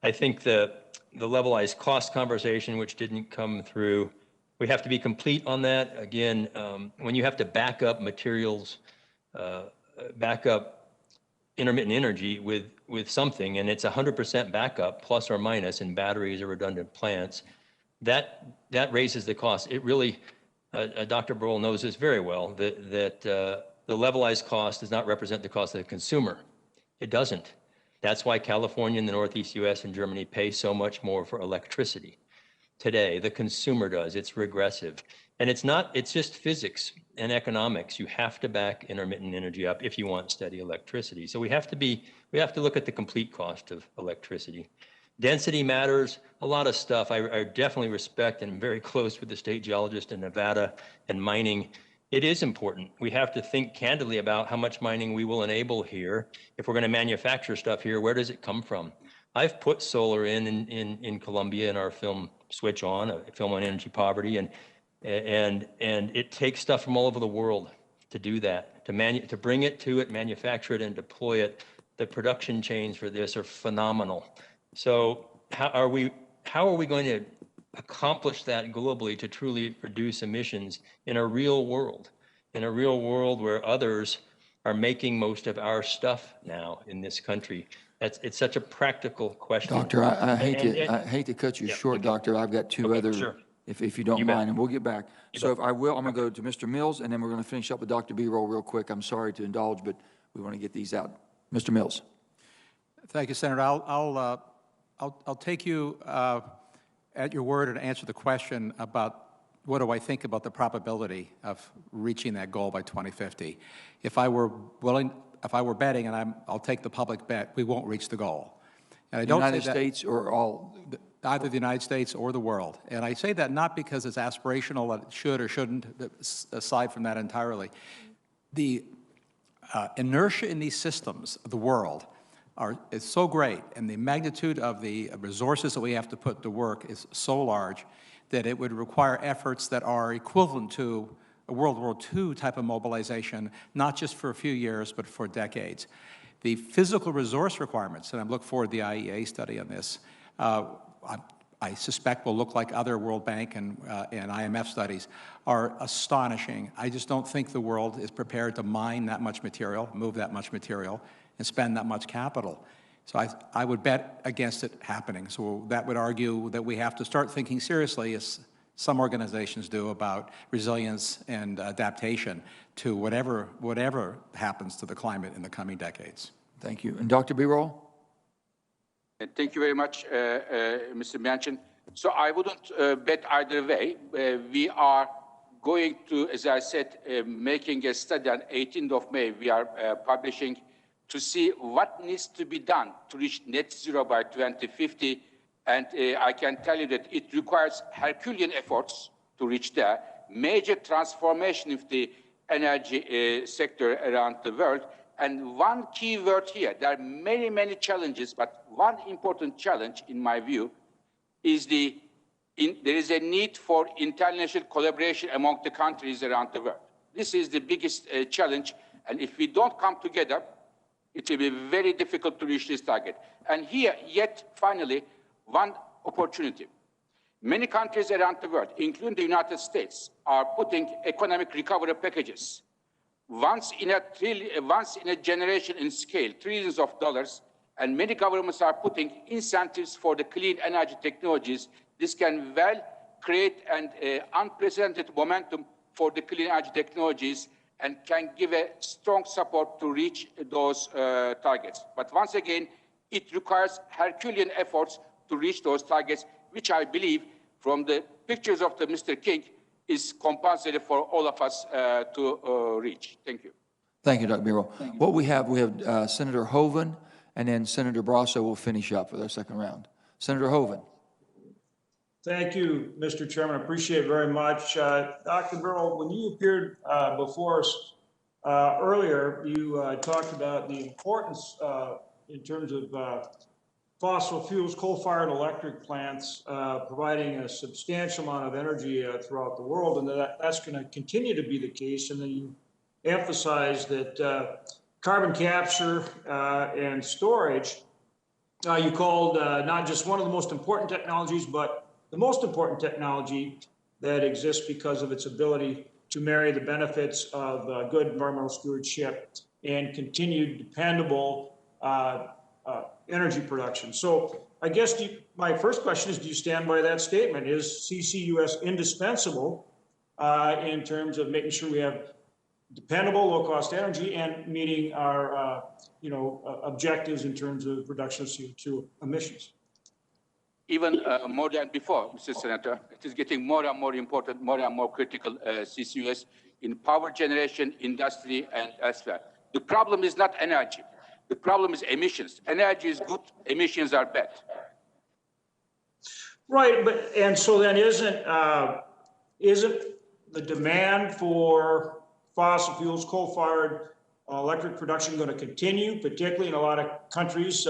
R: I think the levelized cost conversation, which didn't come through, we have to be complete on that. Again, when you have to back up materials, back up intermittent energy with something, and it's 100% backup, plus or minus, in batteries or redundant plants, that raises the cost. It really, Dr. Birol knows this very well, that the levelized cost does not represent the cost of the consumer. It doesn't. That's why California and the Northeast US and Germany pay so much more for electricity today. The consumer does. It's regressive. And it's just physics and economics. You have to back intermittent energy up if you want steady electricity. So we have to look at the complete cost of electricity. Density matters, a lot of stuff. I definitely respect and am very close with the state geologist in Nevada and mining. It is important. We have to think candidly about how much mining we will enable here. If we're going to manufacture stuff here, where does it come from? I've put solar in Colombia in our film Switch On, a film on energy poverty, and it takes stuff from all over the world to do that, to bring it to it, manufacture it, and deploy it. The production chains for this are phenomenal. So how are we going to accomplish that globally to truly reduce emissions in a real world where others are making most of our stuff now in this country? It's such a practical question.
B: Doctor, I hate to cut you short, okay. Doctor. I've got two other, sure. if you don't mind, and we'll get back. So if I will, I'm going to go to Mr. Mills, and then we're going to finish up with Dr. Birol real quick. I'm sorry to indulge, but we want to get these out. Mr. Mills.
K: Thank you, Senator. I'll take you at your word and answer the question about what do I think about the probability of reaching that goal by 2050. If I were betting, and I'll take the public bet, we won't reach the goal. And I don't
B: United States or all?
K: Either the United States or the world. And I say that not because it's aspirational that it should or shouldn't, aside from that entirely. The inertia in these systems of the world is so great, and the magnitude of the resources that we have to put to work is so large that it would require efforts that are equivalent to a World War II type of mobilization, not just for a few years, but for decades. The physical resource requirements, and I look forward to the IEA study on this, I suspect will look like other World Bank and IMF studies, are astonishing. I just don't think the world is prepared to mine that much material, move that much material, and spend that much capital. So I would bet against it happening. So that would argue that we have to start thinking seriously, as some organizations do, about resilience and adaptation to whatever happens to the climate in the coming decades.
B: Thank you. And Dr. Birol?
G: Thank you very much, Mr. Manchin. So I wouldn't bet either way. We are going to, as I said, making a study on 18th of May. We are publishing to see what needs to be done to reach net zero by 2050. And I can tell you that it requires Herculean efforts to reach there, major transformation of the energy sector around the world, And one key word here, there are many, many challenges, but one important challenge, in my view, is there is a need for international collaboration among the countries around the world. This is the biggest challenge, and if we don't come together, it will be very difficult to reach this target. And here, yet finally, one opportunity. Many countries around the world, including the United States, are putting economic recovery packages once in a generation in scale, trillions of dollars, and many governments are putting incentives for the clean energy technologies. This can well create an unprecedented momentum for the clean energy technologies and can give a strong support to reach those targets. But once again, it requires Herculean efforts to reach those targets, which I believe, from the pictures of Mr. King, is compulsory for all of us to reach. Thank you.
B: Thank you, Dr. Birol. What we have Senator Hoeven, and then Senator Barrasso will finish up with our second round. Senator Hoeven.
S: Thank you, Mr. Chairman. I appreciate it very much. Dr. Birol, when you appeared before us earlier, you talked about the importance in terms of fossil fuels, coal-fired electric plants providing a substantial amount of energy throughout the world, and that's going to continue to be the case. And then you emphasize that carbon capture and storage, you called not just one of the most important technologies, but the most important technology that exists because of its ability to marry the benefits of good environmental stewardship and continued dependable energy production. So I guess my first question is, do you stand by that statement? Is CCUS indispensable in terms of making sure we have dependable, low-cost energy and meeting our objectives in terms of reduction of CO2 emissions?
G: Even more than before, Mr. Senator, it is getting more and more important, more and more critical, CCUS in power generation, industry, and elsewhere. The problem is not energy. The problem is emissions. Energy is good, emissions are bad.
S: Right, and so then isn't the demand for fossil fuels, coal-fired electric production going to continue, particularly in a lot of countries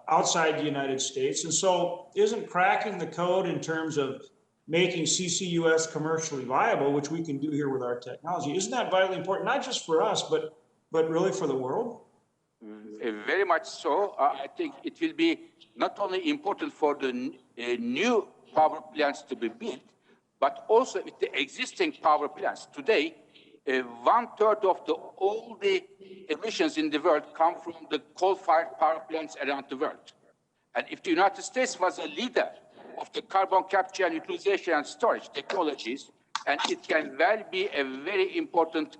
S: outside the United States? And so isn't cracking the code in terms of making CCUS commercially viable, which we can do here with our technology, isn't that vitally important, not just for us, but really for the world?
G: Very much so. I think it will be not only important for the new power plants to be built, but also with the existing power plants. Today, 1/3 of all the emissions in the world come from the coal-fired power plants around the world. And if the United States was a leader of the carbon capture and utilization and storage technologies, and it can well be a very important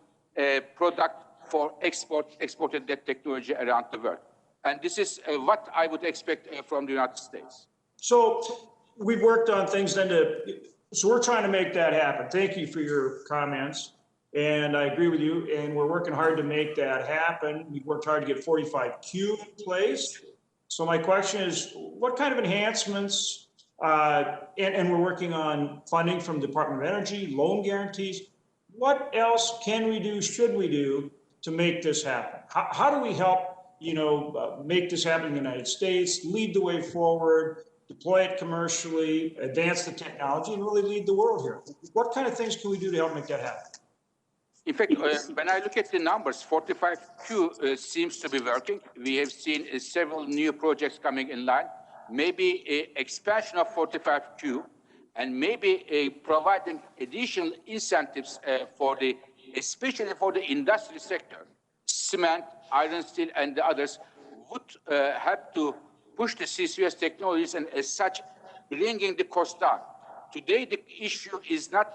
G: product for exporting that technology around the world. And this is what I would expect from the United States.
S: So we've worked on things then so we're trying to make that happen. Thank you for your comments. And I agree with you, and we're working hard to make that happen. We've worked hard to get 45Q in place. So my question is, what kind of enhancements, and we're working on funding from the Department of Energy, loan guarantees. What else can we do, should we do, to make this happen? How do we help, make this happen in the United States, lead the way forward, deploy it commercially, advance the technology, and really lead the world here? What kind of things can we do to help make that happen?
G: In fact, when I look at the numbers, 45Q seems to be working. We have seen several new projects coming in line, maybe an expansion of 45Q, and maybe providing additional incentives especially for the industry sector. Cement, iron, steel, and the others would have to push the CCUS technologies and as such bringing the cost down. Today, the issue is not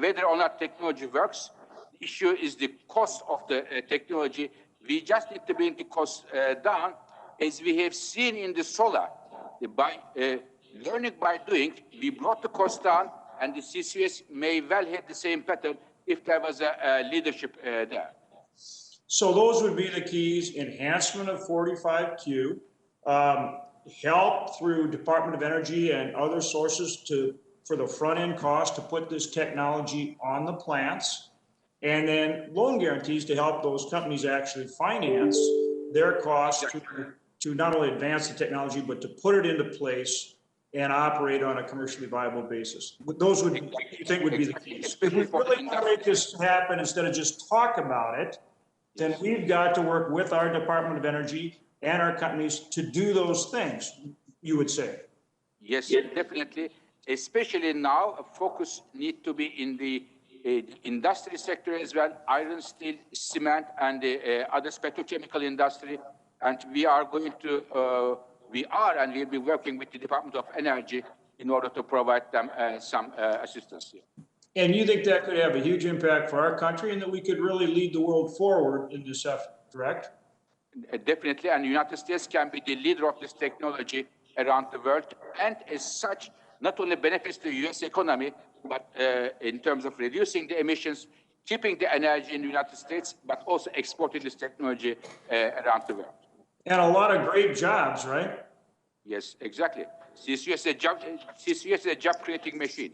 G: whether or not technology works. The issue is the cost of the technology. We just need to bring the cost down, as we have seen in the solar. By learning by doing, we brought the cost down, and the CCUS may well have the same pattern if there was a leadership there.
S: So those would be the keys: enhancement of 45Q, help through Department of Energy and other sources for the front end cost to put this technology on the plants, and then loan guarantees to help those companies actually finance their costs to not only advance the technology, but to put it into place and operate on a commercially viable basis. Those would, you think, would be the keys. If we really want to make this happen instead of just talk about it, then we've got to work with our Department of Energy and our companies to do those things, you would say.
G: Yes, definitely. Especially now, focus need to be in the industry sector as well, iron, steel, cement, and the other petrochemical industry. And we are going to, and we'll be working with the Department of Energy in order to provide them some assistance here.
S: And you think that could have a huge impact for our country and that we could really lead the world forward in this effort, correct?
G: Definitely, and the United States can be the leader of this technology around the world, and as such, not only benefits the U.S. economy, but in terms of reducing the emissions, keeping the energy in the United States, but also exporting this technology around the world.
S: And a lot of great jobs, right?
G: Yes, exactly. CCUS is a job-creating machine.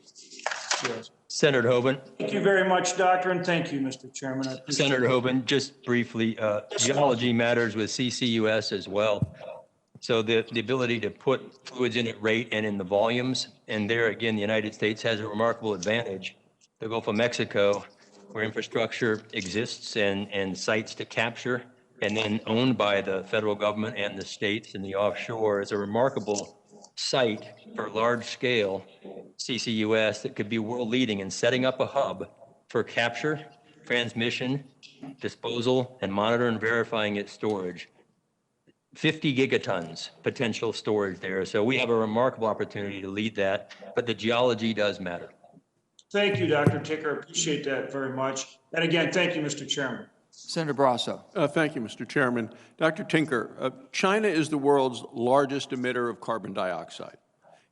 S: Yes.
R: Senator Hoban.
S: Thank you very much, Doctor, and thank you, Mr. Chairman.
R: Senator Hoban, just briefly, geology matters with CCUS as well. So the ability to put fluids in at rate and in the volumes, and there again, the United States has a remarkable advantage. The Gulf of Mexico, where infrastructure exists and sites to capture, and then owned by the federal government and the states and the offshore, is a remarkable site for large-scale CCUS that could be world-leading in setting up a hub for capture, transmission, disposal, and monitor and verifying its storage. 50 gigatons potential storage there. So we have a remarkable opportunity to lead that, but the geology does matter.
S: Thank you, Dr. Tinker. I appreciate that very much. And again, thank you, Mr. Chairman.
B: Senator Barrasso.
C: Thank you, Mr. Chairman. Dr. Tinker, China is the world's largest emitter of carbon dioxide,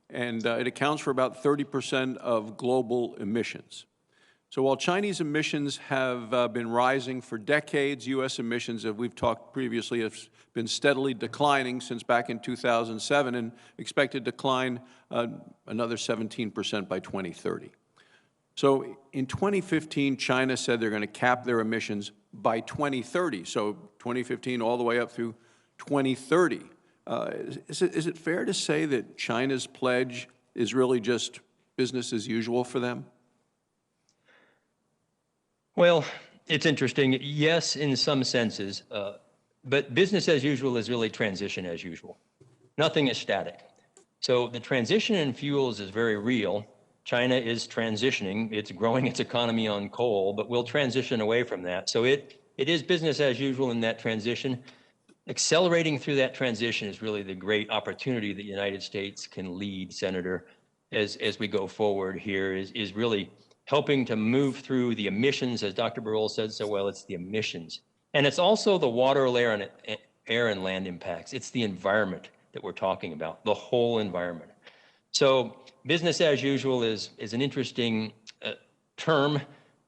C: and it accounts for about 30% of global emissions. So while Chinese emissions have been rising for decades, U.S. emissions, as we've talked previously, have been steadily declining since back in 2007 and expected to decline another 17% by 2030. So in 2015, China said they're going to cap their emissions by 2030, so 2015 all the way up through 2030. Is it fair to say that China's pledge is really just business as usual for them?
R: Well, it's interesting. Yes, in some senses, but business as usual is really transition as usual. Nothing is static. So the transition in fuels is very real. China is transitioning. It's growing its economy on coal, but we'll transition away from that. So it is business as usual in that transition. Accelerating through that transition is really the great opportunity that the United States can lead, Senator, as we go forward here, is really helping to move through the emissions, as Dr. Birol said so well. It's the emissions. And it's also the water, air, and land impacts. It's the environment that we're talking about, the whole environment. So business as usual is an interesting term,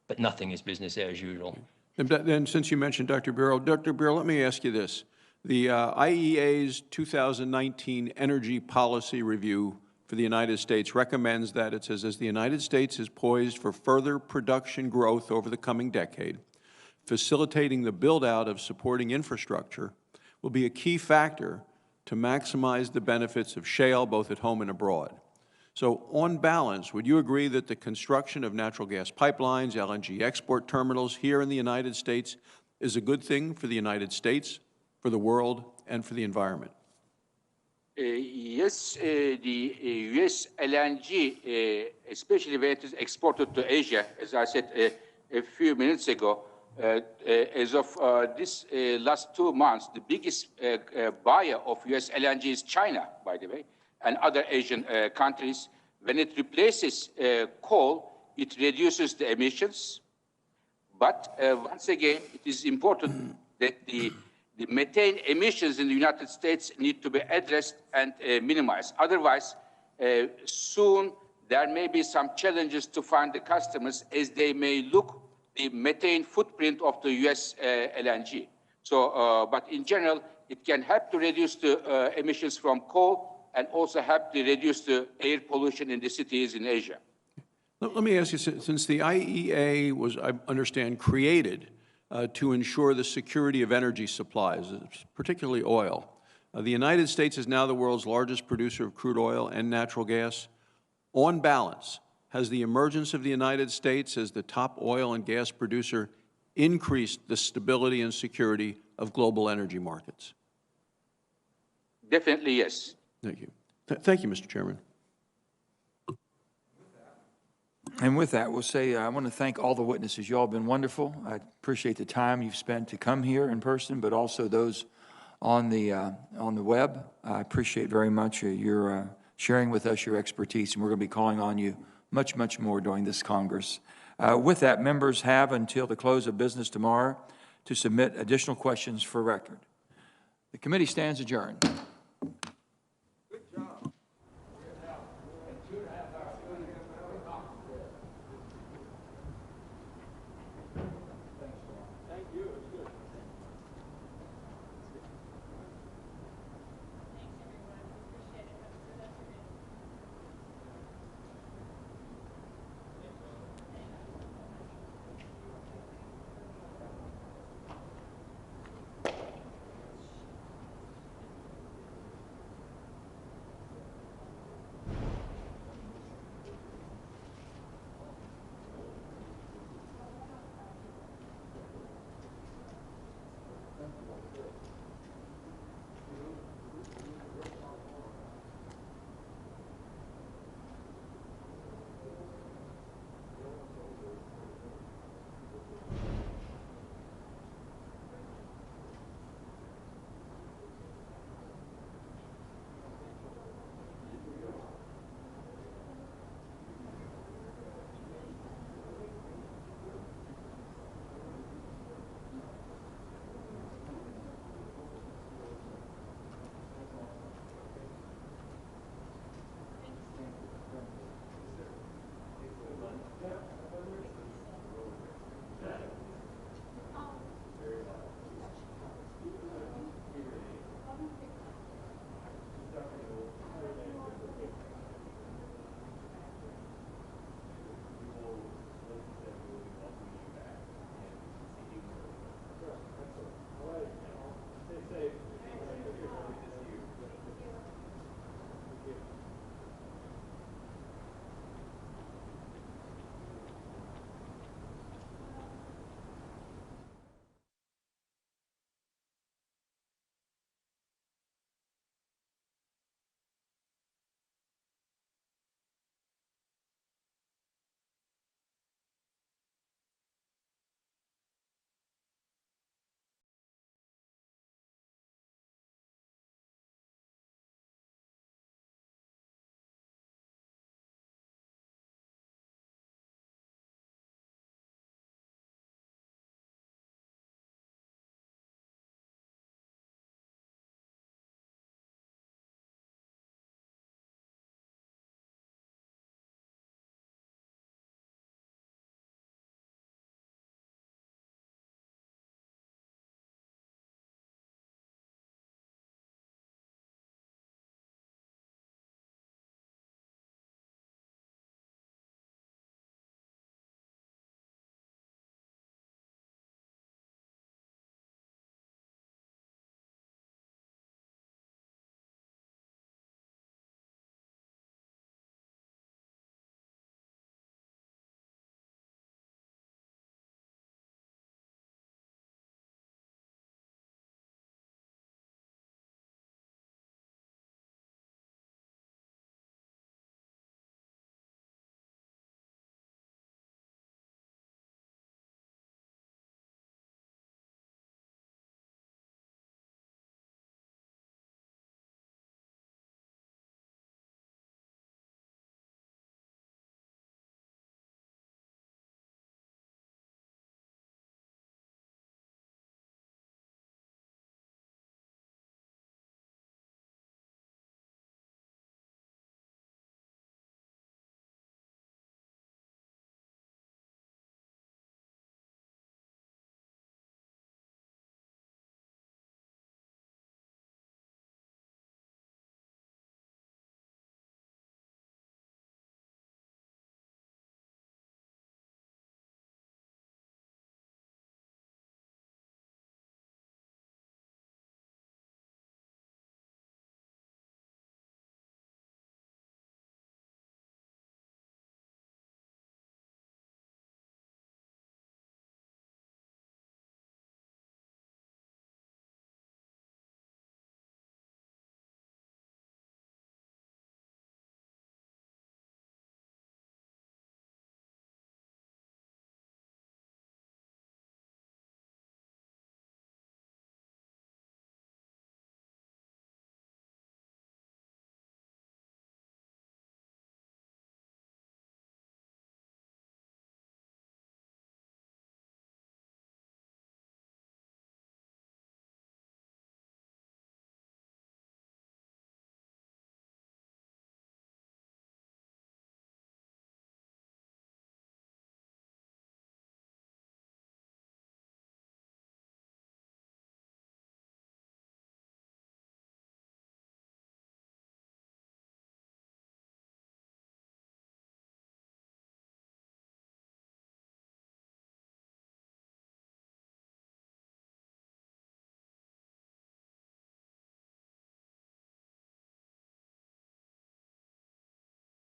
R: but nothing is business as usual.
C: And then since you mentioned Dr. Birol, let me ask you this. The IEA's 2019 Energy Policy Review for the United States recommends that, it says, as the United States is poised for further production growth over the coming decade, facilitating the build-out of supporting infrastructure will be a key factor to maximize the benefits of shale both at home and abroad. So on balance, would you agree that the construction of natural gas pipelines, LNG export terminals here in the United States is a good thing for the United States, for the world, and for the environment?
G: Yes, the U.S. LNG, especially when it is exported to Asia, as I said a few minutes ago, as of this last 2 months, the biggest buyer of U.S. LNG is China, by the way, and other Asian countries. When it replaces coal, it reduces the emissions. But once again, it is important that the methane emissions in the United States need to be addressed and minimized. Otherwise, soon there may be some challenges to find the customers as they may look the methane footprint of the U.S. LNG. So, but in general, it can help to reduce the emissions from coal and also help to reduce the air pollution in the cities in Asia.
C: Let me ask you, since the IEA was, I understand, created to ensure the security of energy supplies, particularly oil, the United States is now the world's largest producer of crude oil and natural gas. On balance, has the emergence of the United States as the top oil and gas producer increased the stability and security of global energy markets?
G: Definitely, yes.
C: Thank you. Thank you, Mr. Chairman.
B: And with that, we'll say I want to thank all the witnesses. You all have been wonderful. I appreciate the time you've spent to come here in person, but also those on the web. I appreciate very much your sharing with us your expertise, and we're going to be calling on you much, much more during this Congress. With that, members have until the close of business tomorrow to submit additional questions for record. The committee stands adjourned.